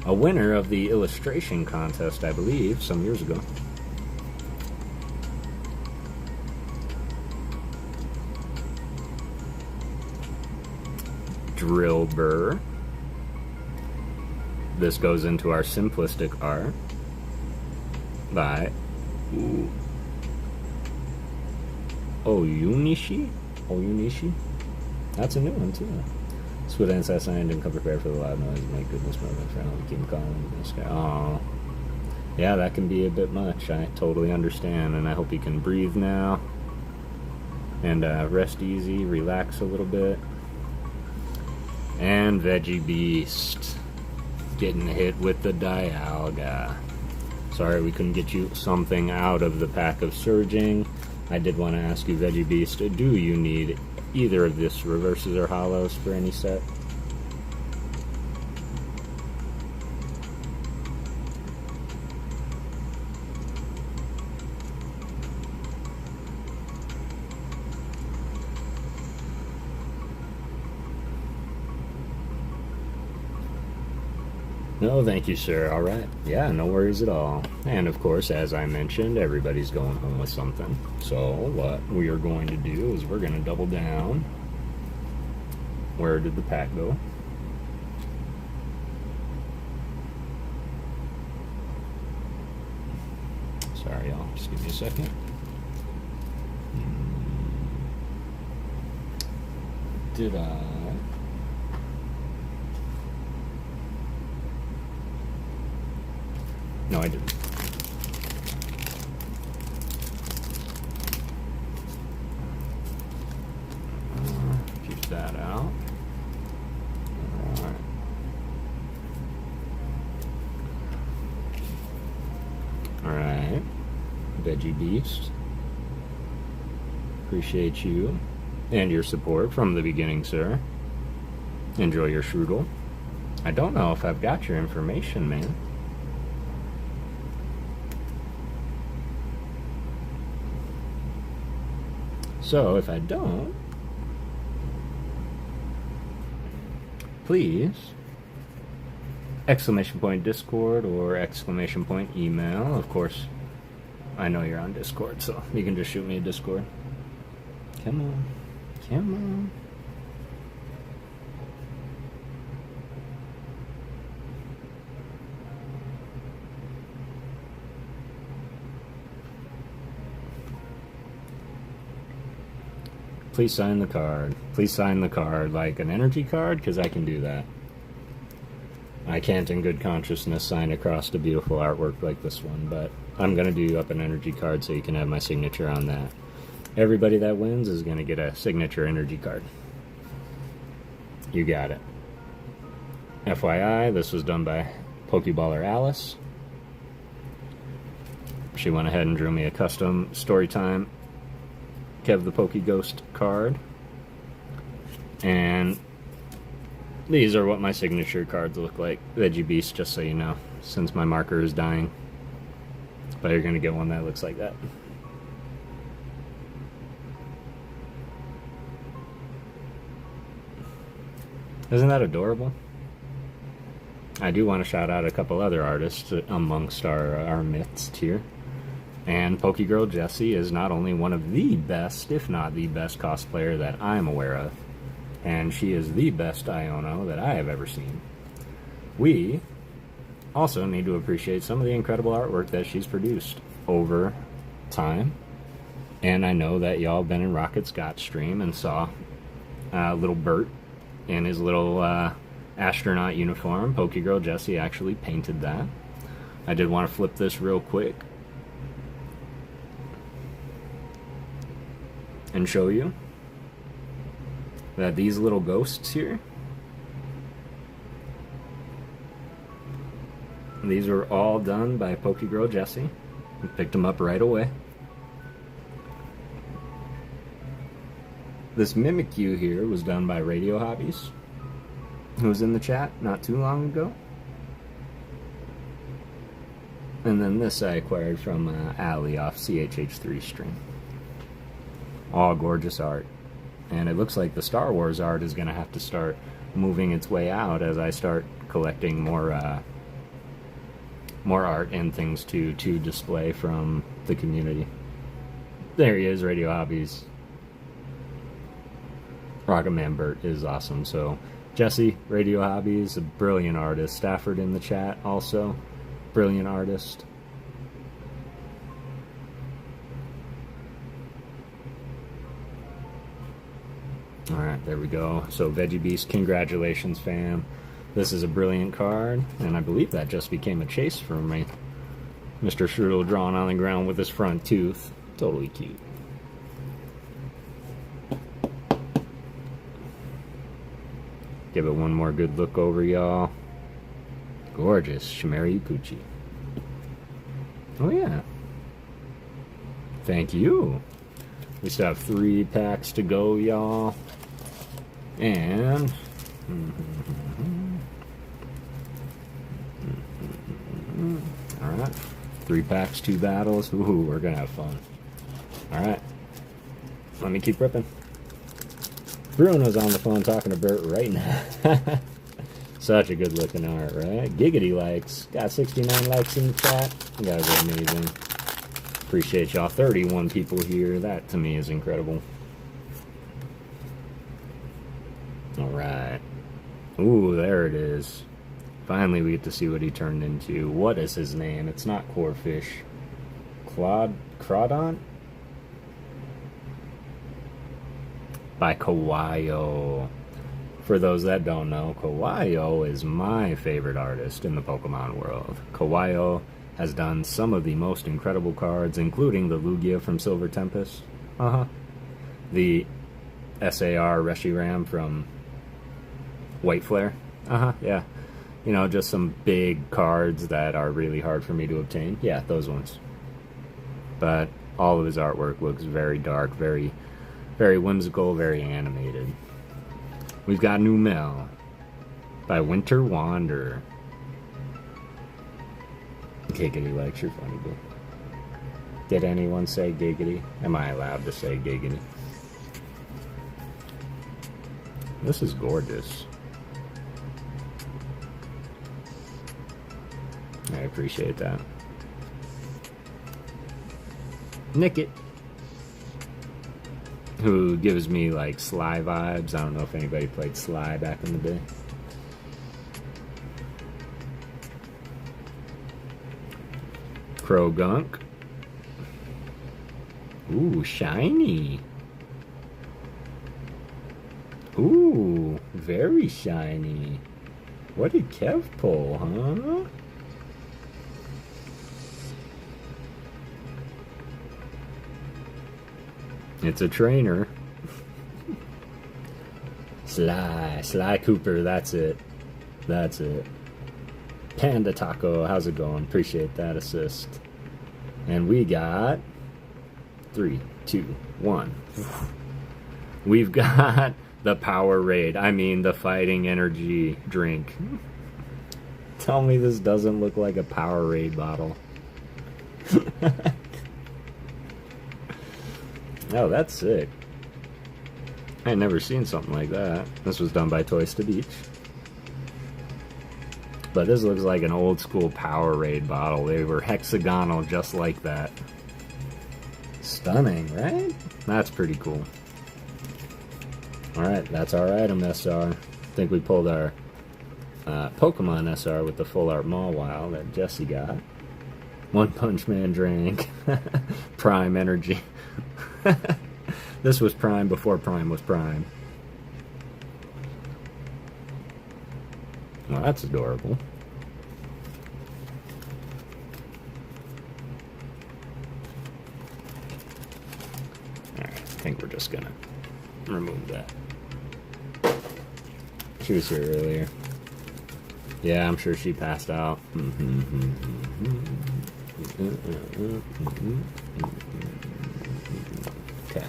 a winner of the illustration contest, I believe, some years ago. Drillbur this goes into our simplistic art by Oyunishi? That's a new one, too. Squid ants signed and come prepared for the loud noise. Make goodness moment for Keep him calm. This guy. Oh. Yeah, that can be a bit much. I totally understand, and I hope he can breathe now. And rest easy, relax a little bit. And Veggie Beast getting hit with the Dialga. Sorry we couldn't get you something out of the pack of Surging. I did want to ask you, Veggie Beast, do you need either of this reverses or hollows for any set? No, thank you, sir. All right. Yeah, no worries at all. And of course, as I mentioned, everybody's going home with something. So what we are going to do is we're going to double down. Where did the pack go? Sorry, y'all. Just give me a second. Did I? No, I didn't. Keep that out. Alright. Alright. Veggie Beast. Appreciate you and your support from the beginning, sir. Enjoy your strudel. I don't know if I've got your information, man. So, if I don't, please, exclamation point Discord or exclamation point email. Of course, I know you're on Discord, so you can just shoot me a Discord. Come on. Come on. Please sign the card. Please sign the card like an energy card, because I can do that. I can't in good consciousness sign across the beautiful artwork like this one, but I'm going to do up an energy card so you can have my signature on that. Everybody that wins is going to get a signature energy card. You got it. FYI, this was done by Pokeballer Alice. She went ahead and drew me a custom Storytime Kev the PokéGhost card. And these are what my signature cards look like. Veggie Beast, just so you know, since my marker is dying. But you're going to get one that looks like that. Isn't that adorable? I do want to shout out a couple other artists amongst our midst here. And PokéGirl Jessie is not only one of the best, if not the best cosplayer that I'm aware of, and she is the best Iono that I have ever seen. We also need to appreciate some of the incredible artwork that she's produced over time. And I know that y'all been in Rocket Scott's stream and saw little Bert in his little astronaut uniform. PokéGirl Jessie actually painted that. I did want to flip this real quick and show you that these little ghosts here, these were all done by PokéGirl Jessie. We picked them up right away. This Mimikyu here was done by Radio Hobbies, who was in the chat not too long ago. And then this I acquired from Ali off CHH3 stream. All gorgeous art. And it looks like the Star Wars art is going to have to start moving its way out as I start collecting more art and things to display from the community. There he is, Radio Hobbies. Rocket Man Bert is awesome. So Jesse, Radio Hobbies, a brilliant artist. Stafford in the chat also, brilliant artist. Alright, there we go. So Veggie Beast, congratulations fam. This is a brilliant card, and I believe that just became a chase for me. Mr. Strudel drawn on the ground with his front tooth. Totally cute. Give it one more good look over, y'all. Gorgeous. Shimeri Pucci. Oh, yeah. Thank you. We still have 3 packs to go, y'all. And... Alright. 3 packs, 2 battles. Ooh, we're gonna have fun. Alright. Let me keep ripping. Bruno's on the phone talking to Bert right now. Such a good looking art, right? Giggity likes. Got 69 likes in the chat. You guys are amazing. Appreciate y'all. 31 people here. That to me is incredible. Alright. Ooh, there it is. Finally we get to see what he turned into. What is his name? It's not Corfish. Crawdon? By Kawaii. For those that don't know, Kawaii is my favorite artist in the Pokemon world. Kawaii has done some of the most incredible cards, including the Lugia from Silver Tempest. The SAR Reshiram from White Flare. Yeah. You know, just some big cards that are really hard for me to obtain. Yeah, those ones. But all of his artwork looks very dark, very whimsical, very animated. We've got Numel by Winter Wander. Giggity likes your funny book. Did anyone say giggity? Am I allowed to say giggity? This is gorgeous. I appreciate that. Nickit, who gives me like Sly vibes. I don't know if anybody played Sly back in the day. Krogunk. Ooh, shiny. Ooh, very shiny. What did Kev pull, huh? It's a trainer. Sly Cooper, that's it. That's it. Panda Taco, how's it going? Appreciate that assist. And we got 3, 2, 1. We've got the Powerade. I mean, the Fighting Energy drink. Tell me this doesn't look like a Powerade bottle. Oh, that's sick. I had never seen something like that. This was done by Toys to Beach. But this looks like an old school Powerade bottle. They were hexagonal just like that. Stunning, right? That's pretty cool. Alright, that's our item SR. I think we pulled our Pokemon SR with the full art Mawile that Jesse got. One Punch Man drank. Prime Energy. This was Prime before Prime was Prime. Well, that's adorable. Alright, I think we're just gonna remove that. She was here earlier. Yeah, I'm sure she passed out. Okay.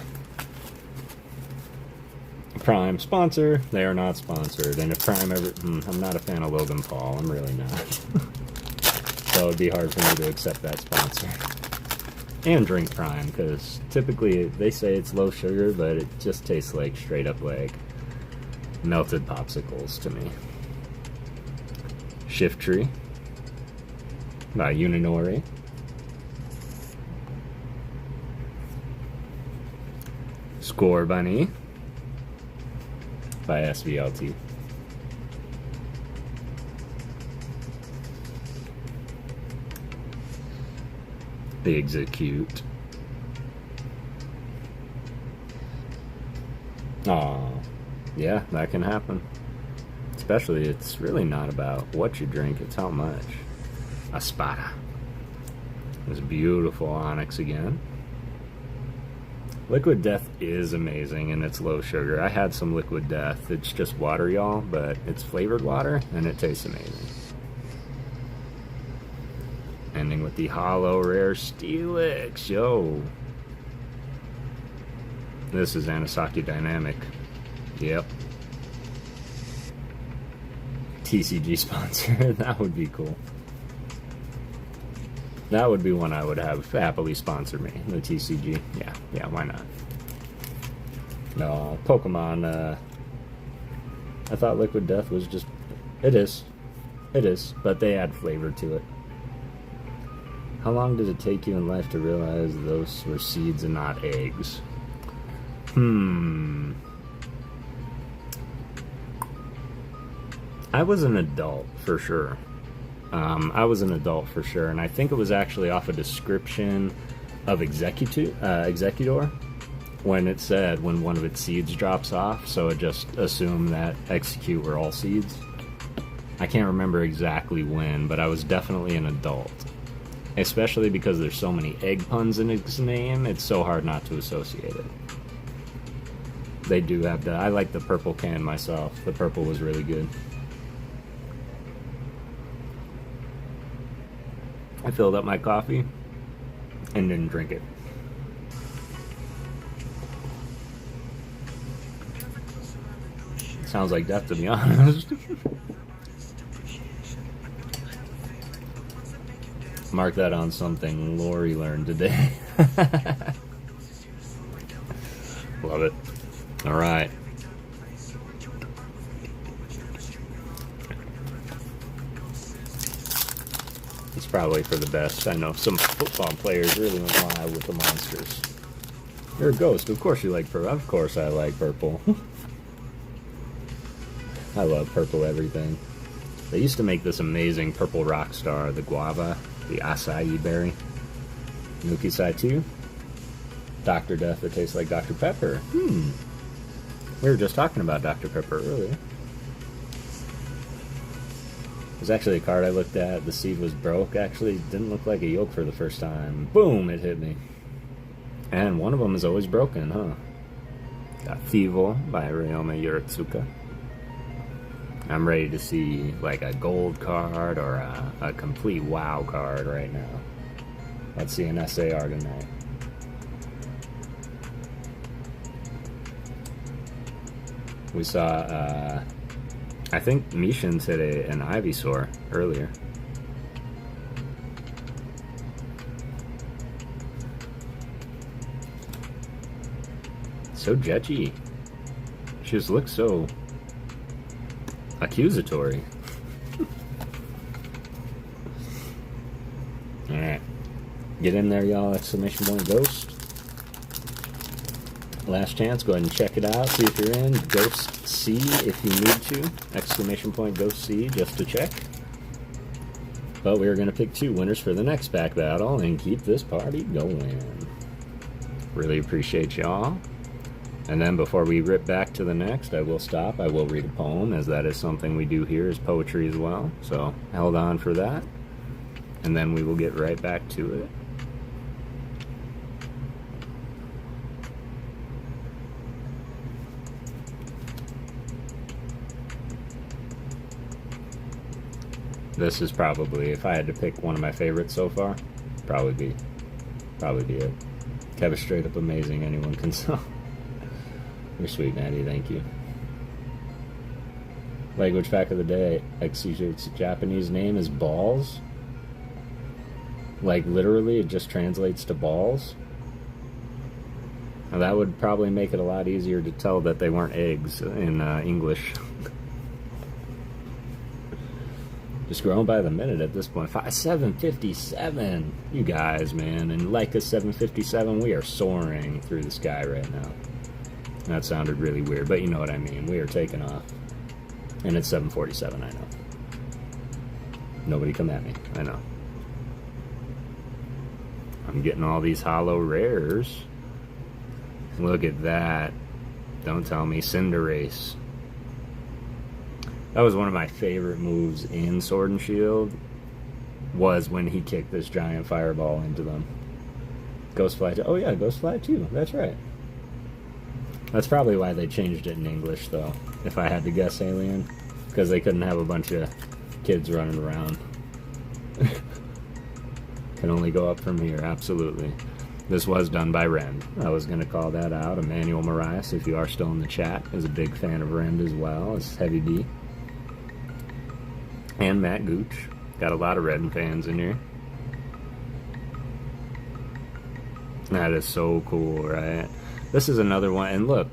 Prime sponsor. They are not sponsored. And if Prime ever... I'm not a fan of Logan Paul. I'm really not. So it would be hard for me to accept that sponsor. And drink Prime, because typically they say it's low sugar, but it just tastes like straight up like melted popsicles to me. Shift Tree by Uninori. Score Bunny by SVLT. Execute. Aw. Yeah, that can happen. Especially, it's really not about what you drink, it's how much. A Spada. This beautiful Onyx again. Liquid Death is amazing and it's low sugar. I had some Liquid Death. It's just water, y'all, but it's flavored water and it tastes amazing. Ending with the Hollow Rare Steelix. Yo. This is Anisaki Dynamic. Yep. TCG sponsor. That would be cool. That would be one I would have happily sponsor me. The TCG. Yeah, why not? No, Pokemon, I thought Liquid Death was just... It is, but they add flavor to it. How long did it take you in life to realize those were seeds and not eggs? I was an adult, for sure. And I think it was actually off a description of Executor, when it said when one of its seeds drops off, so it just assumed that Execute were all seeds. I can't remember exactly when, but I was definitely an adult. Especially because there's so many egg puns in its name, it's so hard not to associate it. They do have I like the purple can myself. The purple was really good. I filled up my coffee and didn't drink it. Sounds like death, to be honest. Mark that on something Lori learned today. Love it. All right. It's probably for the best. I know some football players really went wild with the monsters. You're a ghost. Of course you like purple. Of course I like purple. I love purple everything. They used to make this amazing purple rock star, the guava, the acai berry. Nuki Sai 2. Dr. Death that tastes like Dr. Pepper. We were just talking about Dr. Pepper earlier. There's actually a card I looked at. The seed was broke. Actually, didn't look like a yolk for the first time. Boom! It hit me. And one of them is always broken, huh? Got Thievel by Ryoma Yuritsuka. I'm ready to see like a gold card or a complete WoW card right now. Let's see an SAR tonight. We saw, I think Mishin's hit an Ivysaur earlier. So judgy. She just looks so accusatory. Alright. Get in there, y'all. Exclamation point Ghost. Last chance. Go ahead and check it out. See if you're in. Ghost C if you need to. Exclamation point Ghost C just to check. But we are going to pick 2 winners for the next pack battle and keep this party going. Really appreciate y'all. And then before we rip back to the next, I will stop. I will read a poem, as that is something we do here, is poetry as well. So, held on for that. And then we will get right back to it. This is probably, if I had to pick one of my favorites so far, probably be it. Kev is straight up amazing, anyone can sell. You're sweet, Natty, thank you. Language fact of the day, Execute's Japanese name is balls. Like, literally, it just translates to balls. Now, that would probably make it a lot easier to tell that they weren't eggs in English. Just growing by the minute at this point. 757! You guys, man. And like a 757, we are soaring through the sky right now. That sounded really weird, but you know what I mean. We are taking off. And it's 7:47, I know. Nobody come at me, I know. I'm getting all these hollow rares. Look at that. Don't tell me Cinderace. That was one of my favorite moves in Sword and Shield, was when he kicked this giant fireball into them. Ghost Fly 2. Oh yeah, Ghost Fly 2. That's right. That's probably why they changed it in English, though, if I had to guess, Alien. Because they couldn't have a bunch of kids running around. Can only go up from here, absolutely. This was done by Rend. I was going to call that out. Emmanuel Marias, if you are still in the chat, is a big fan of Rend as well, as Heavy D. And Matt Gooch. Got a lot of Rend fans in here. That is so cool, right? This is another one. And look,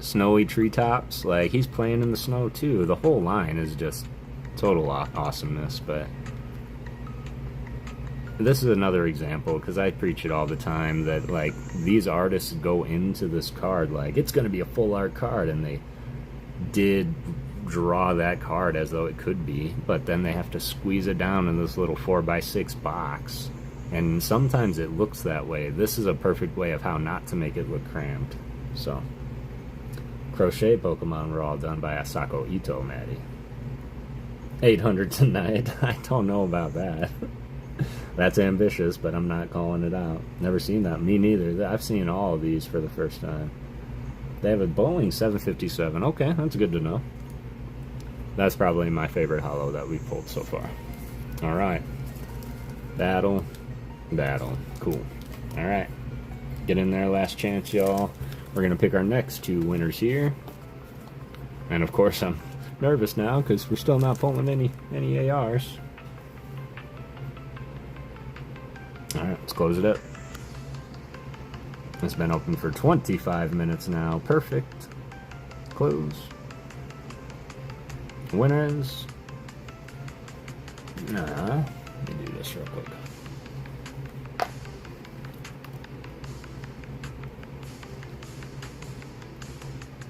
snowy treetops. Like, he's playing in the snow, too. The whole line is just total awesomeness, but... this is another example, because I preach it all the time, that, like, these artists go into this card like, it's going to be a full art card, and they did draw that card as though it could be, but then they have to squeeze it down in this little 4x6 box, and sometimes it looks that way. This is a perfect way of how not to make it look cramped. So, crochet Pokemon were all done by Asako Ito, Maddie. 800 tonight. I don't know about that. That's ambitious, but I'm not calling it out. Never seen that. Me neither. I've seen all of these for the first time. They have a bowling 757. Okay, that's good to know. That's probably my favorite holo that we've pulled so far. Alright. Battle. Battle. Cool. Alright. Get in there, last chance, y'all. We're going to pick our next two winners here. And of course, I'm nervous now because we're still not pulling any ARs. Alright, let's close it up. It's been open for 25 minutes now. Perfect. Close. Winners. Let me do this real quick.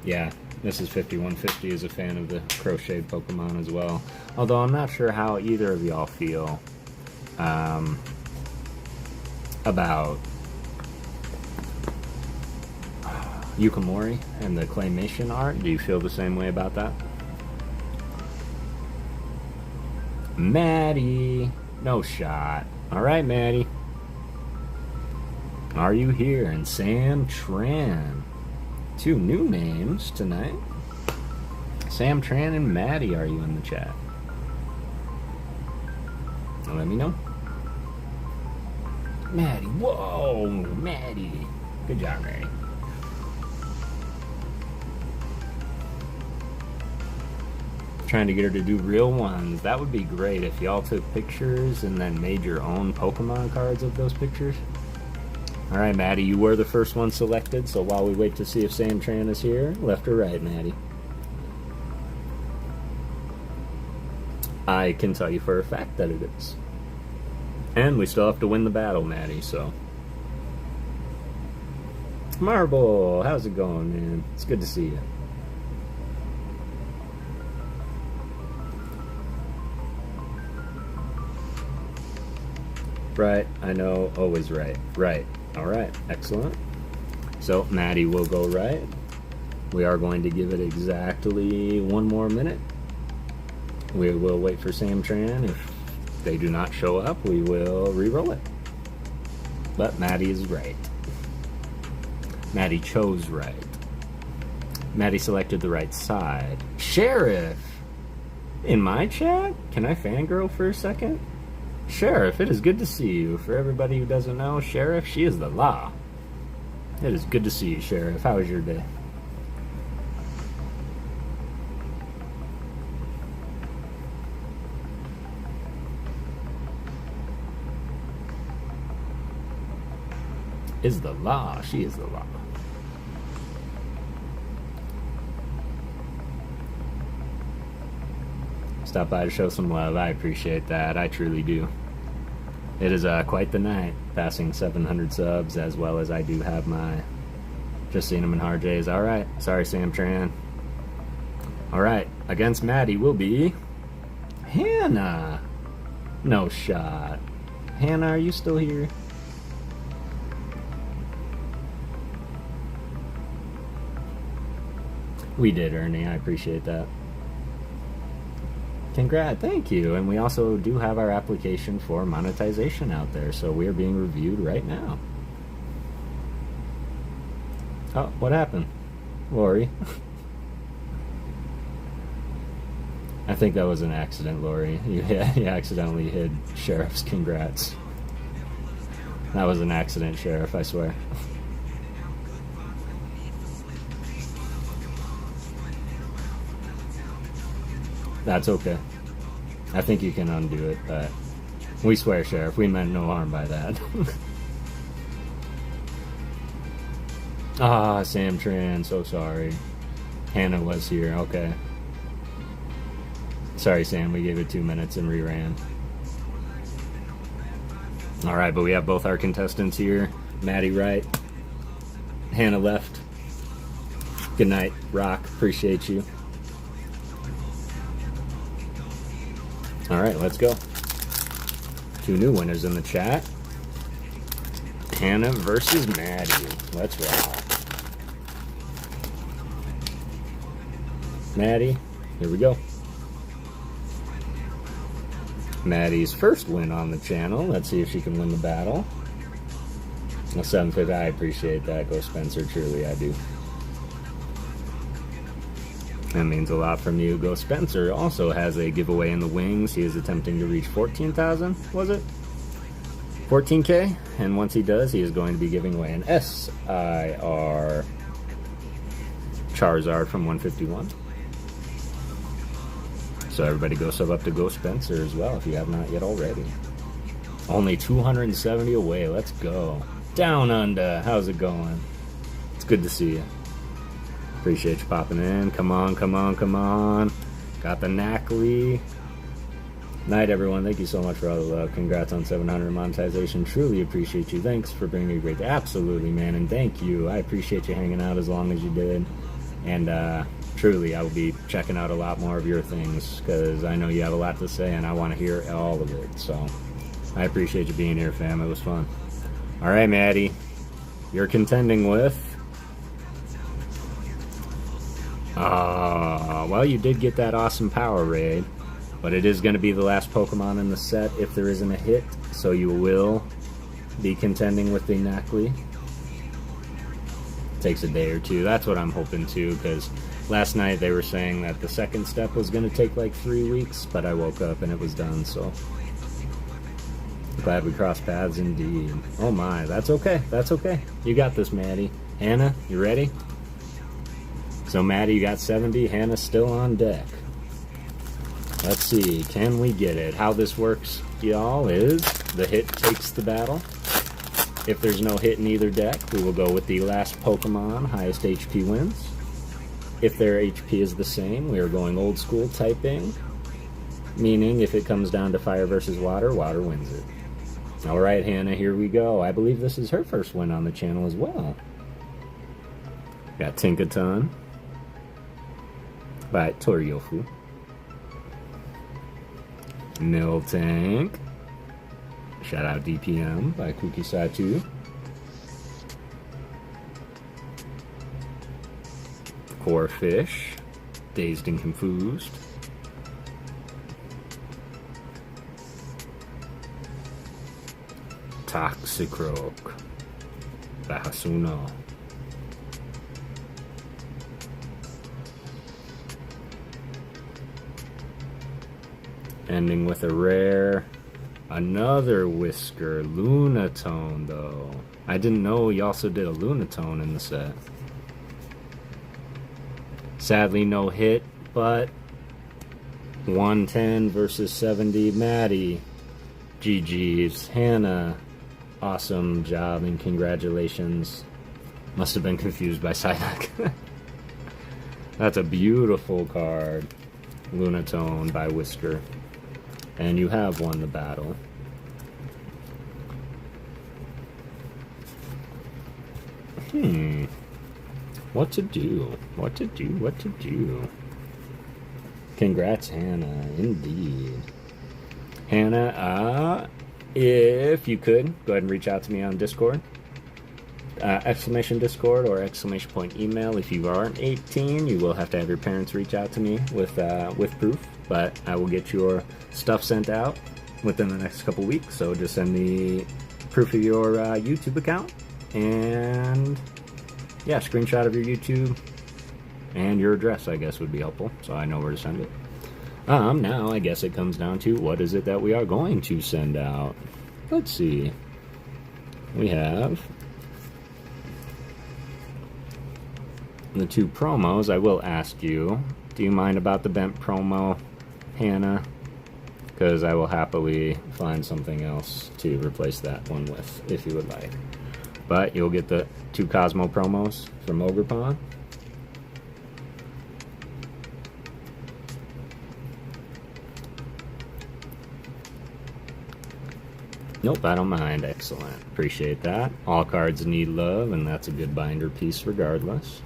Yeah, this is 5150 is a fan of the crocheted Pokemon as well. Although I'm not sure how either of y'all feel about Yukamori and the claymation art. Do you feel the same way about that? Maddie! No shot. Alright, Maddie. Are you here? And Sam Tran. Two new names tonight. Sam Tran and Maddie, are you in the chat? Let me know. Maddie, whoa, Maddie. Good job, Maddie. Trying to get her to do real ones. That would be great if y'all took pictures and then made your own Pokemon cards of those pictures. Alright, Maddie, you were the first one selected, so while we wait to see if Sam Tran is here, left or right, Maddie? I can tell you for a fact that it is. And we still have to win the battle, Maddie, so. Marble, how's it going, man? It's good to see you. Right, I know, always right. Right, alright, excellent. So, Maddie will go right. We are going to give it exactly 1 more minute. We will wait for Sam Tran. If they do not show up, we will re-roll it. But Maddie is right. Maddie chose right. Maddie selected the right side. Sheriff! In my chat? Can I fangirl for a second? Sheriff, it is good to see you. For everybody who doesn't know, Sheriff, she is the law. It is good to see you, Sheriff. How was your day? Is the law. She is the law. Stop by to show some love. I appreciate that. I truly do. It is quite the night, passing 700 subs, as well as I do have my Just Seen Him in Hard J's. Alright. Sorry, Sam Tran. Alright. Against Maddie will be Hannah. No shot. Hannah, are you still here? We did, Ernie. I appreciate that. Congrats, thank you. And we also do have our application for monetization out there, so we are being reviewed right now. Oh, what happened? Lori. I think that was an accident, Lori. You accidentally hid Sheriff's congrats. That was an accident, Sheriff, I swear. That's okay. I think you can undo it, but we swear, Sheriff, we meant no harm by that. Ah, Sam Tran, so sorry. Hannah was here, okay. Sorry, Sam, we gave it 2 minutes and reran. Alright, but we have both our contestants here. Maddie right. Hannah left. Good night, Rock. Appreciate you. Alright, let's go. 2 new winners in the chat. Hannah versus Maddie. Let's rock. Maddie, here we go. Maddie's first win on the channel. Let's see if she can win the battle. A 750, I appreciate that. Go Spencer, truly I do. That means a lot from you. Go Spencer also has a giveaway in the wings. He is attempting to reach 14,000, was it? 14K, and once he does, he is going to be giving away an SIR Charizard from 151. So everybody go sub up to Go Spencer as well if you have not yet already. Only 270 away. Let's go. Down under. How's it going? It's good to see you. Appreciate you popping in. Come on, come on, come on. Got the Knackley. Night, everyone. Thank you so much for all the love. Congrats on 700 monetization. Truly appreciate you. Thanks for bringing a great day. Absolutely, man. And thank you. I appreciate you hanging out as long as you did. And truly, I will be checking out a lot more of your things because I know you have a lot to say and I want to hear all of it. So I appreciate you being here, fam. It was fun. All right, Maddie. You're contending with... well, you did get that awesome power raid, but it is going to be the last Pokemon in the set if there isn't a hit, so you will be contending with the Knackley. Takes a day or two. That's what I'm hoping too, because last night they were saying that the second step was going to take like 3 weeks, but I woke up and it was done, so glad we crossed paths indeed. Oh my, that's okay. That's okay. You got this, Maddie. Hannah, you ready? So Maddie, you got 70. Hannah's still on deck. Let's see, can we get it? How this works, y'all, is the hit takes the battle. If there's no hit in either deck, we will go with the last Pokemon, highest HP wins. If their HP is the same, we are going old school typing, meaning if it comes down to fire versus water, water wins it. Alright, Hannah, here we go. I believe this is her first win on the channel as well. Got Tinkaton by Toriofu. Miltank. Shout out DPM by Kukisatu. Corfish. Dazed and Confused. Toxicroak by Hasuno. Ending with a rare. Another Whisker. Lunatone, though. I didn't know you also did a Lunatone in the set. Sadly, no hit, but 110 versus 70. Maddie. GG's. Hannah. Awesome job and congratulations. Must have been confused by Psyduck. That's a beautiful card. Lunatone by Whisker. And you have won the battle. What to do? What to do? What to do? Congrats, Hannah. Indeed. Hannah, if you could, go ahead and reach out to me on Discord. exclamation Discord or exclamation point email. If you aren't 18, you will have to have your parents reach out to me with proof, but I will get your stuff sent out within the next couple weeks, so just send me proof of your YouTube account, and yeah, screenshot of your YouTube, and your address, I guess, would be helpful, so I know where to send it. Now I guess it comes down to what is it that we are going to send out. Let's see. We have the 2 promos. I will ask you, do you mind about the bent promo, Hannah? Because I will happily find something else to replace that one with, if you would like. But you'll get the 2 Cosmo promos from Ogerpon. Nope, I don't mind. Excellent. Appreciate that. All cards need love, and that's a good binder piece regardless.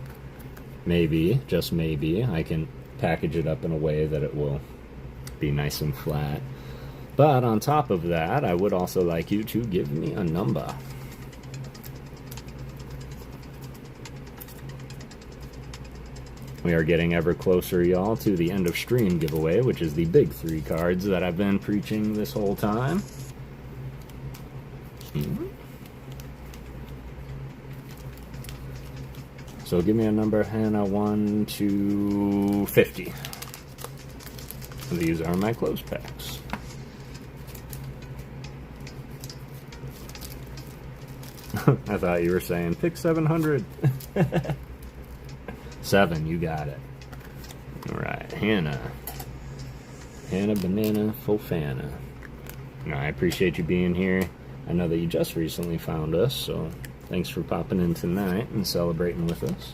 Maybe, just maybe, I can package it up in a way that it will be nice and flat. But on top of that, I would also like you to give me a number. We are getting ever closer, y'all, to the end of stream giveaway, which is the big 3 cards that I've been preaching this whole time. So give me a number, Hannah, 1 to 50. These are my close packs. I thought you were saying pick 700. 7, you got it. Alright, Hannah. Hannah Banana Fofana. I appreciate you being here. I know that you just recently found us, so thanks for popping in tonight and celebrating with us.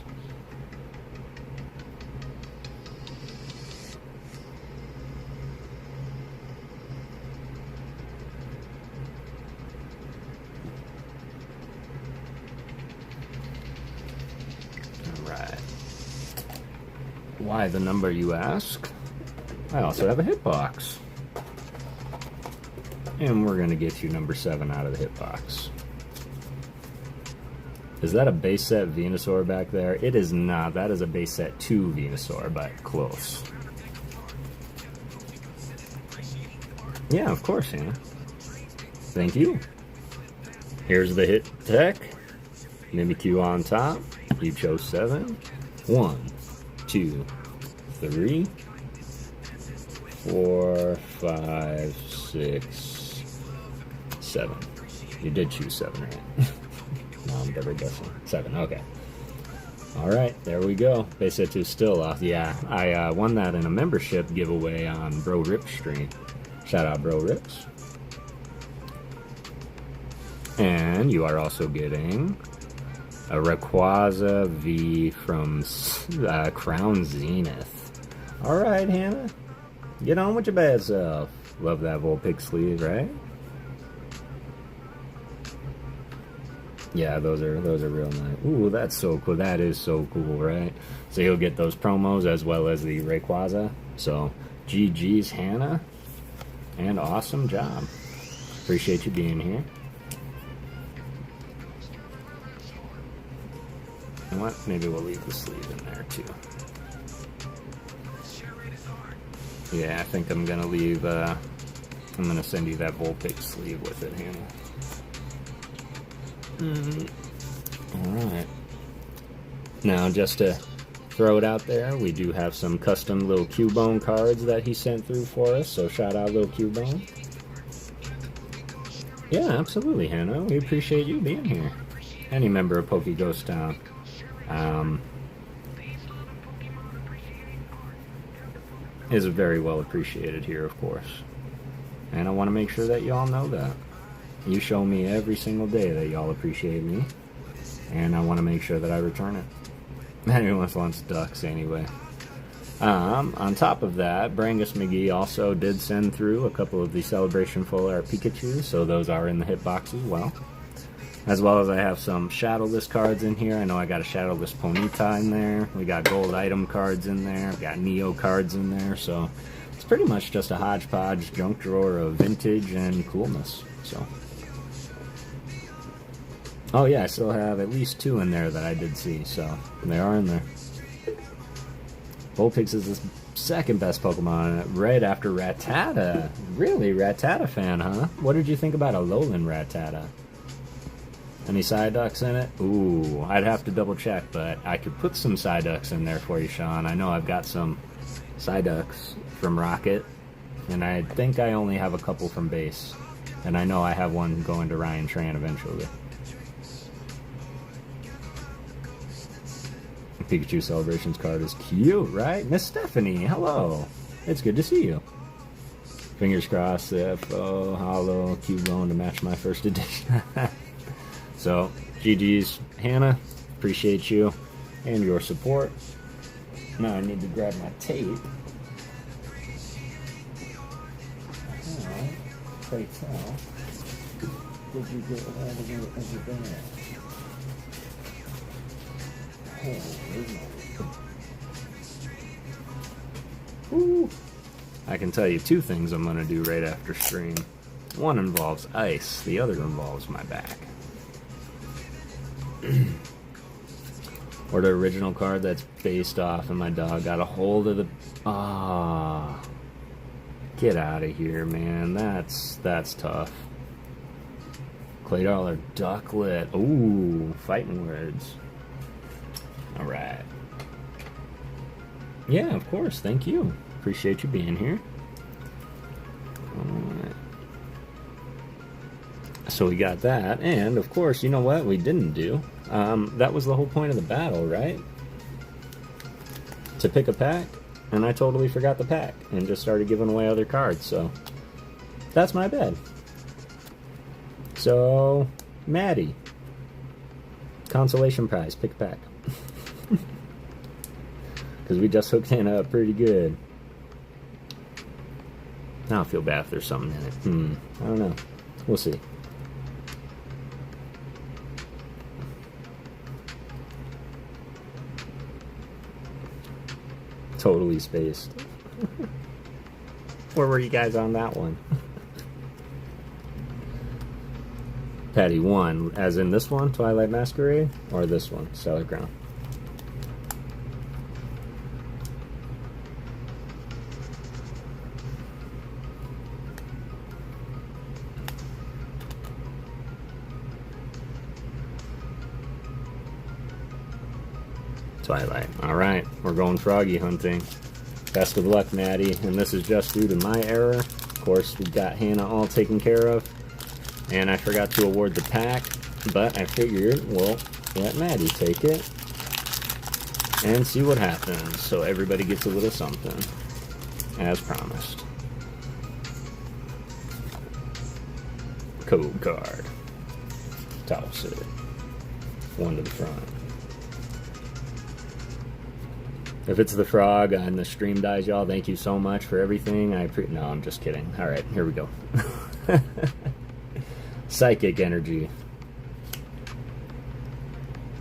Alright. Why the number, you ask? I also have a hitbox. And we're going to get you number 7 out of the hitbox. Is that a base set Venusaur back there? It is not. That is a base set 2 Venusaur, but close. Yeah, of course, Hannah. Thank you. Here's the hit tech. Mimikyu on top. You chose 7. 1, 2, 3, 4, 5, 6, 7. You did choose 7, right? No, I'm double guessing. 7, okay. Alright, there we go. Base set 2 still off. Yeah, I won that in a membership giveaway on Bro Rip's stream. Shout out Bro Rips. And you are also getting a Rayquaza V from Crown Zenith. Alright, Hannah. Get on with your bad self. Love that Vulpix sleeve, right? Yeah, those are real nice. Ooh, that's so cool. That is so cool, right? So you'll get those promos as well as the Rayquaza. So GG's, Hannah, and awesome job. Appreciate you being here. You know what? Maybe we'll leave the sleeve in there too. Yeah, I think I'm gonna leave. I'm gonna send you that Vulpix sleeve with it, Hannah. Alright. Now, just to throw it out there, we do have some custom little Cubone cards that he sent through for us, so shout out little Cubone. Yeah, absolutely, Hannah. We appreciate you being here. Any member of PokéGhost Town. Is very well appreciated here, of course. And I want to make sure that y'all know that. You show me every single day that y'all appreciate me, and I want to make sure that I return it. Anyone wants ducks anyway. On top of that, Brangus McGee also did send through a couple of the Celebration Full Art Pikachu, so those are in the hitbox as well as I have some Shadowless cards in here. I know I got a Shadowless Ponyta in there. We got gold item cards in there. I've got Neo cards in there, so it's pretty much just a hodgepodge junk drawer of vintage and coolness. So Oh yeah, I still have at least 2 in there that I did see, so they are in there. Vulpix is the second best Pokemon, right after Rattata. Really, Rattata fan, huh? What did you think about a Alolan Rattata? Any Psyducks in it? Ooh, I'd have to double check, but I could put some Psyducks in there for you, Sean. I know I've got some Psyducks from Rocket, and I think I only have a couple from base. And I know I have one going to Ryan Tran eventually. Pikachu Celebrations card is cute, right? Miss Stephanie, hello. It's good to see you. Fingers crossed, FO, Hollow, Cubone to match my first edition. So, GG's, Hannah. Appreciate you and your support. Now I need to grab my tape. Alright, pray tell. Did you get all of it as a band? Ooh. I can tell you 2 things I'm going to do right after stream. One involves ice, the other involves my back. Or the original card that's based off, and my dog got a hold of the... Ah, get out of here, man. That's tough. Claydol or Ducklet. Ooh, fighting words. Alright. Yeah, of course. Thank you. Appreciate you being here. Alright. So we got that. And, of course, you know what we didn't do? That was the whole point of the battle, right? To pick a pack. And I totally forgot the pack. And just started giving away other cards. So, that's my bad. So, Maddie. Consolation prize. Pick a pack. Because we just hooked Hannah up pretty good. I don't feel bad if there's something in it. I don't know. We'll see. Totally spaced. Where were you guys on that one? Patty 1, as in this one, Twilight Masquerade, or this one, Stellar Ground? Twilight. Alright, we're going froggy hunting. Best of luck, Maddie. And this is just due to my error. Of course, we've got Hannah all taken care of. And I forgot to award the pack, but I figured, well, let Maddie take it and see what happens. So everybody gets a little something, as promised. Code card. Toss it. 1 to the front. If it's the frog and the stream dies, y'all, thank you so much for everything. No, I'm just kidding. Alright, here we go. Psychic Energy.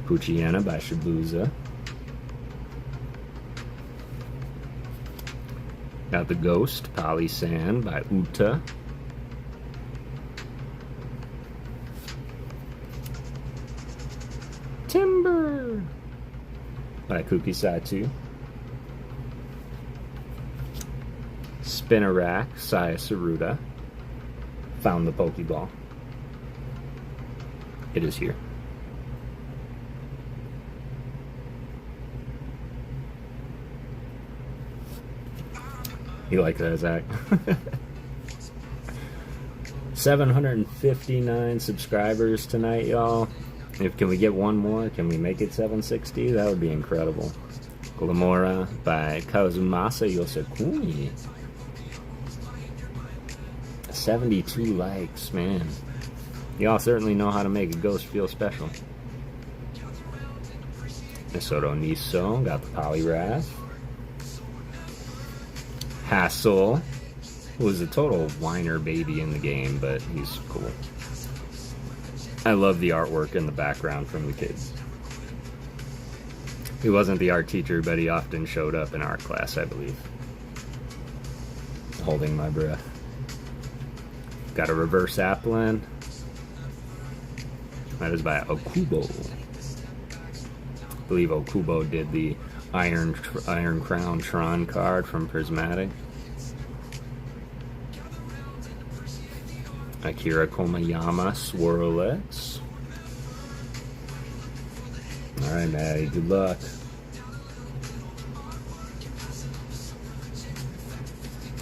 Poochyena by Shibuza. Got the Ghost, Polysand by Uta. Timber by Kukisatu. Spinarak, Saya Saruda. Found the Pokeball. It is here. You like that, Zach? 759 subscribers tonight, y'all. Can we get one more? Can we make it 760? That would be incredible. Glamora by Kazumasa Yosakuni. 72 likes, man. Y'all certainly know how to make a ghost feel special. Misoto Niso got the Poliwrath. Hassel, who was a total whiner baby in the game, but he's cool. I love the artwork in the background from the kids. He wasn't the art teacher, but he often showed up in art class, I believe. Holding my breath. Got a reverse Applin. That is by Okubo. I believe Okubo did the Iron Crown Tron card from Prismatic. Akira Komayama Swirlex. Alright, Maddie, good luck.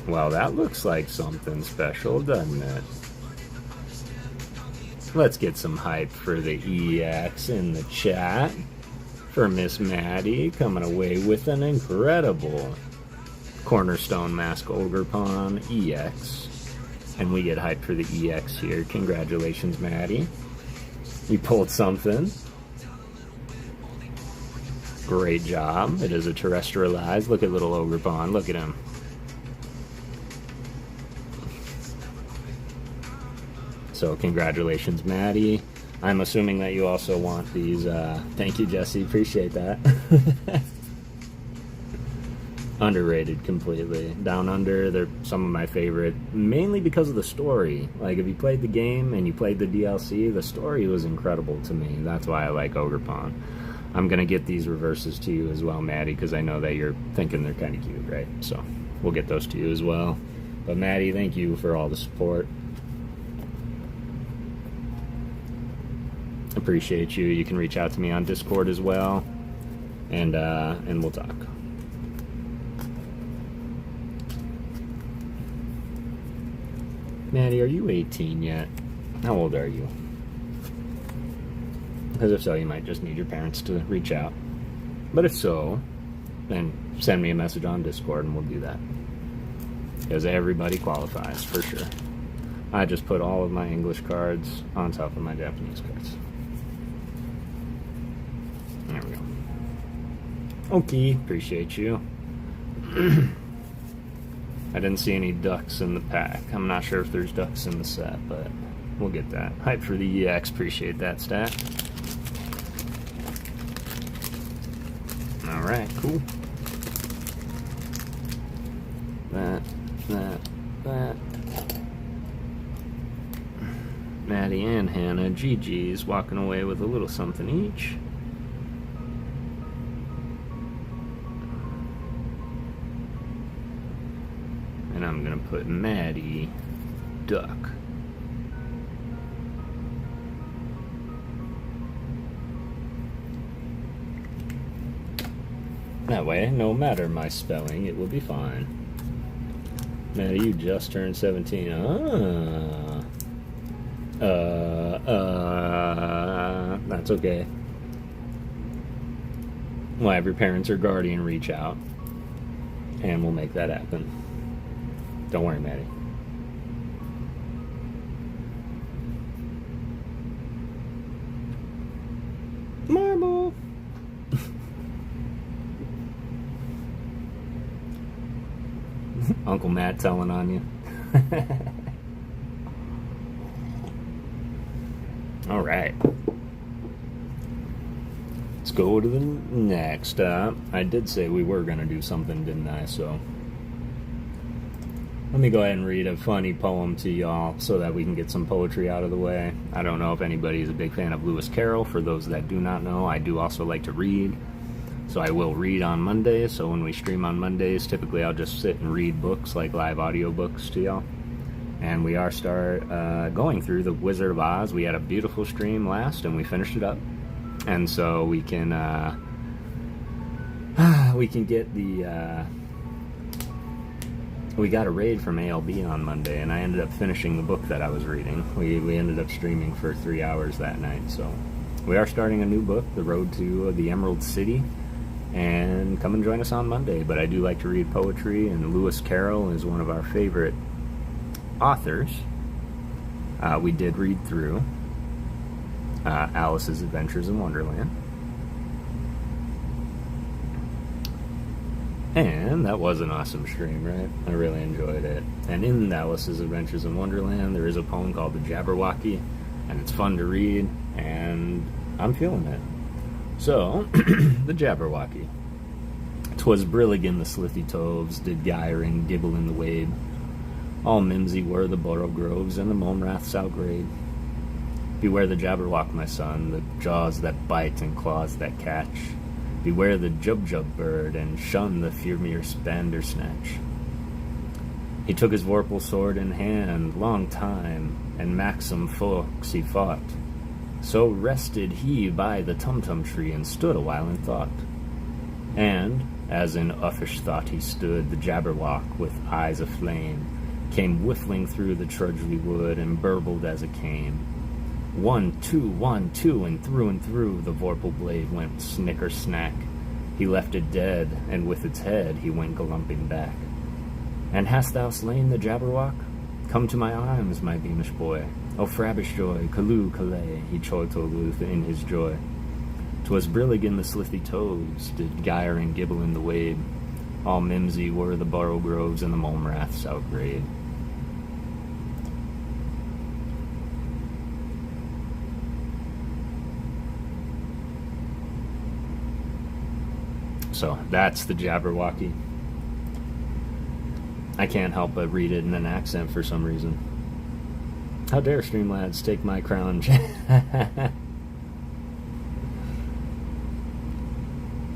Well, that looks like something special, doesn't it? Let's get some hype for the EX in the chat. For Miss Maddie, coming away with an incredible Cornerstone Mask Ogerpon EX. And we get hyped for the EX here. Congratulations, Maddie. You pulled something. Great job. It is a terrestrialized. Look at little Ogerpon. Look at him. So congratulations, Maddie. I'm assuming that you also want these. Thank you, Jesse. Appreciate that. Underrated completely. Down Under, they're some of my favorite, mainly because of the story. Like, if you played the game and you played the DLC, the story was incredible to me. That's why I like Ogerpon. I'm going to get these reverses to you as well, Maddie, because I know that you're thinking they're kind of cute, right? So we'll get those to you as well. But Maddie, thank you for all the support. Appreciate you. You can reach out to me on Discord as well, and we'll talk. Maddie, are you 18 yet? How old are you? Because if so, you might just need your parents to reach out. But if so, then send me a message on Discord and we'll do that. Because everybody qualifies, for sure. I just put all of my English cards on top of my Japanese cards. There we go. Okay, appreciate you. I didn't see any ducks in the pack. I'm not sure if there's ducks in the set, but we'll get that. Hype for the EX, appreciate that stat. Alright, cool. That. Maddie and Hannah, GG's, walking away with a little something each. And I'm gonna put Maddie duck. That way, no matter my spelling, it will be fine. Maddie, you just turned 17. That's okay. We'll have your parents or guardian reach out, and we'll make that happen. Don't worry, Maddie. Marble. Uncle Matt telling on you. All right. Let's go to the next. I did say we were going to do something, didn't I? So let me go ahead and read a funny poem to y'all so that we can get some poetry out of the way. I don't know if anybody is a big fan of Lewis Carroll. For those that do not know, I do also like to read. So I will read on Mondays. So when we stream on Mondays, typically I'll just sit and read books, like live audio books to y'all. And we are going through The Wizard of Oz. We had a beautiful stream last, and we finished it up. And so we can get the... we got a raid from ALB on Monday, and I ended up finishing the book that I was reading. We ended up streaming for 3 hours that night. So we are starting a new book, The Road to the Emerald City. And come and join us on Monday. But I do like to read poetry, and Lewis Carroll is one of our favorite authors. We did read through Alice's Adventures in Wonderland. And that was an awesome stream, right? I really enjoyed it. And in Alice's Adventures in Wonderland, there is a poem called The Jabberwocky, and it's fun to read, and I'm feeling it. So, The Jabberwocky. 'Twas Brilligan the slithy toves, did gyre and gibble in the wabe. All mimsy were the borough groves, and the mome raths outgrade. Beware the Jabberwock, my son, the jaws that bite and claws that catch. Beware the Jub-Jub bird, and shun the Firmir Spandersnatch. He took his Vorpal sword in hand, long time, and Maxim folks he fought. So rested he by the Tum-Tum tree, and stood a while in thought. And, as in uffish thought he stood, the Jabberwock, with eyes aflame, came whiffling through the trudgy wood, and burbled as it came. 1, 2, 1, 2, and through the Vorpal blade went snicker-snack. He left it dead, and with its head he went galumping back. And hast thou slain the Jabberwock? Come to my arms, my beamish boy. O frabbish joy, calloo, callay, he chortled in his joy. 'Twas brillig in the slithy toves, did gyre and gibble in the wade. All mimsy were the borrow groves and the mulmraths outgrade. So that's the Jabberwocky. I can't help but read it in an accent for some reason. How dare Streamlads take my crown?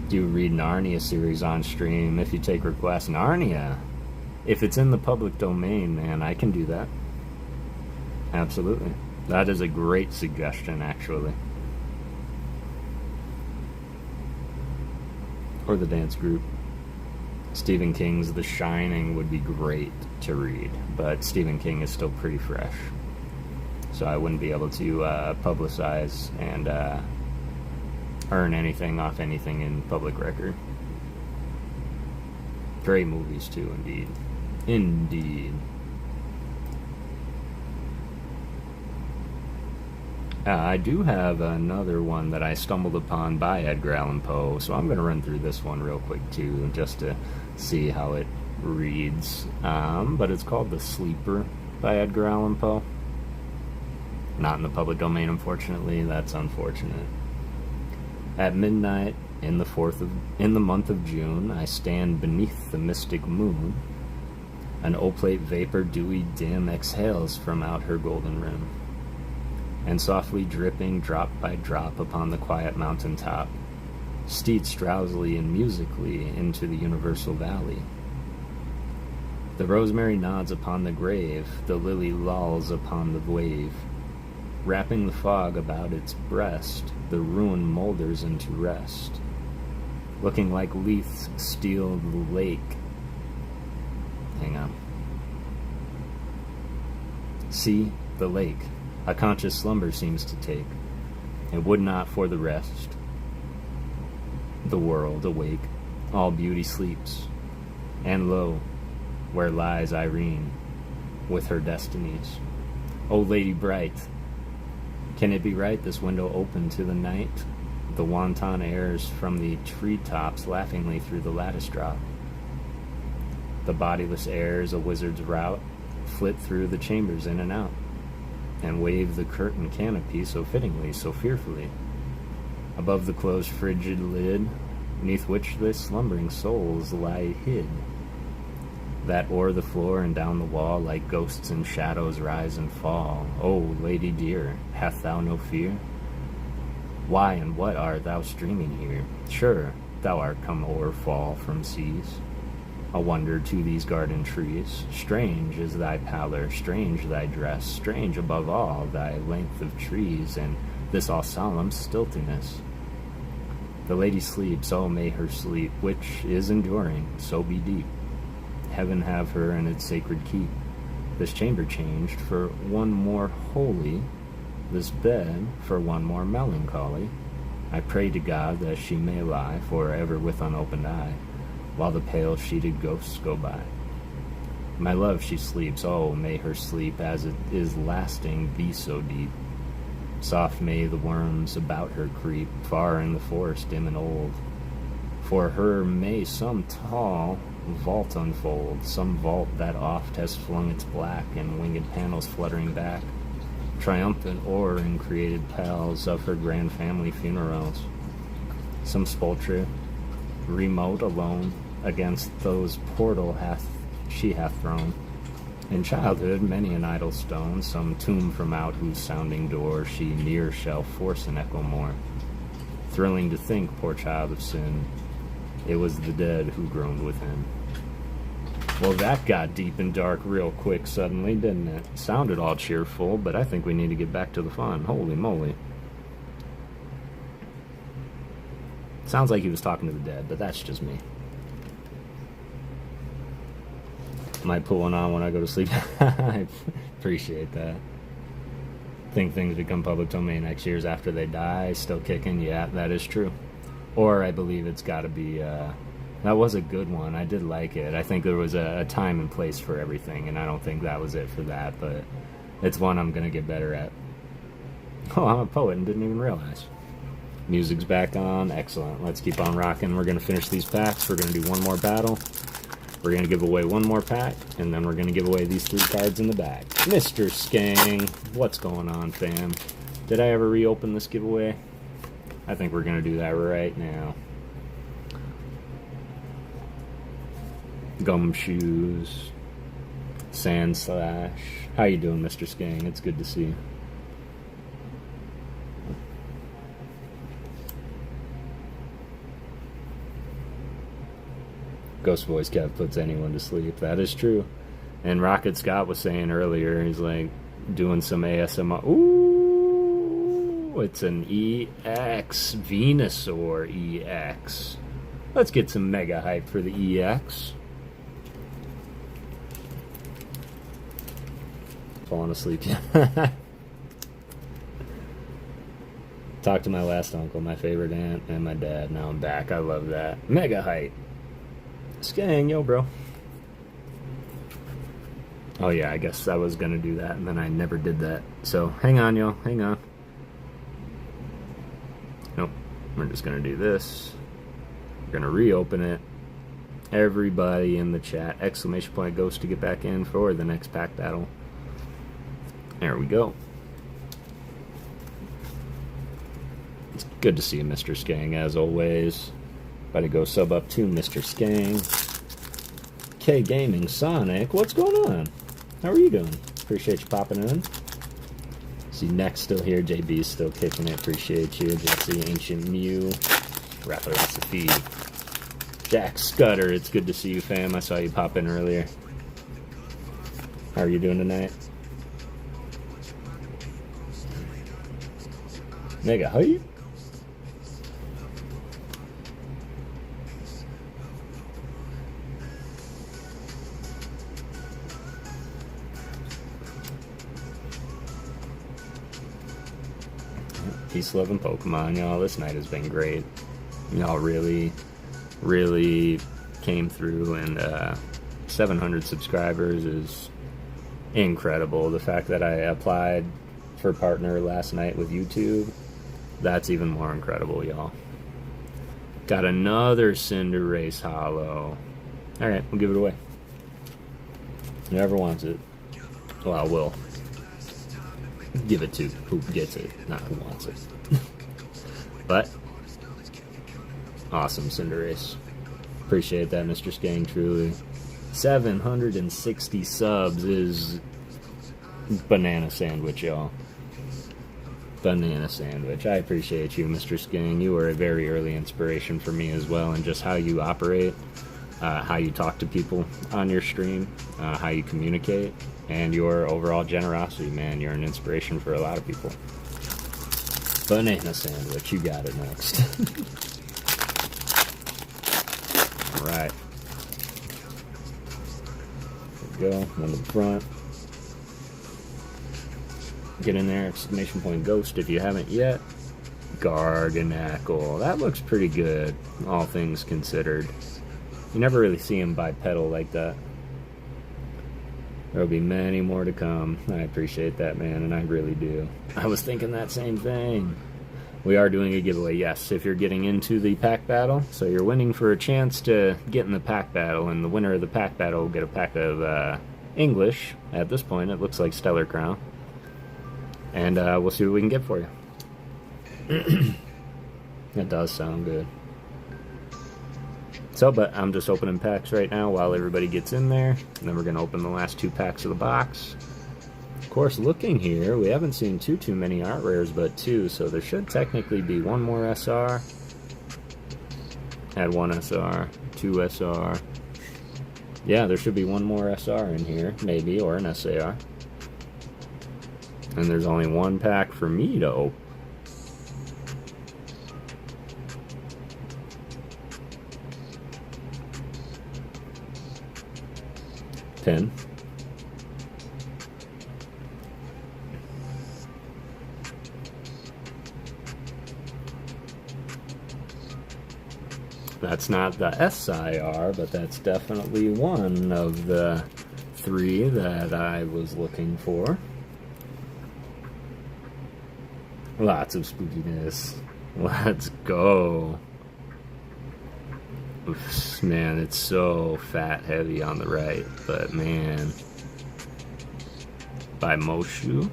Do read Narnia series on stream if you take requests. Narnia! If it's in the public domain, man, I can do that. Absolutely. That is a great suggestion, actually. Or the dance group. Stephen King's The Shining would be great to read, but Stephen King is still pretty fresh. So I wouldn't be able to publicize and earn anything off anything in public record. Great movies, too, indeed. Indeed. I do have another one that I stumbled upon by Edgar Allan Poe, so I'm going to run through this one real quick, too, just to see how it reads. But it's called The Sleeper by Edgar Allan Poe. Not in the public domain, unfortunately. That's unfortunate. At midnight in the month of June, I stand beneath the mystic moon. An oplate vapor, dewy dim, exhales from out her golden rim, and softly dripping drop by drop upon the quiet mountain top, steets drowsily and musically into the universal valley. The rosemary nods upon the grave, the lily lolls upon the wave. Wrapping the fog about its breast, the ruin moulders into rest. Looking like Leith's steal the lake. Hang on. See, the lake, a conscious slumber seems to take. It would not for the rest. The world awake, all beauty sleeps. And lo, where lies Irene, with her destinies. O lady bright, can it be right this window open to the night? The wanton airs from the treetops laughingly through the lattice drop. The bodiless airs a wizard's route flit through the chambers in and out, and wave the curtain canopy so fittingly, so fearfully, above the closed frigid lid, neath which the slumbering souls lie hid, that o'er the floor and down the wall like ghosts and shadows rise and fall. O lady dear, hast thou no fear? Why and what art thou streaming here? Sure, thou art come o'er fall from seas, a wonder to these garden trees. Strange is thy pallor, strange thy dress, strange above all thy length of trees, and this all solemn stiltiness. The lady sleeps, oh may her sleep, which is enduring, so be deep. Heaven have her in its sacred keep. This chamber changed for one more holy, this bed for one more melancholy. I pray to God that she may lie forever with unopened eye, while the pale sheeted ghosts go by. My love, she sleeps, oh may her sleep, as it is lasting, be so deep. Soft may the worms about her creep, far in the forest dim and old. For her may some tall vault unfold, some vault that oft has flung its black and winged panels fluttering back, triumphant o'er in created pals of her grand family funerals. Some sepulchre, remote alone, against those portal she hath thrown, In childhood, many an idle stone, some tomb from out whose sounding door she near shall force an echo more. Thrilling to think, poor child of sin, it was the dead who groaned within. Well, that got deep and dark real quick suddenly, didn't it? Sounded all cheerful, but I think we need to get back to the fun. Holy moly. Sounds like he was talking to the dead, but that's just me. Might put one on when I go to sleep. I appreciate that. Think things become public domain X years after they die, still kicking? Yeah, that is true. Or I believe it's got to be, that was a good one. I did like it. I think there was a time and place for everything, and I don't think that was it for that, but it's one I'm going to get better at. Oh, I'm a poet and didn't even realize. Music's back on. Excellent. Let's keep on rocking. We're going to finish these packs. We're going to do one more battle. We're going to give away one more pack, and then we're going to give away these 3 cards in the back. Mr. Skang, what's going on, fam? Did I ever reopen this giveaway? I think we're going to do that right now. Gumshoes. Sand Slash. How you doing, Mr. Skang? It's good to see you. Ghost Voice Kev puts anyone to sleep. That is true. And Rocket Scott was saying earlier, he's like doing some ASMR. Ooh, it's an EX. Venusaur EX. Let's get some mega hype for the EX. Falling asleep. Talked to my last uncle, my favorite aunt, and my dad. Now I'm back. I love that. Mega hype. Skang, yo, bro. Oh, yeah, I guess I was going to do that, and then I never did that. So, hang on, yo. Hang on. Nope. We're just going to do this. We're going to reopen it. Everybody in the chat, exclamation point Ghost to get back in for the next pack battle. There we go. It's good to see you, Mr. Skang, as always. About to go sub up to Mr. Skang. K Gaming Sonic, what's going on? How are you doing? Appreciate you popping in. See Next still here, JB's still kicking it. Appreciate you. Jesse, Ancient Mew, Rapper Recipe, Jack Scudder. It's good to see you, fam. I saw you pop in earlier. How are you doing tonight? Mega hype. Peace, love, and Pokemon, y'all. This night has been great. Y'all really came through, and 700 subscribers is incredible. The fact that I applied for partner last night with YouTube, that's even more incredible, y'all. Got another Cinderace Hollow. Alright, we'll give it away. Whoever wants it, well, I will. Give it to who gets it, not who wants it. But awesome, Cinderace. Appreciate that, Mr. Skang, truly. 760 subs is banana sandwich, y'all. Banana sandwich. I appreciate you, Mr. Skang. You were a very early inspiration for me as well, and just how you operate, how you talk to people on your stream, how you communicate, and your overall generosity, man. You're an inspiration for a lot of people. Banana sandwich, you got it next. Alright. There we go, one to the front. Get in there, exclamation point Ghost if you haven't yet. Garganacl. That looks pretty good, all things considered. You never really see him bipedal like that. There'll be many more to come. I appreciate that, man, and I really do. I was thinking that same thing. We are doing a giveaway, yes, if you're getting into the pack battle. So you're winning for a chance to get in the pack battle, and the winner of the pack battle will get a pack of English. At this point, it looks like Stellar Crown. And we'll see what we can get for you. That does sound good. So, but I'm just opening packs right now while everybody gets in there. And then we're going to open the last 2 packs of the box. Of course, looking here, we haven't seen too many art rares, but 2. So there should technically be 1 more SR. Add 1 SR, 2 SR. Yeah, there should be 1 more SR in here, maybe, or an SAR. And there's only 1 pack for me to open. Pin. That's not the SIR, but that's definitely one of the 3 that I was looking for. Lots of spookiness. Let's go. Oof, man, it's so fat heavy on the right, but man. By Moshu.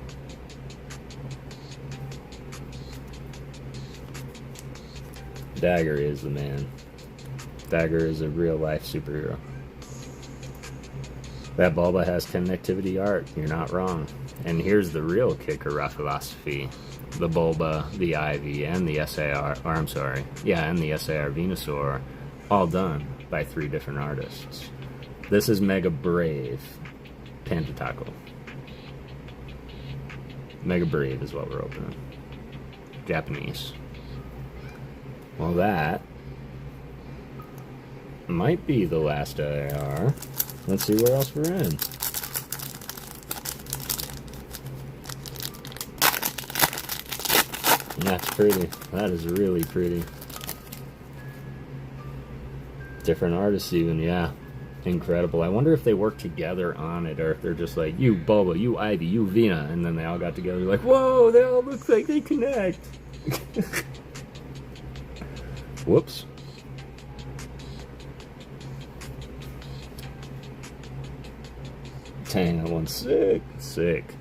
Dagger is the man. Dagger is a real-life superhero. That Bulba has connectivity art. You're not wrong. And here's the real kicker philosophy. The Bulba, the Ivy, and the SAR, or I'm sorry, yeah, and the SAR Venusaur, all done by 3 different artists. This is Mega Brave Panda Taco. Mega Brave is what we're opening. Japanese. Well, that might be the last IR. Let's see where else we're in. That's pretty. That is really pretty. Different artists even, yeah. Incredible. I wonder if they work together on it, or if they're just like, you Bulba, you Ivy, you Vina, and then they all got together like, whoa, they all look like they connect. Whoops. Dang, that one's sick. Sick.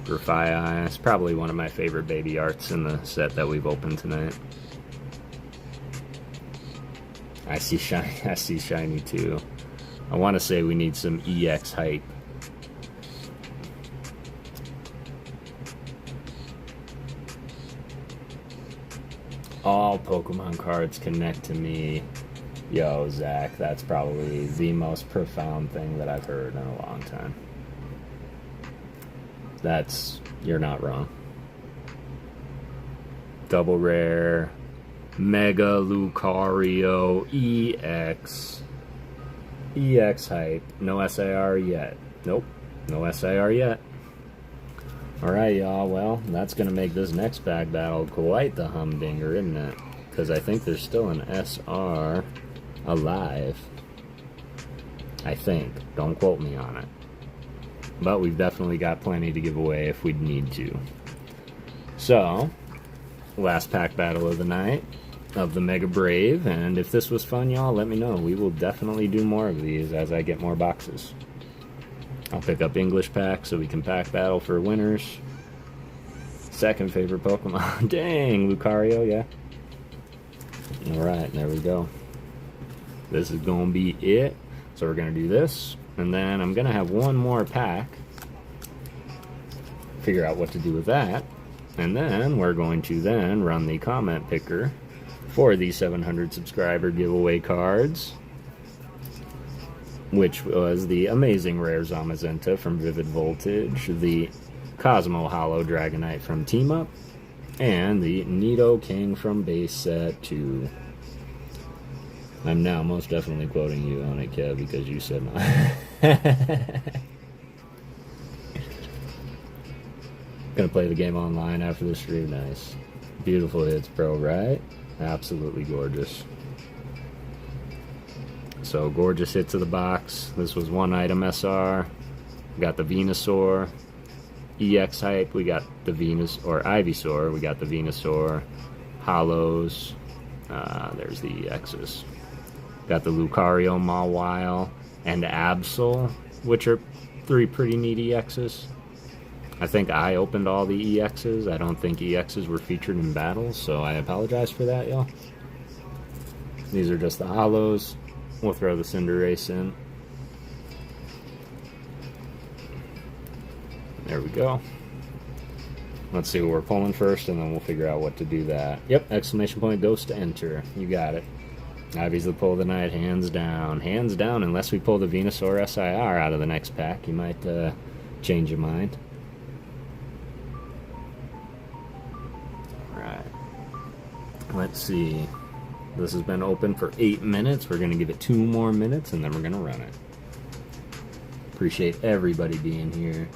Grafai, it's probably one of my favorite baby arts in the set that we've opened tonight. I see shiny too. I want to say we need some EX hype. All Pokemon cards connect to me. Yo, Zach, that's probably the most profound thing that I've heard in a long time. You're not wrong. Double rare, Mega Lucario, EX hype. No SAR yet. Nope, no SAR yet. Alright, y'all, well, that's going to make this next bag battle quite the humdinger, isn't it? Because I think there's still an SR alive. I think. Don't quote me on it. But we've definitely got plenty to give away if we need to. So, last pack battle of the night of the Mega Brave, and if this was fun, y'all, let me know. We will definitely do more of these as I get more boxes. I'll pick up English packs so we can pack battle for winners. Second favorite Pokemon. Dang, Lucario, yeah. Alright, there we go. This is going to be it. So we're going to do this, and then I'm going to have one more pack. Figure out what to do with that. And then we're going to then run the comment picker for the 700 subscriber giveaway cards, which was the amazing rare Zamazenta from Vivid Voltage, the Cosmo Hollow Dragonite from Team Up, and the Nido King from Base Set 2. I'm now most definitely quoting you on it, Kev, because you said no. Gonna play the game online after the stream. Nice. Beautiful hits, bro, right? Absolutely gorgeous. So, gorgeous hits of the box. This was one item SR. We got the Venusaur. EX hype, we got the Venus, or Ivysaur, we got the Venusaur. Hollows. There's the EXs. Got the Lucario, Mawile, and Absol, which are 3 pretty neat EXs. I think I opened all the EXs. I don't think EXs were featured in battles, so I apologize for that, y'all. These are just the hollows. We'll throw the Cinderace in. There we go. Let's see what we're pulling first, and then we'll figure out what to do that. Yep, exclamation point, ghost to enter. You got it. Ivy's the pull of the night, hands down. Hands down, unless we pull the Venusaur SIR out of the next pack. You might change your mind. Alright. Let's see. This has been open for 8 minutes. We're going to give it 2 more minutes, and then we're going to run it. Appreciate everybody being here.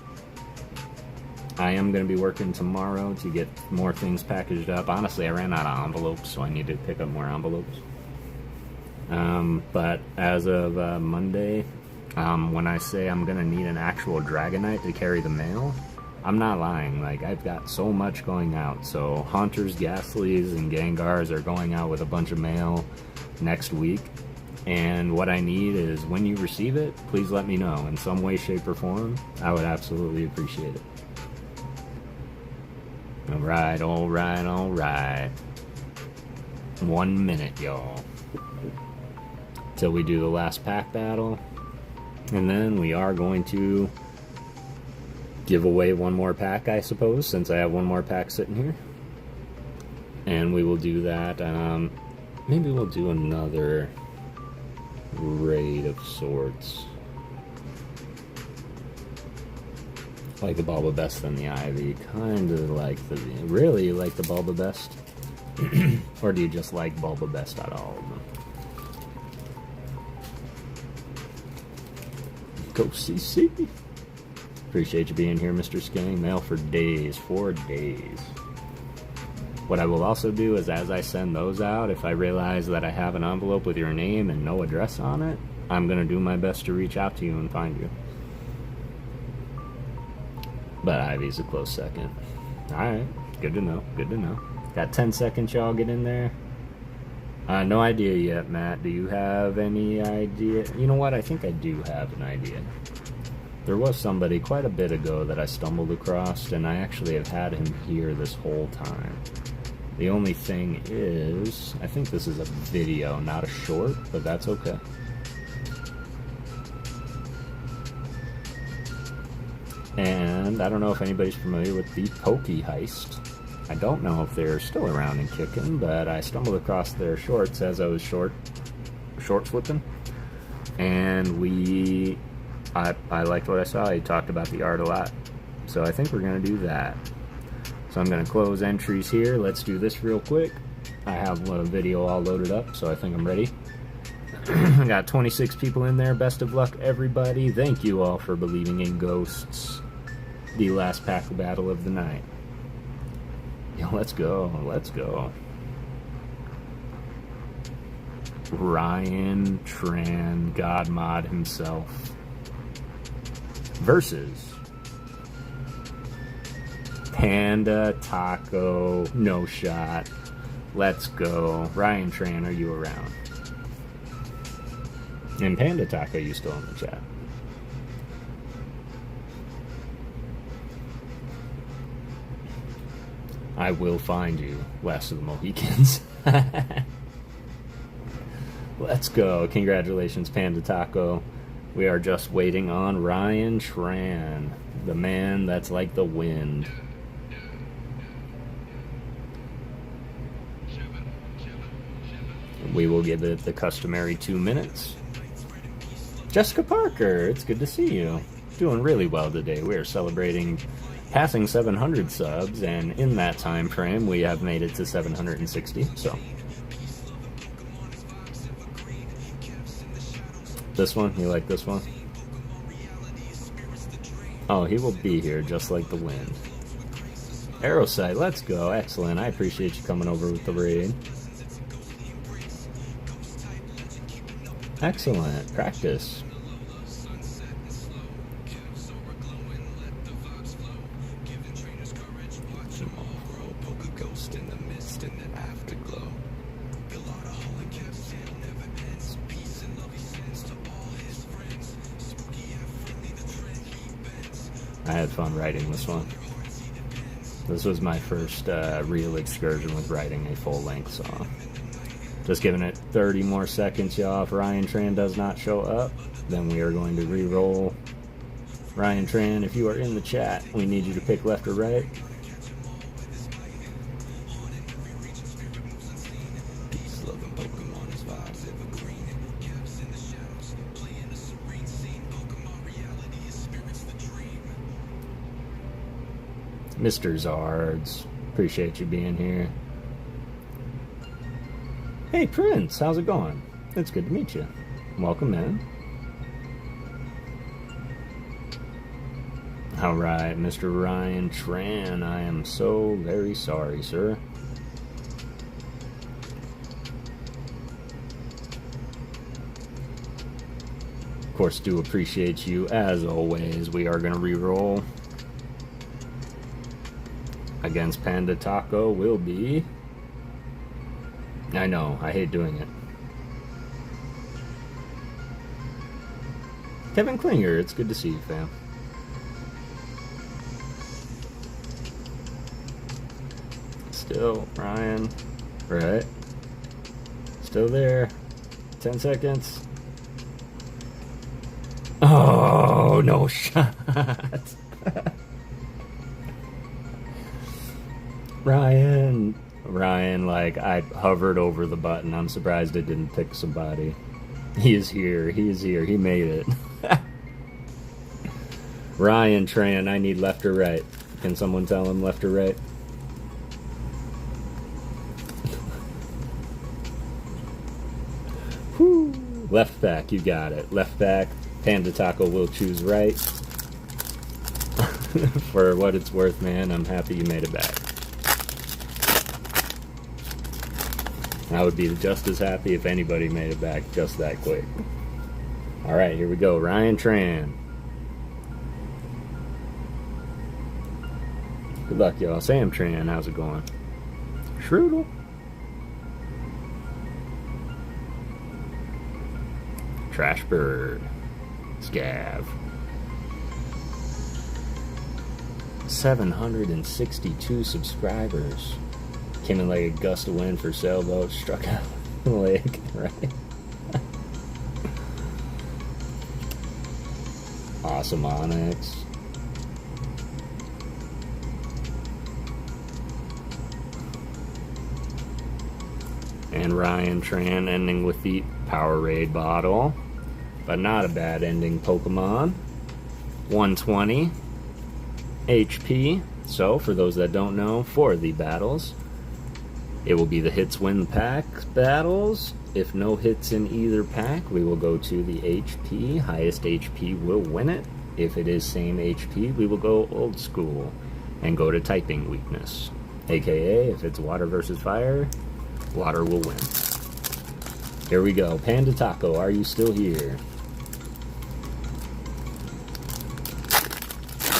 I am going to be working tomorrow to get more things packaged up. Honestly, I ran out of envelopes, so I need to pick up more envelopes. But as of Monday, when I say I'm going to need an actual Dragonite to carry the mail, I'm not lying. Like, I've got so much going out. So Haunters, Ghastlies, and Gengars are going out with a bunch of mail next week. And what I need is, when you receive it, please let me know in some way, shape, or form. I would absolutely appreciate it. Alright, alright, alright. 1 minute, y'all. Till we do the last pack battle. And then we are going to give away one more pack, I suppose, since I have one more pack sitting here. And we will do that. Maybe we'll do another raid of sorts. Like the Bulba best than the Ivy. Kind of like the... Really, you like the Bulba best? Or do you just like Bulba best out of all of them? Go CC. Appreciate you being here, Mr. Scanning Mail for days. 4 days. What I will also do is, as I send those out, if I realize that I have an envelope with your name and no address on it, I'm going to do my best to reach out to you and find you. But Ivy's a close second. Alright, good to know, good to know. Got 10 seconds, y'all, get in there. No idea yet, Matt. Do you have any idea? You know what, I think I do have an idea. There was somebody quite a bit ago that I stumbled across, and I actually have had him here this whole time. The only thing is, I think this is a video, not a short, but that's okay. And I don't know if anybody's familiar with the PokéGhost. I don't know if they're still around and kicking, but I stumbled across their shorts as I was short flipping. And I liked what I saw. He talked about the art a lot. So I think we're going to do that. So I'm going to close entries here. Let's do this real quick. I have a video all loaded up, so I think I'm ready. I got 26 people in there. Best of luck, everybody. Thank you all for believing in ghosts. The last pack battle of the night. Yo, let's go. Let's go. Ryan Tran, God Mod himself, versus Panda Taco No Shot. Let's go. Ryan Tran, are you around? And Panda Taco, you still in the chat? I will find you, Last of the Mohicans. Let's go. Congratulations, Panda Taco. We are just waiting on Ryan Tran, the man that's like the wind. We will give it the customary 2 minutes. Jessica Parker, it's good to see you. Doing really well today. We are celebrating passing 700 subs, and in that time frame, we have made it to 760. So, this one, you like this one? Oh, he will be here just like the wind. Aerosite, let's go. Excellent. I appreciate you coming over with the raid. Excellent. Practice. PokéGhost in the mist and the afterglow. I had fun writing this one. This was my first real excursion with writing a full-length song. Just giving it 30 more seconds, y'all. If Ryan Tran does not show up, then we are going to re-roll. Ryan Tran, if you are in the chat, we need you to pick left or right. Mr. Zards, appreciate you being here. Hey Prince, how's it going? It's good to meet you. Welcome in. Alright, Mr. Ryan Tran, I am so very sorry, sir. Of course, do appreciate you as always. We are going to re-roll. Against Panda Taco will be... I know, I hate doing it. Kevin Klinger, it's good to see you, fam. Still, Ryan. Right. Still there. 10 seconds. Oh, no shot. Ryan, like, I hovered over the button. I'm surprised it didn't pick somebody. He is here. He is here. He made it. Ryan Tran, I need left or right. Can someone tell him left or right? Whew. Left back, you got it. Left back. Panda Taco will choose right. For what it's worth, man, I'm happy you made it back. I would be just as happy if anybody made it back just that quick. Alright, here we go. Ryan Tran. Good luck, y'all. Sam Tran, how's it going? Shrewdle. Trash Bird. Scav. 762 subscribers. Came in like a gust of wind for sailboat, struck out the lake, right? Awesome Onyx. And Ryan Tran ending with the Powerade bottle. But not a bad ending, Pokemon. 120 HP. So, for those that don't know, for the battles, it will be the hits win pack battles. If no hits in either pack, we will go to the HP. Highest HP will win it. If it is same HP, we will go old school and go to typing weakness. AKA, if it's water versus fire, water will win. Here we go. Panda Taco, are you still here?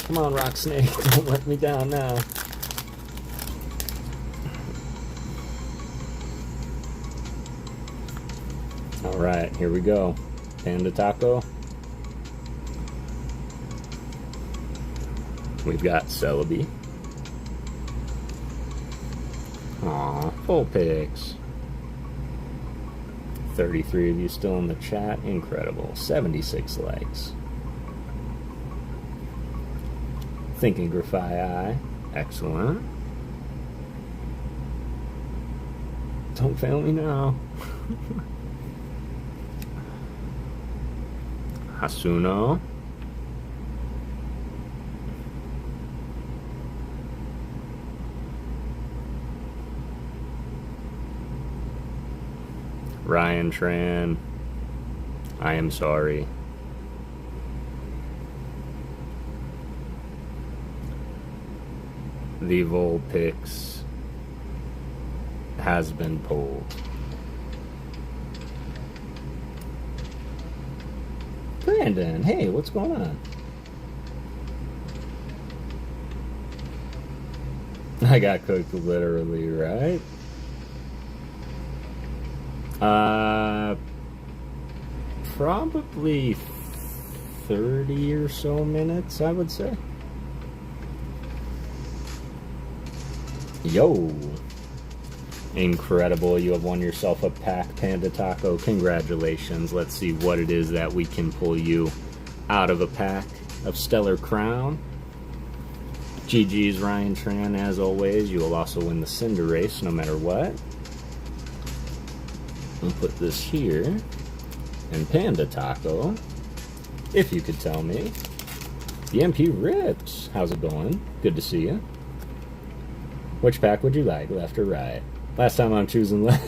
Come on, Rock Snake. Don't let me down now. Alright, here we go. Panda Taco. We've got Celebi. Aw, full picks. 33 of you still in the chat. Incredible. 76 likes. Thinking Graphi Eye. Excellent. Don't fail me now. Hasuno. Ryan Tran. I am sorry. The Vulpix has been pulled. Brandon, hey, what's going on? I got cooked literally, right? Probably 30 or so minutes, I would say. Incredible, you have won yourself a pack, Panda Taco. Congratulations. Let's see what it is that we can pull you out of a pack of Stellar Crown. GG's, Ryan Tran, as always. You will also win the Cinder Race no matter what. I'll put this here. And Panda Taco, if you could tell me. The MP Rips, how's it going? Good to see you. Which pack would you like, left or right? Last time I'm choosing left.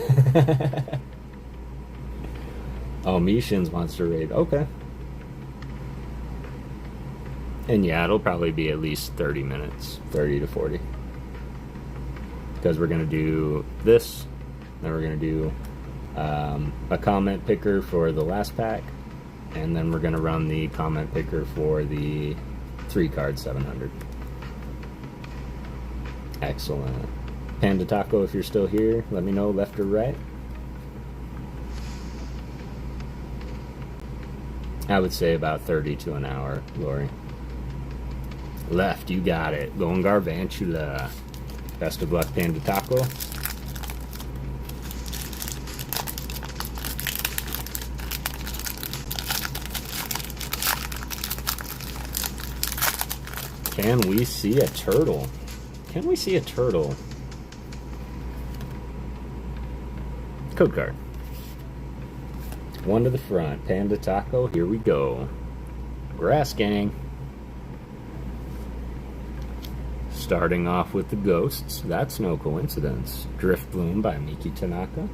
Oh, Mishin's Monster Raid. Okay. And yeah, it'll probably be at least 30 minutes. 30 to 40. Because we're going to do this. Then we're going to do a comment picker for the last pack. And then we're going to run the comment picker for the 3-card 700. Excellent. Panda Taco, if you're still here, let me know, left or right. I would say about 30 to an hour, Lori. Left, you got it. Going Garvantula. Best of luck, Panda Taco. Can we see a turtle? Can we see a turtle? Code card. One to the front. Panda Taco, here we go. Grass Gang. Starting off with the Ghosts. That's no coincidence. Drift Bloom by Miki Tanaka.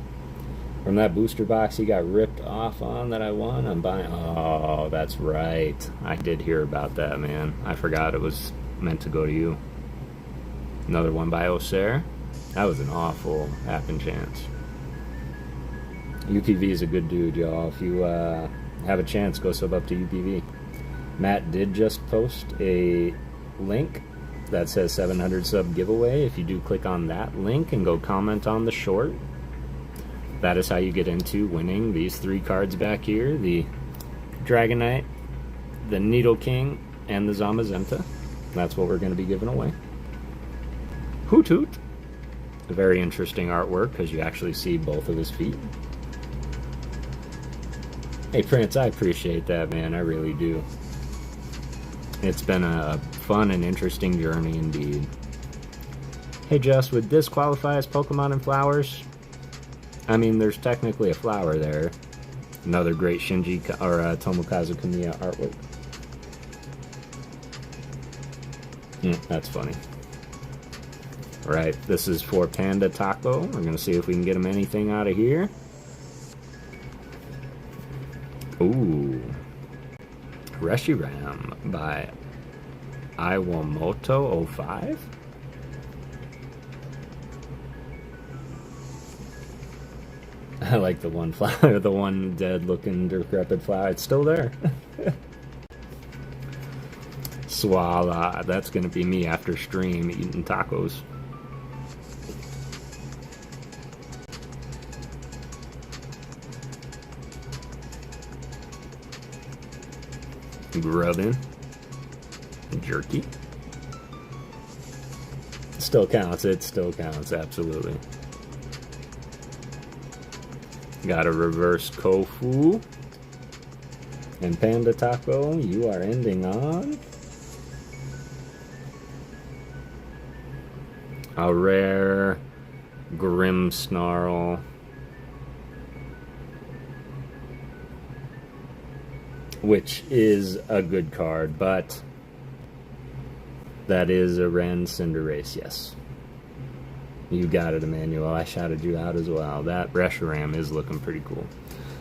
From that booster box he got ripped off on that I won, I'm buying... Oh, that's right. I did hear about that, man. I forgot it was meant to go to you. Another one by Osair. That was an awful happen chance. UPV is a good dude, y'all. If you have a chance, go sub up to UPV. Matt did just post a link that says 700 sub giveaway. If you do click on that link and go comment on the short, that is how you get into winning these 3 cards back here. The Dragonite, the Needle King, and the Zamazenta. That's what we're going to be giving away. Hoot Hoot. A very interesting artwork because you actually see both of his feet. Hey Prince, I appreciate that, man. I really do. It's been a fun and interesting journey indeed. Hey Jess, would this qualify as Pokemon and Flowers? I mean, there's technically a flower there. Another great Shinji or Tomokazu Kamiya artwork. That's funny. Alright, this is for Panda Taco. We're going to see if we can get him anything out of here. Ooh. Reshiram by Iwamoto 05? I like the one flower, the one dead looking decrepit flower. It's still there. Swala, that's gonna be me after stream eating tacos. Grubbin. Jerky. Still counts, it still counts, absolutely. Got a reverse Kofu. And Panda Taco, you are ending on a rare Grimmsnarl. Which is a good card, but that is a Ren Cinderace, yes. You got it, Emmanuel. I shouted you out as well. That Reshiram is looking pretty cool.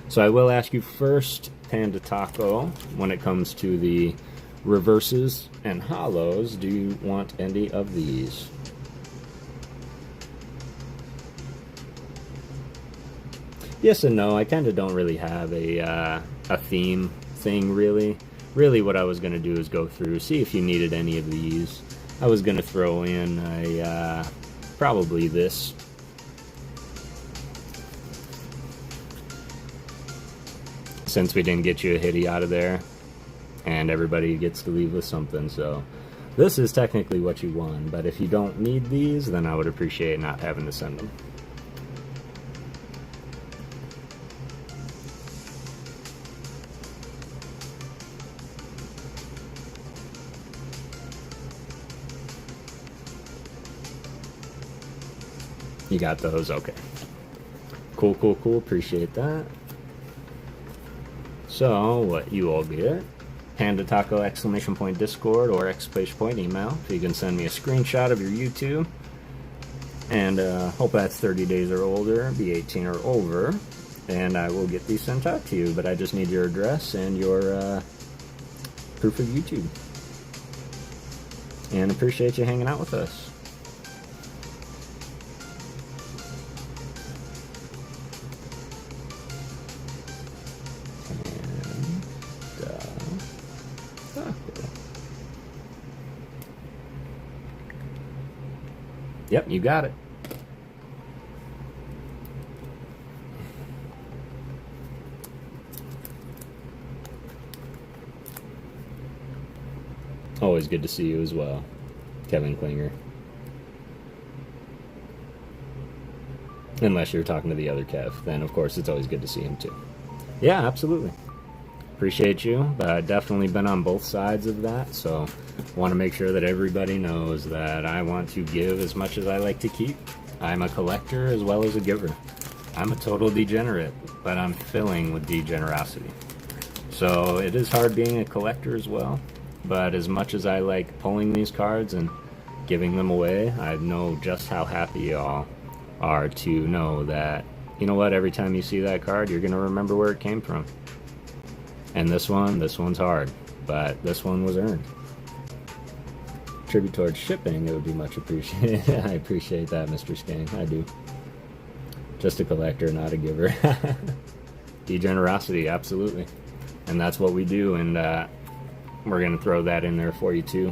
So I will ask you first, Panda Taco, when it comes to the reverses and hollows, do you want any of these? Yes and no. I kind of don't really have a theme thing, really. Really what I was going to do is go through, see if you needed any of these. I was going to throw in a probably this. Since we didn't get you a hitty out of there, and everybody gets to leave with something, so this is technically what you won, but if you don't need these, then I would appreciate not having to send them. You got those? Okay. Cool, cool, cool. Appreciate that. So, what you all get, Panda Taco exclamation point Discord or exclamation point email. So you can send me a screenshot of your YouTube. And hope that's 30 days or older, be 18 or over. And I will get these sent out to you. But I just need your address and your proof of YouTube. And appreciate you hanging out with us. Yep, you got it. Always good to see you as well, Kevin Klinger. Unless you're talking to the other Kev, then of course it's always good to see him too. Yeah, absolutely. Appreciate you, but I've definitely been on both sides of that, so want to make sure that everybody knows that I want to give as much as I like to keep. I'm a collector as well as a giver. I'm a total degenerate, but I'm filling with degenerosity. So it is hard being a collector as well, but as much as I like pulling these cards and giving them away, I know just how happy y'all are to know that, you know what, every time you see that card, you're going to remember where it came from. And this one's hard, but this one was earned. Tribute towards shipping, it would be much appreciated. I appreciate that, Mr. Skang. I do. Just a collector, not a giver. Degenerosity, absolutely. And that's what we do, and we're going to throw that in there for you too.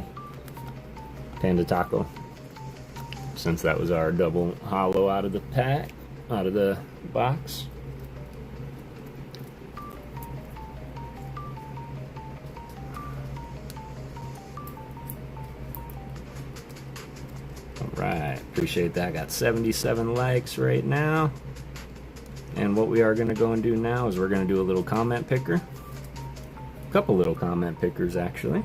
Panda Taco. Since that was our double hollow out of the pack, out of the box. Alright, appreciate that. Got 77 likes right now. And what we are going to go and do now is we're going to do a little comment picker. A couple little comment pickers, actually.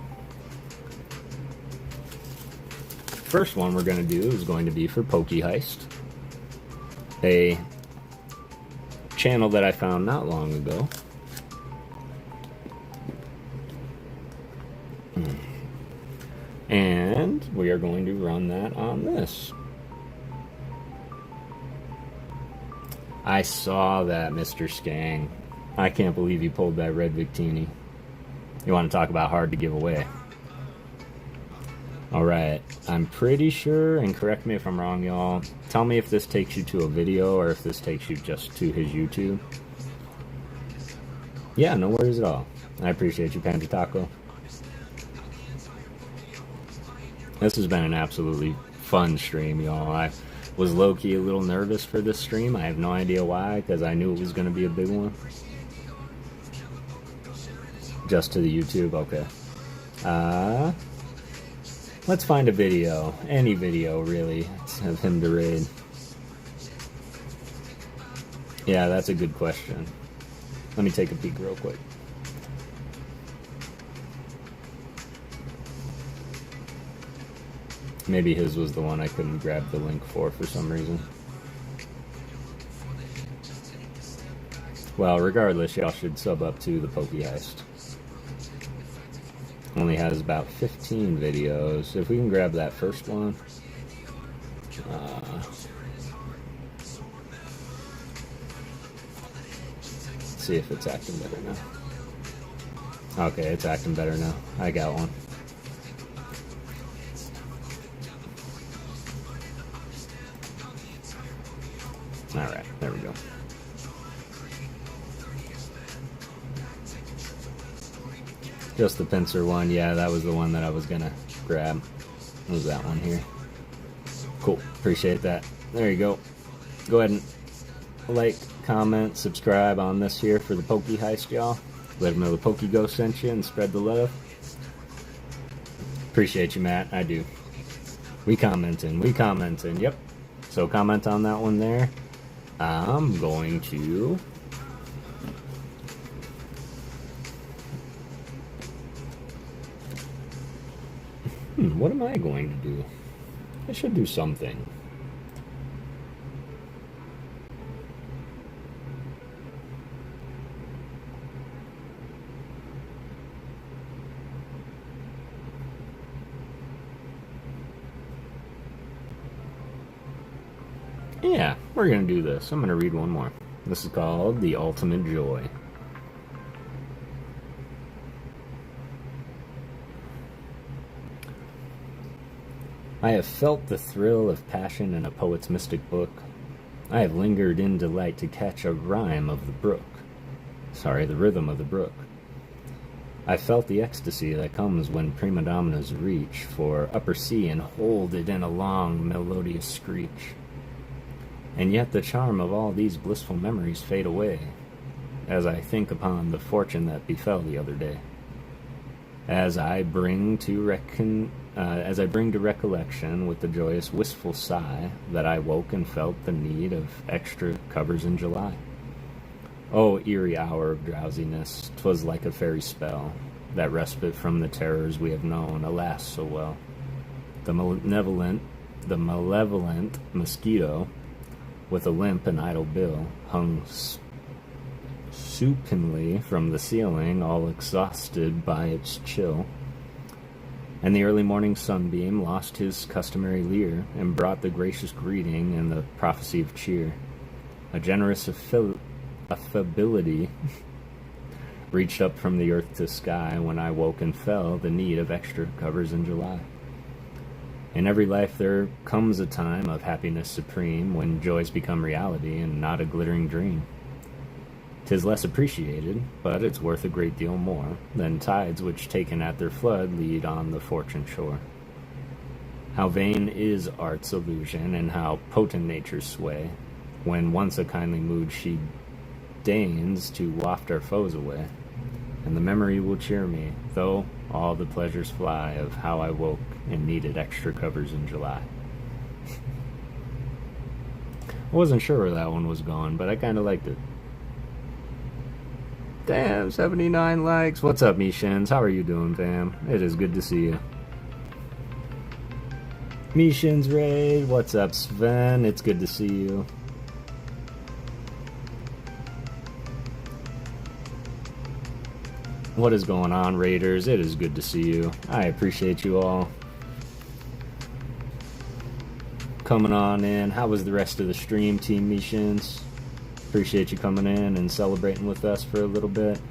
First one we're going to do is going to be for PokéGhost, a channel that I found not long ago. And we are going to run that on this. I saw that, Mr. Skang. I can't believe you pulled that red Victini. You want to talk about hard to give away. Alright, I'm pretty sure, and correct me if I'm wrong, y'all, tell me if this takes you to a video or if this takes you just to his YouTube. Yeah, no worries at all. I appreciate you, Panda Taco. This has been an absolutely fun stream, y'all. I was low-key a little nervous for this stream. I have no idea why, because I knew it was going to be a big one. Just to the YouTube, okay. Let's find a video. Any video, really, of him to raid. Yeah, that's a good question. Let me take a peek real quick. Maybe his was the one I couldn't grab the link for some reason. Well, regardless, y'all should sub up to the PokéGhost. Only has about 15 videos. If we can grab that first one. Let's see if it's acting better now. Okay, it's acting better now. I got one. Alright, there we go. Just the pincer one, yeah, that was the one that I was gonna grab. What was that one here? Cool, appreciate that. There you go. Go ahead and like, comment, subscribe on this here for the PokéGhost, y'all. Let them know the PokéGhost sent you and spread the love. Appreciate you, Matt, I do. We commenting, yep. So comment on that one there. I'm going to... what am I going to do? I should do something. Yeah, we're going to do this. I'm going to read one more. This is called The Ultimate Joy. I have felt the thrill of passion in a poet's mystic book. I have lingered in delight to catch a rhyme of the brook. The rhythm of the brook. I felt the ecstasy that comes when prima donnas reach for upper C and hold it in a long, melodious screech. And yet the charm of all these blissful memories fade away, as I think upon the fortune that befell the other day. As I bring to recollection with the joyous, wistful sigh that I woke and felt the need of extra covers in July. Oh, eerie hour of drowsiness, 'twas like a fairy spell, that respite from the terrors we have known, alas, so well. The malevolent mosquito, with a limp and idle bill, hung supinely from the ceiling, all exhausted by its chill. And the early morning sunbeam lost his customary leer, and brought the gracious greeting and the prophecy of cheer. A generous affability reached up from the earth to sky when I woke and fell the need of extra covers in July. In every life there comes a time of happiness supreme, when joys become reality and not a glittering dream. 'Tis less appreciated, but it's worth a great deal more than tides which, taken at their flood, lead on the fortune shore. How vain is art's illusion, and how potent nature's sway, when once a kindly mood she deigns to waft our foes away. And the memory will cheer me, though all the pleasures fly, of how I woke and needed extra covers in July. I wasn't sure where that one was going, but I kind of liked it. Damn, 79 likes. What's up, Mishins? How are you doing, fam? It is good to see you. Mishins Raid, what's up, Sven? It's good to see you. What is going on, Raiders? It is good to see you. I appreciate you all coming on in. How was the rest of the stream, Team Mishins? Appreciate you coming in and celebrating with us for a little bit.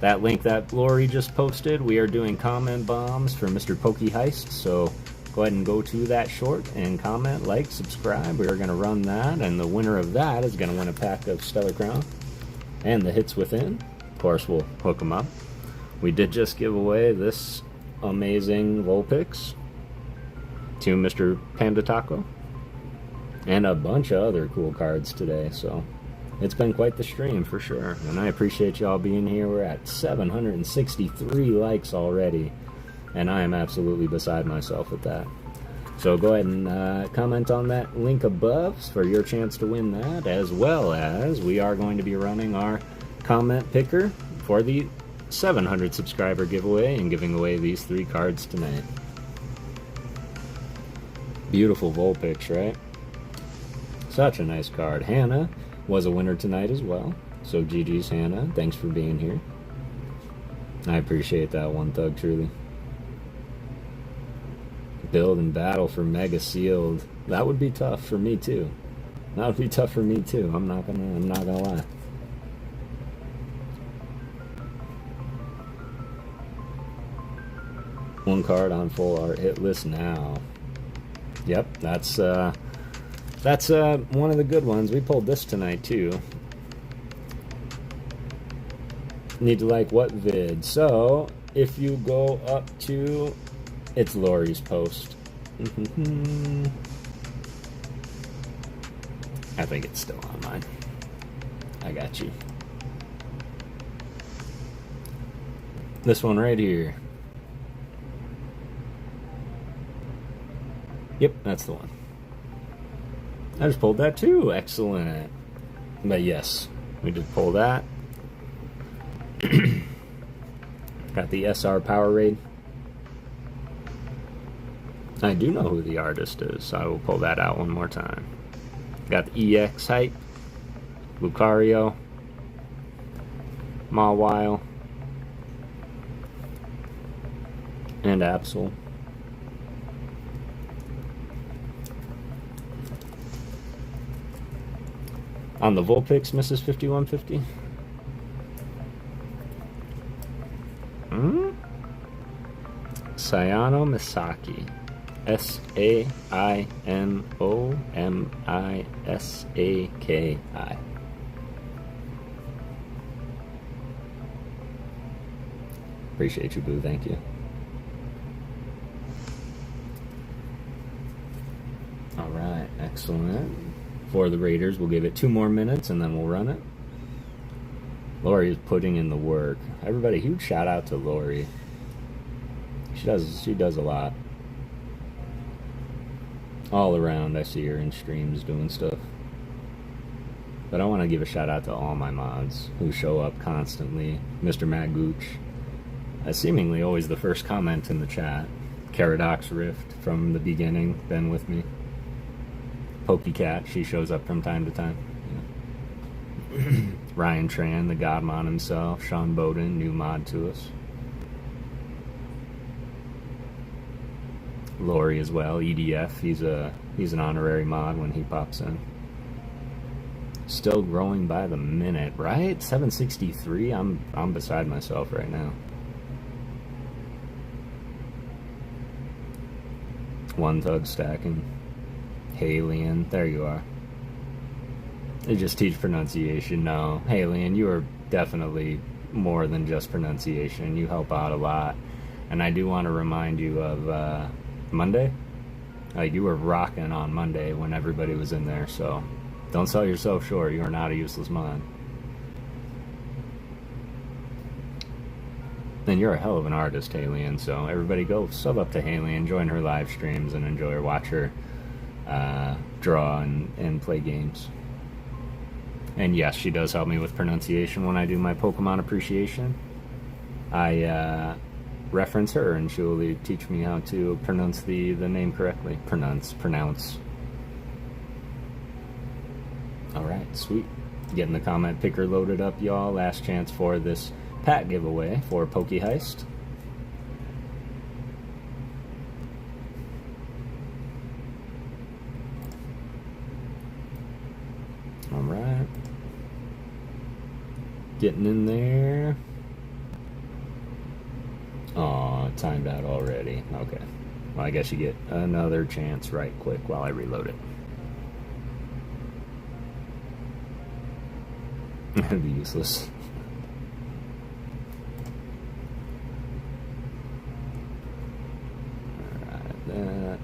That link that Lori just posted, we are doing comment bombs for Mr. PokéGhost, so go ahead and go to that short and comment, like, subscribe. We are going to run that, and the winner of that is going to win a pack of Stellar Crown and the hits within. Of course, we'll hook them up. We did just give away this amazing Vulpix to Mr. Panda Taco and a bunch of other cool cards today, so it's been quite the stream for sure, and I appreciate y'all being here. We're at 763 likes already, and I am absolutely beside myself with that. So go ahead and comment on that link above for your chance to win that, as well as we are going to be running our comment picker for the 700 subscriber giveaway and giving away these 3 cards tonight. Beautiful Vulpix, right? Such a nice card. Hannah was a winner tonight as well, so GG's Hannah, thanks for being here. I appreciate that one, Thug, truly. Build and battle for Mega Sealed. That would be tough for me too. That would be tough for me too. I'm not gonna lie. One card on full art hit list now. Yep, that's one of the good ones. We pulled this tonight too. Need to like what vid? So if you go up to, it's Lori's post. I think it's still on mine. I got you. This one right here. Yep, that's the one. I just pulled that too. Excellent. But yes, we did pull that. Got the SR Powerade. I do know who the artist is, so I will pull that out one more time. Got the EX Hype, Lucario, Mawile, and Absol. On the Vulpix, Mrs. 5150? Sayano Misaki. Sainomisaki. Appreciate you, boo. Thank you. All right, excellent. For the Raiders, we'll give it 2 more minutes and then we'll run it. Lori is putting in the work. Everybody, huge shout out to Lori. She does a lot. All around, I see her in streams doing stuff. But I want to give a shout out to all my mods who show up constantly. Mr. Matt Gooch, seemingly always the first comment in the chat. Caradox Rift from the beginning, been with me. PokéCat, she shows up from time to time. Yeah. Ryan Tran, the Godmon himself. Sean Bowden, new mod to us. Lori as well. EDF, he's an honorary mod when he pops in. Still growing by the minute, right? 763. I'm beside myself right now. One Thug stacking. Halian, there you are. They just teach pronunciation. No, Halian, you are definitely more than just pronunciation. You help out a lot. And I do want to remind you of Monday. Like, you were rocking on Monday when everybody was in there, so don't sell yourself short. You are not a useless mod. And you're a hell of an artist, Halian, so everybody go sub up to Halian, join her live streams, and enjoy her, watch her draw and play games. And yes, she does help me with pronunciation when I do my Pokemon appreciation. I reference her and she'll teach me how to pronounce the name correctly. Pronounce. Alright, sweet. Getting the comment picker loaded up, y'all. Last chance for this pack giveaway for PokéHeist. Alright. Getting in there. Aw, timed out already. Okay. Well, I guess you get another chance right quick while I reload it. That'd be useless. Alright, that.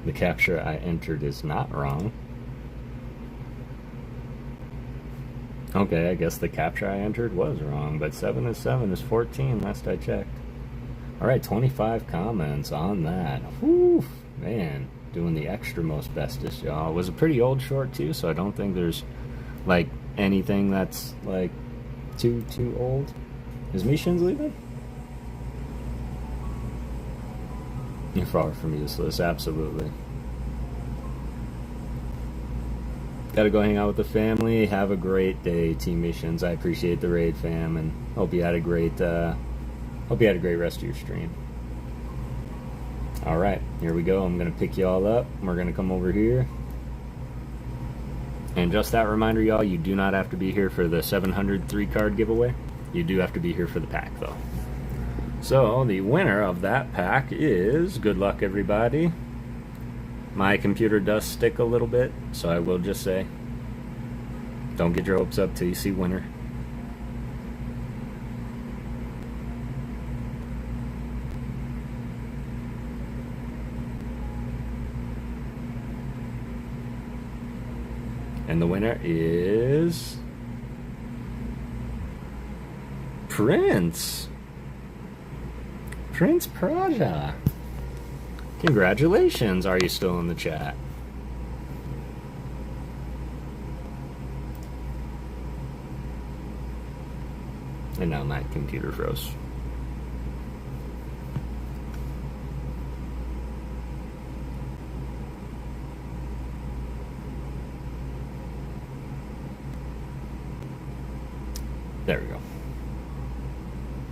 The capture I entered is not wrong. Okay, I guess the capture I entered was wrong, but 7 is 7 is 14 last I checked. Alright, 25 comments on that. Whew, man, doing the extra most bestest, y'all. It was a pretty old short too, so I don't think there's like anything that's like too old. Is Mishin's leaving? You're far from useless, absolutely. Gotta go hang out with the family. Have a great day, Team Missions. I appreciate the raid, fam, and hope you had a great rest of your stream. All right, here we go. I'm gonna pick y'all up. We're gonna come over here. And just that reminder, y'all, you do not have to be here for the 703 card giveaway. You do have to be here for the pack, though. So, the winner of that pack is, good luck everybody. My computer does stick a little bit, so I will just say, don't get your hopes up till you see winner. And the winner is Prince Praja. Congratulations. Are you still in the chat? And now my computer froze. There we go.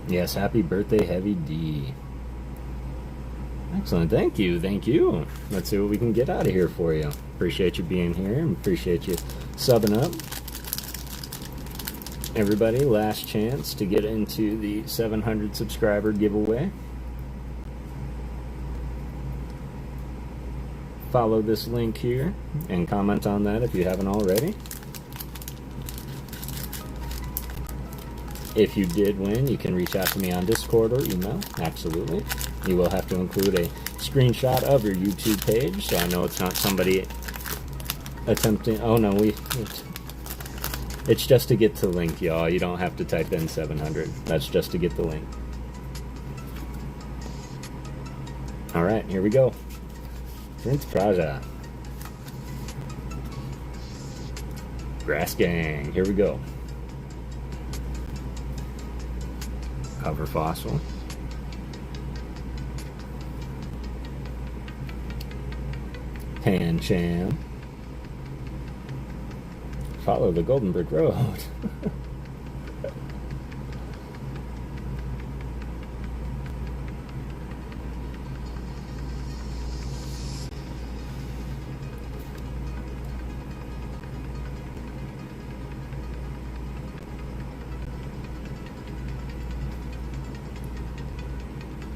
Yes, happy birthday, Heavy D. Excellent, thank you, thank you. Let's see what we can get out of here for you. Appreciate you being here and appreciate you subbing up. Everybody, last chance to get into the 700 subscriber giveaway. Follow this link here and comment on that if you haven't already. If you did win, you can reach out to me on Discord or email, absolutely. You will have to include a screenshot of your YouTube page, so I know it's not somebody attempting, oh no, it's just to get to the link, y'all. You don't have to type in 700, that's just to get the link. Alright, here we go. Prince Praja. Grass Gang, here we go. Cover Fossil. Pancham. Follow the Golden Brick Road.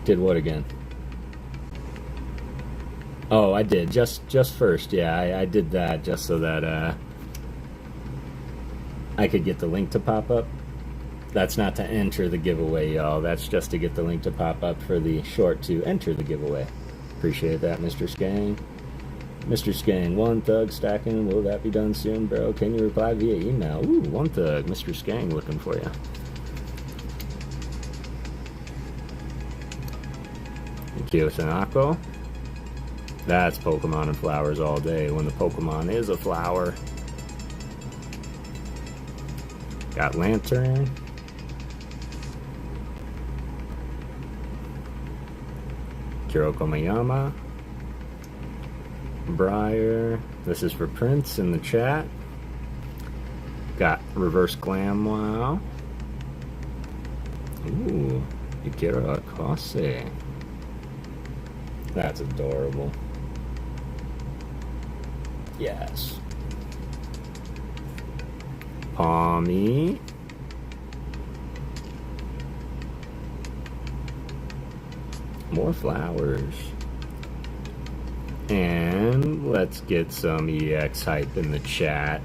Did what again? Oh, I did. Just first. Yeah, I did that just so that I could get the link to pop up. That's not to enter the giveaway, y'all. That's just to get the link to pop up for the short to enter the giveaway. Appreciate that, Mr. Skang. Mr. Skang, One Thug stacking. Will that be done soon, bro? Can you reply via email? Ooh, One Thug. Mr. Skang looking for you. Kyosanako. That's Pokemon and flowers all day when the Pokemon is a flower. Got Lantern. Kuroko Mayama. Briar. This is for Prince in the chat. Got Reverse Glam Wow. Ooh, Yukira Akase. That's adorable. Yes. Palmy. More flowers. And let's get some EX hype in the chat.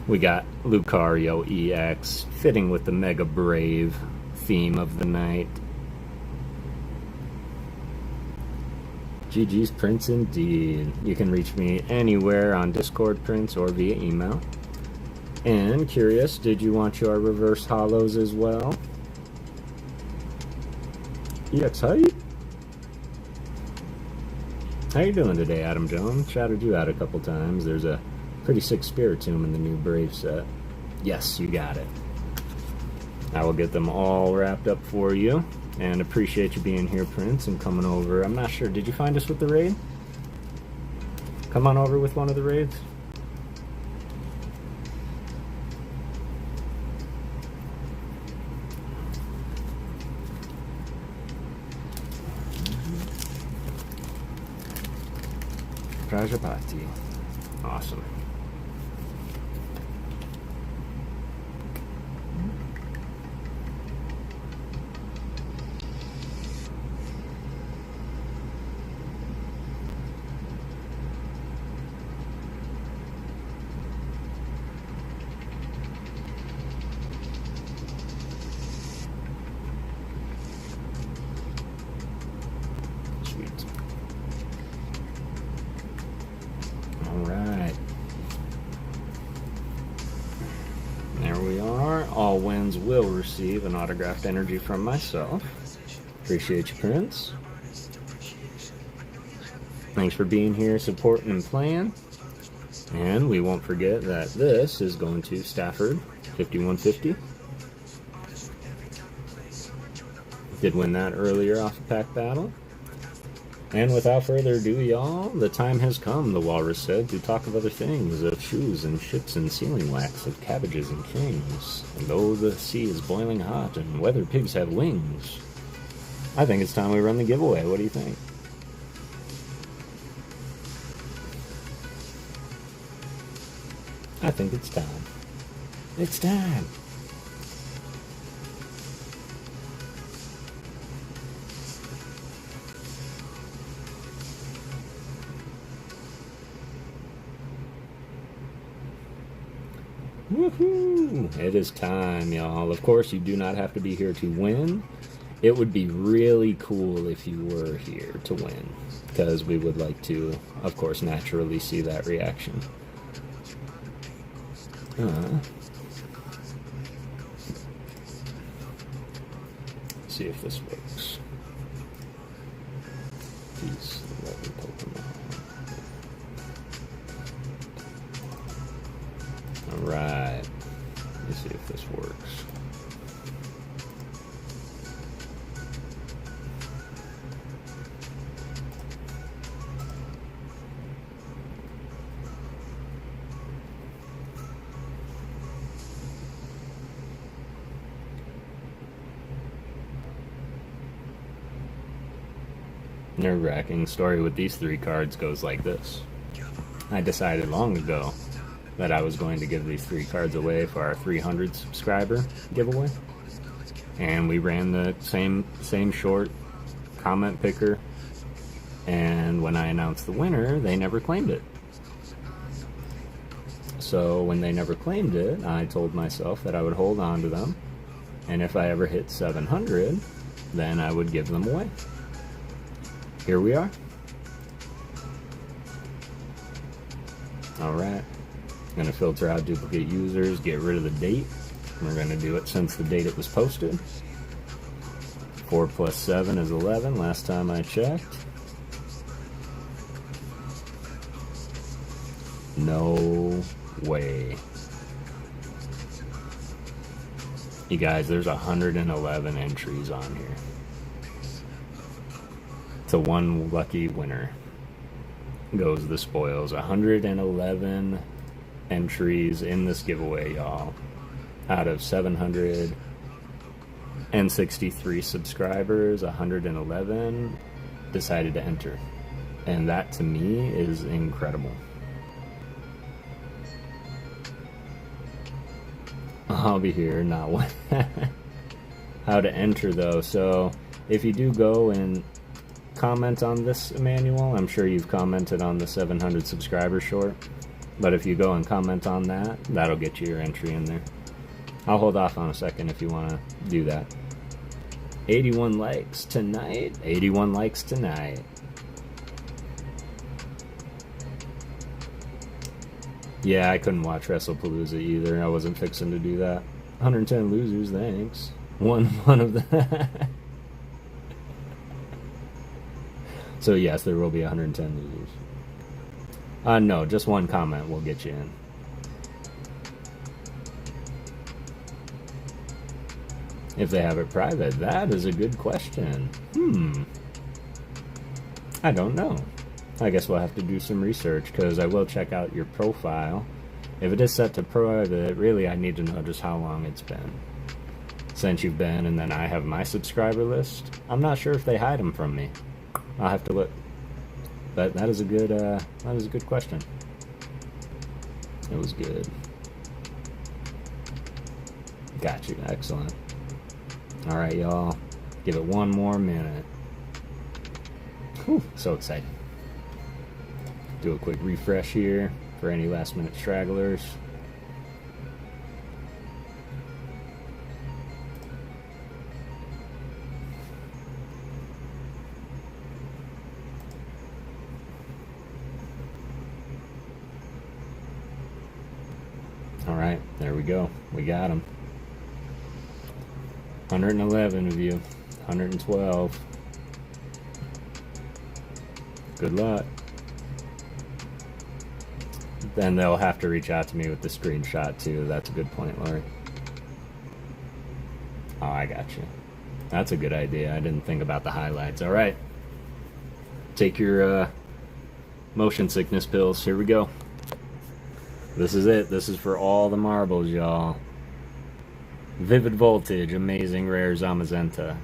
We got Lucario EX, fitting with the Mega Brave theme of the night. GG's Prince indeed. You can reach me anywhere on Discord, Prince, or via email. And curious, did you want your reverse hollows as well? EX hype? How you doing today, Adam Jones? Shouted you out a couple times. There's a pretty sick Spiritomb in the new Brave set. Yes, you got it. I will get them all wrapped up for you. And appreciate you being here, Prince, and coming over. I'm not sure, did you find us with the raid? Come on over with one of the raids. Prajapati. Awesome. All wins will receive an autographed energy from myself. Appreciate you, Prince. Thanks for being here, supporting and playing. And we won't forget that this is going to Stafford, 5150. Did win that earlier off of Pack Battle. And without further ado, y'all, the time has come, the walrus said, to talk of other things, of shoes and ships and sealing wax, of cabbages and kings. And though the sea is boiling hot and whether pigs have wings, I think it's time we run the giveaway. What do you think? I think it's time. It's time! Woohoo! It is time, y'all. Of course, you do not have to be here to win. It would be really cool if you were here to win, because we would like to, of course, naturally see that reaction. See if this works. Peace, lovely Pokemon. Alright, let's see if this works. Nerve-wracking story with these 3 cards goes like this. I decided long ago that I was going to give these 3 cards away for our 300 subscriber giveaway, and we ran the same short comment picker, and when I announced the winner, they never claimed it. So when they never claimed it, I told myself that I would hold on to them, and if I ever hit 700, then I would give them away. Here we are. Alright. I'm going to filter out duplicate users, get rid of the date. We're going to do it since the date it was posted. 4 plus 7 is 11, last time I checked. No way. You guys, there's 111 entries on here. To one lucky winner goes the spoils. 111 entries in this giveaway, y'all. Out of 763 subscribers, 111 decided to enter. And that to me is incredible. I'll be here, not one. How to enter though. So if you do go and comment on this, Emmanuel, I'm sure you've commented on the 700 subscriber short, but if you go and comment on that, that'll get you your entry in there. I'll hold off on a second if you want to do that. 81 likes tonight. 81 likes tonight. Yeah, I couldn't watch WrestlePalooza either. I wasn't fixing to do that. 110 losers, thanks. One of the So yes, there will be 110 losers. No, just one comment will get you in. If they have it private, that is a good question. I don't know. I guess we'll have to do some research, because I will check out your profile. If it is set to private, really I need to know just how long it's been since you've been, and then I have my subscriber list. I'm not sure if they hide them from me. I'll have to look. But that is a good question. It was good. Got you. Excellent. All right, y'all. Give it one more minute. Whew, so excited. Do a quick refresh here for any last minute stragglers. Alright, there we go. We got them. 111 of you. 112. Good luck. Then they'll have to reach out to me with the screenshot too. That's a good point, Lori. Oh, I got you. That's a good idea. I didn't think about the highlights. All right. Take your motion sickness pills. Here we go. This is it. This is for all the marbles, y'all. Vivid Voltage, Amazing Rare Zamazenta.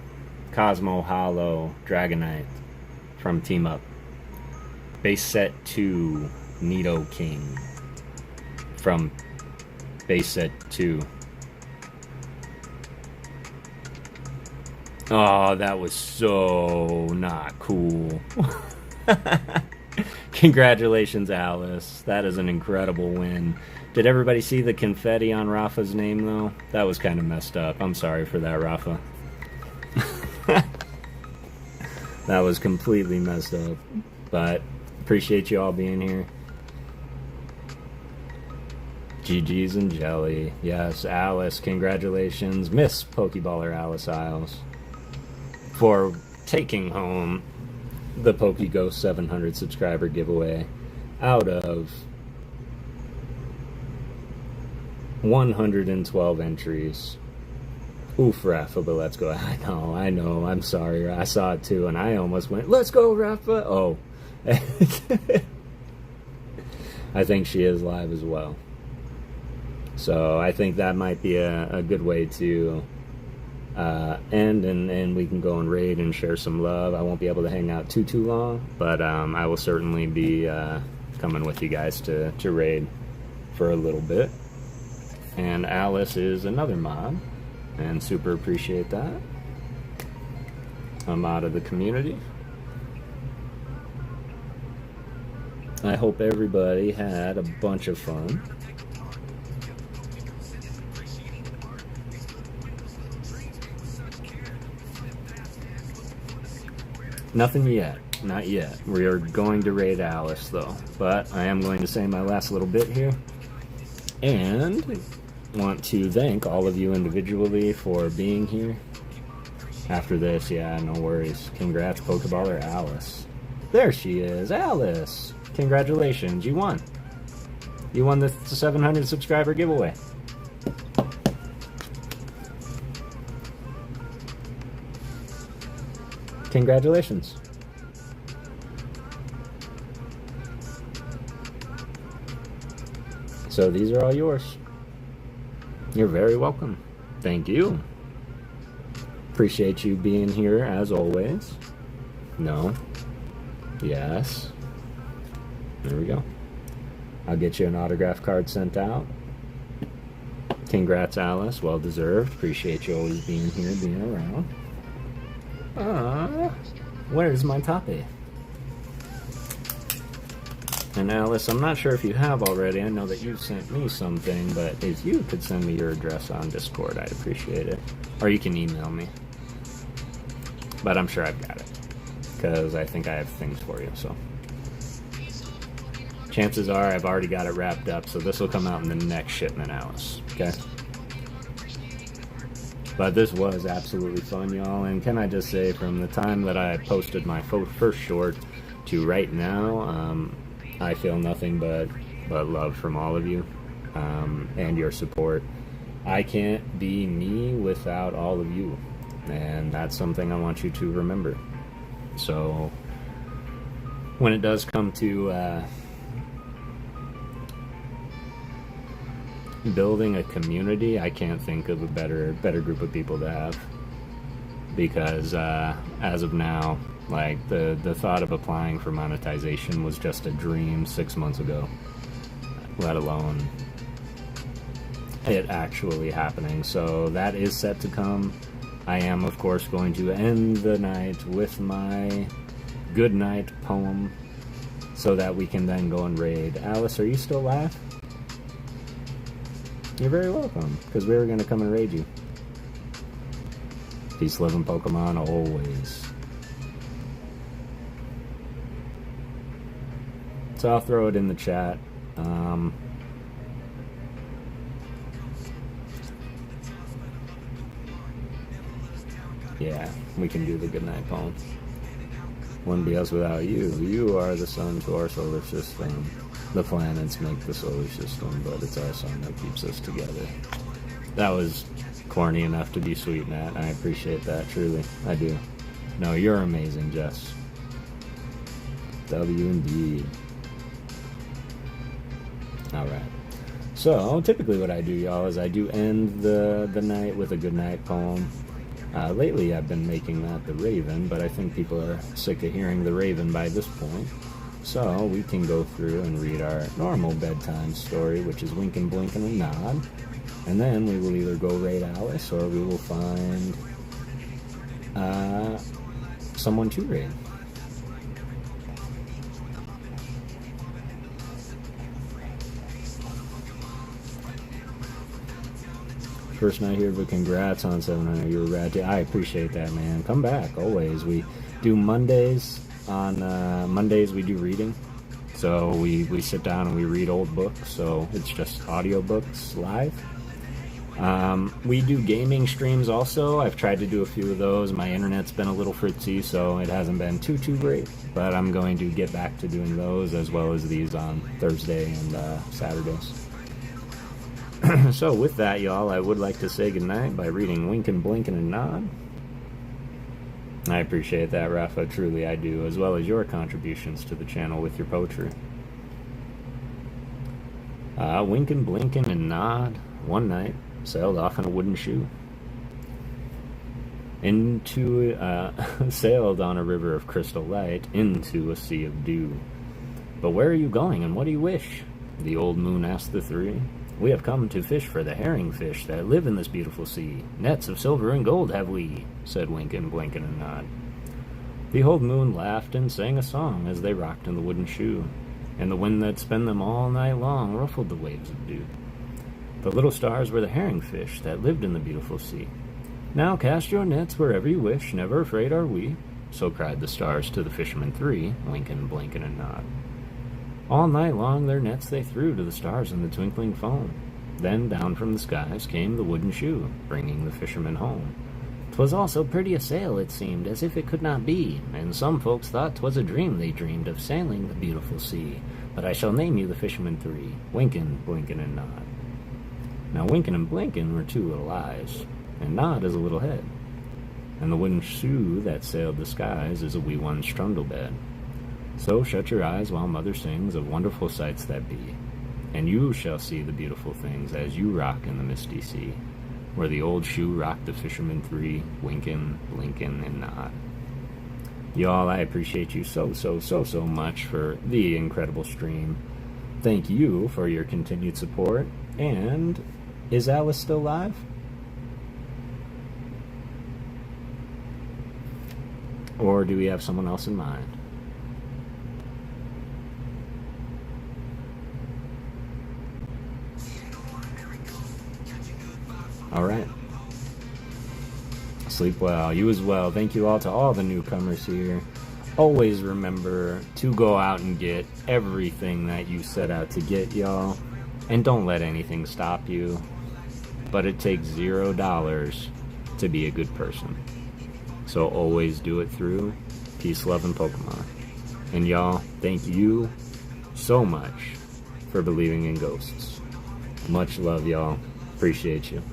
Cosmo Hollow, Dragonite from Team Up. Base Set 2, Nido King from Base Set 2. Oh, that was so not cool. Congratulations, Alice. That is an incredible win. Did everybody see the confetti on Rafa's name, though? That was kind of messed up. I'm sorry for that, Rafa. That was completely messed up. But appreciate you all being here. GG's and Jelly. Yes, Alice, congratulations. Miss Pokeballer Alice Isles for taking home the PokéGhost 700 subscriber giveaway out of 112 entries. Oof, Rafa, but let's go. I know, I'm sorry. I saw it too, and I almost went, let's go, Rafa. Oh. I think she is live as well. So I think that might be a good way to end, and we can go and raid and share some love. I won't be able to hang out too long, but I will certainly be coming with you guys to raid for a little bit. And Alice is another mod, and super appreciate that. A mod of the community. I hope everybody had a bunch of fun. Nothing yet. Not yet. We are going to raid Alice, though. But I am going to say my last little bit here. And want to thank all of you individually for being here. After this, yeah, no worries. Congrats, Pokeballer Alice. There she is, Alice. Congratulations, you won. You won the 700 subscriber giveaway. Congratulations. So these are all yours. You're very welcome. Thank you. Appreciate you being here as always. No. Yes. There we go. I'll get you an autograph card sent out. Congrats, Alice. Well deserved. Appreciate you always being here, being around. Where's my toppy? And Alice, I'm not sure if you have already. I know that you've sent me something, but if you could send me your address on Discord, I'd appreciate it. Or you can email me. But I'm sure I've got it, because I think I have things for you, so. Chances are I've already got it wrapped up, so this will come out in the next shipment, Alice. Okay? But this was absolutely fun, y'all. And can I just say, from the time that I posted my first short to right now, I feel nothing but love from all of you and your support. I can't be me without all of you, and that's something I want you to remember. So when it does come to building a community, I can't think of a better group of people to have, because as of now, like, the thought of applying for monetization was just a dream 6 months ago, let alone it actually happening. So that is set to come. I am, of course, going to end the night with my good night poem so that we can then go and raid. Alice, are you still live? You're very welcome, because we were going to come and raid you. Peace, love, and Pokemon always. So I'll throw it in the chat. Yeah, we can do the goodnight poem. Wouldn't be us without you. You are the sun to our solar system. The planets make the solar system, but it's our sun that keeps us together. That was corny enough to be sweet, Matt. I appreciate that, truly. I do. No, you're amazing, Jess. W indeed. Alright. So, typically what I do, y'all, is I do end the night with a good night poem. Lately I've been making that the Raven, but I think people are sick of hearing the Raven by this point. So, we can go through and read our normal bedtime story, which is Winkin', Blinkin', and Nod. And then we will either go raid Alice, or we will find someone to raid. First night here, but congrats on 700. You were rad too. I appreciate that, man. Come back, always. We do Mondays. On Mondays, we do reading. So we sit down and we read old books. So it's just audiobooks live. We do gaming streams also. I've tried to do a few of those. My internet's been a little fritzy, so it hasn't been too great. But I'm going to get back to doing those, as well as these on Thursday and Saturdays. So with that, y'all, I would like to say goodnight by reading Winkin', Blinkin', and Nod. I appreciate that, Rafa. Truly I do, as well as your contributions to the channel with your poetry. Winkin', Blinkin', and Nod, one night, sailed off in a wooden shoe. Sailed on a river of crystal light, into a sea of dew. But where are you going, and what do you wish? The old moon asked the three. We have come to fish for the herring fish that live in this beautiful sea. Nets of silver and gold have we, said Winkin', Blinkin', and Nod. The old moon laughed and sang a song as they rocked in the wooden shoe, and the wind that spun them all night long ruffled the waves of dew. The little stars were the herring fish that lived in the beautiful sea. Now cast your nets wherever you wish, never afraid are we, so cried the stars to the fishermen three, Winkin', Blinkin', and Nod. All night long their nets they threw to the stars in the twinkling foam. Then down from the skies came the wooden shoe, bringing the fishermen home. 'Twas all so pretty a sail, it seemed, as if it could not be, and some folks thought 'twas a dream they dreamed of sailing the beautiful sea. But I shall name you the fishermen three, Winkin', Blinkin', and Nod. Now Winkin' and Blinkin' were two little eyes, and Nod is a little head. And the wooden shoe that sailed the skies is a wee one's trundle bed. So shut your eyes while Mother sings of wonderful sights that be, and you shall see the beautiful things as you rock in the misty sea, where the old shoe rocked the fishermen three, Winkin', Blinkin', and Nod. Y'all, I appreciate you so much for the incredible stream. Thank you for your continued support. And is Alice still live? Or do we have someone else in mind? All right. Sleep well. You as well. Thank you all to all the newcomers here. Always remember to go out and get everything that you set out to get, y'all. And don't let anything stop you. But it takes $0 to be a good person. So always do it through peace, love, and Pokemon. And y'all, thank you so much for believing in ghosts. Much love, y'all. Appreciate you.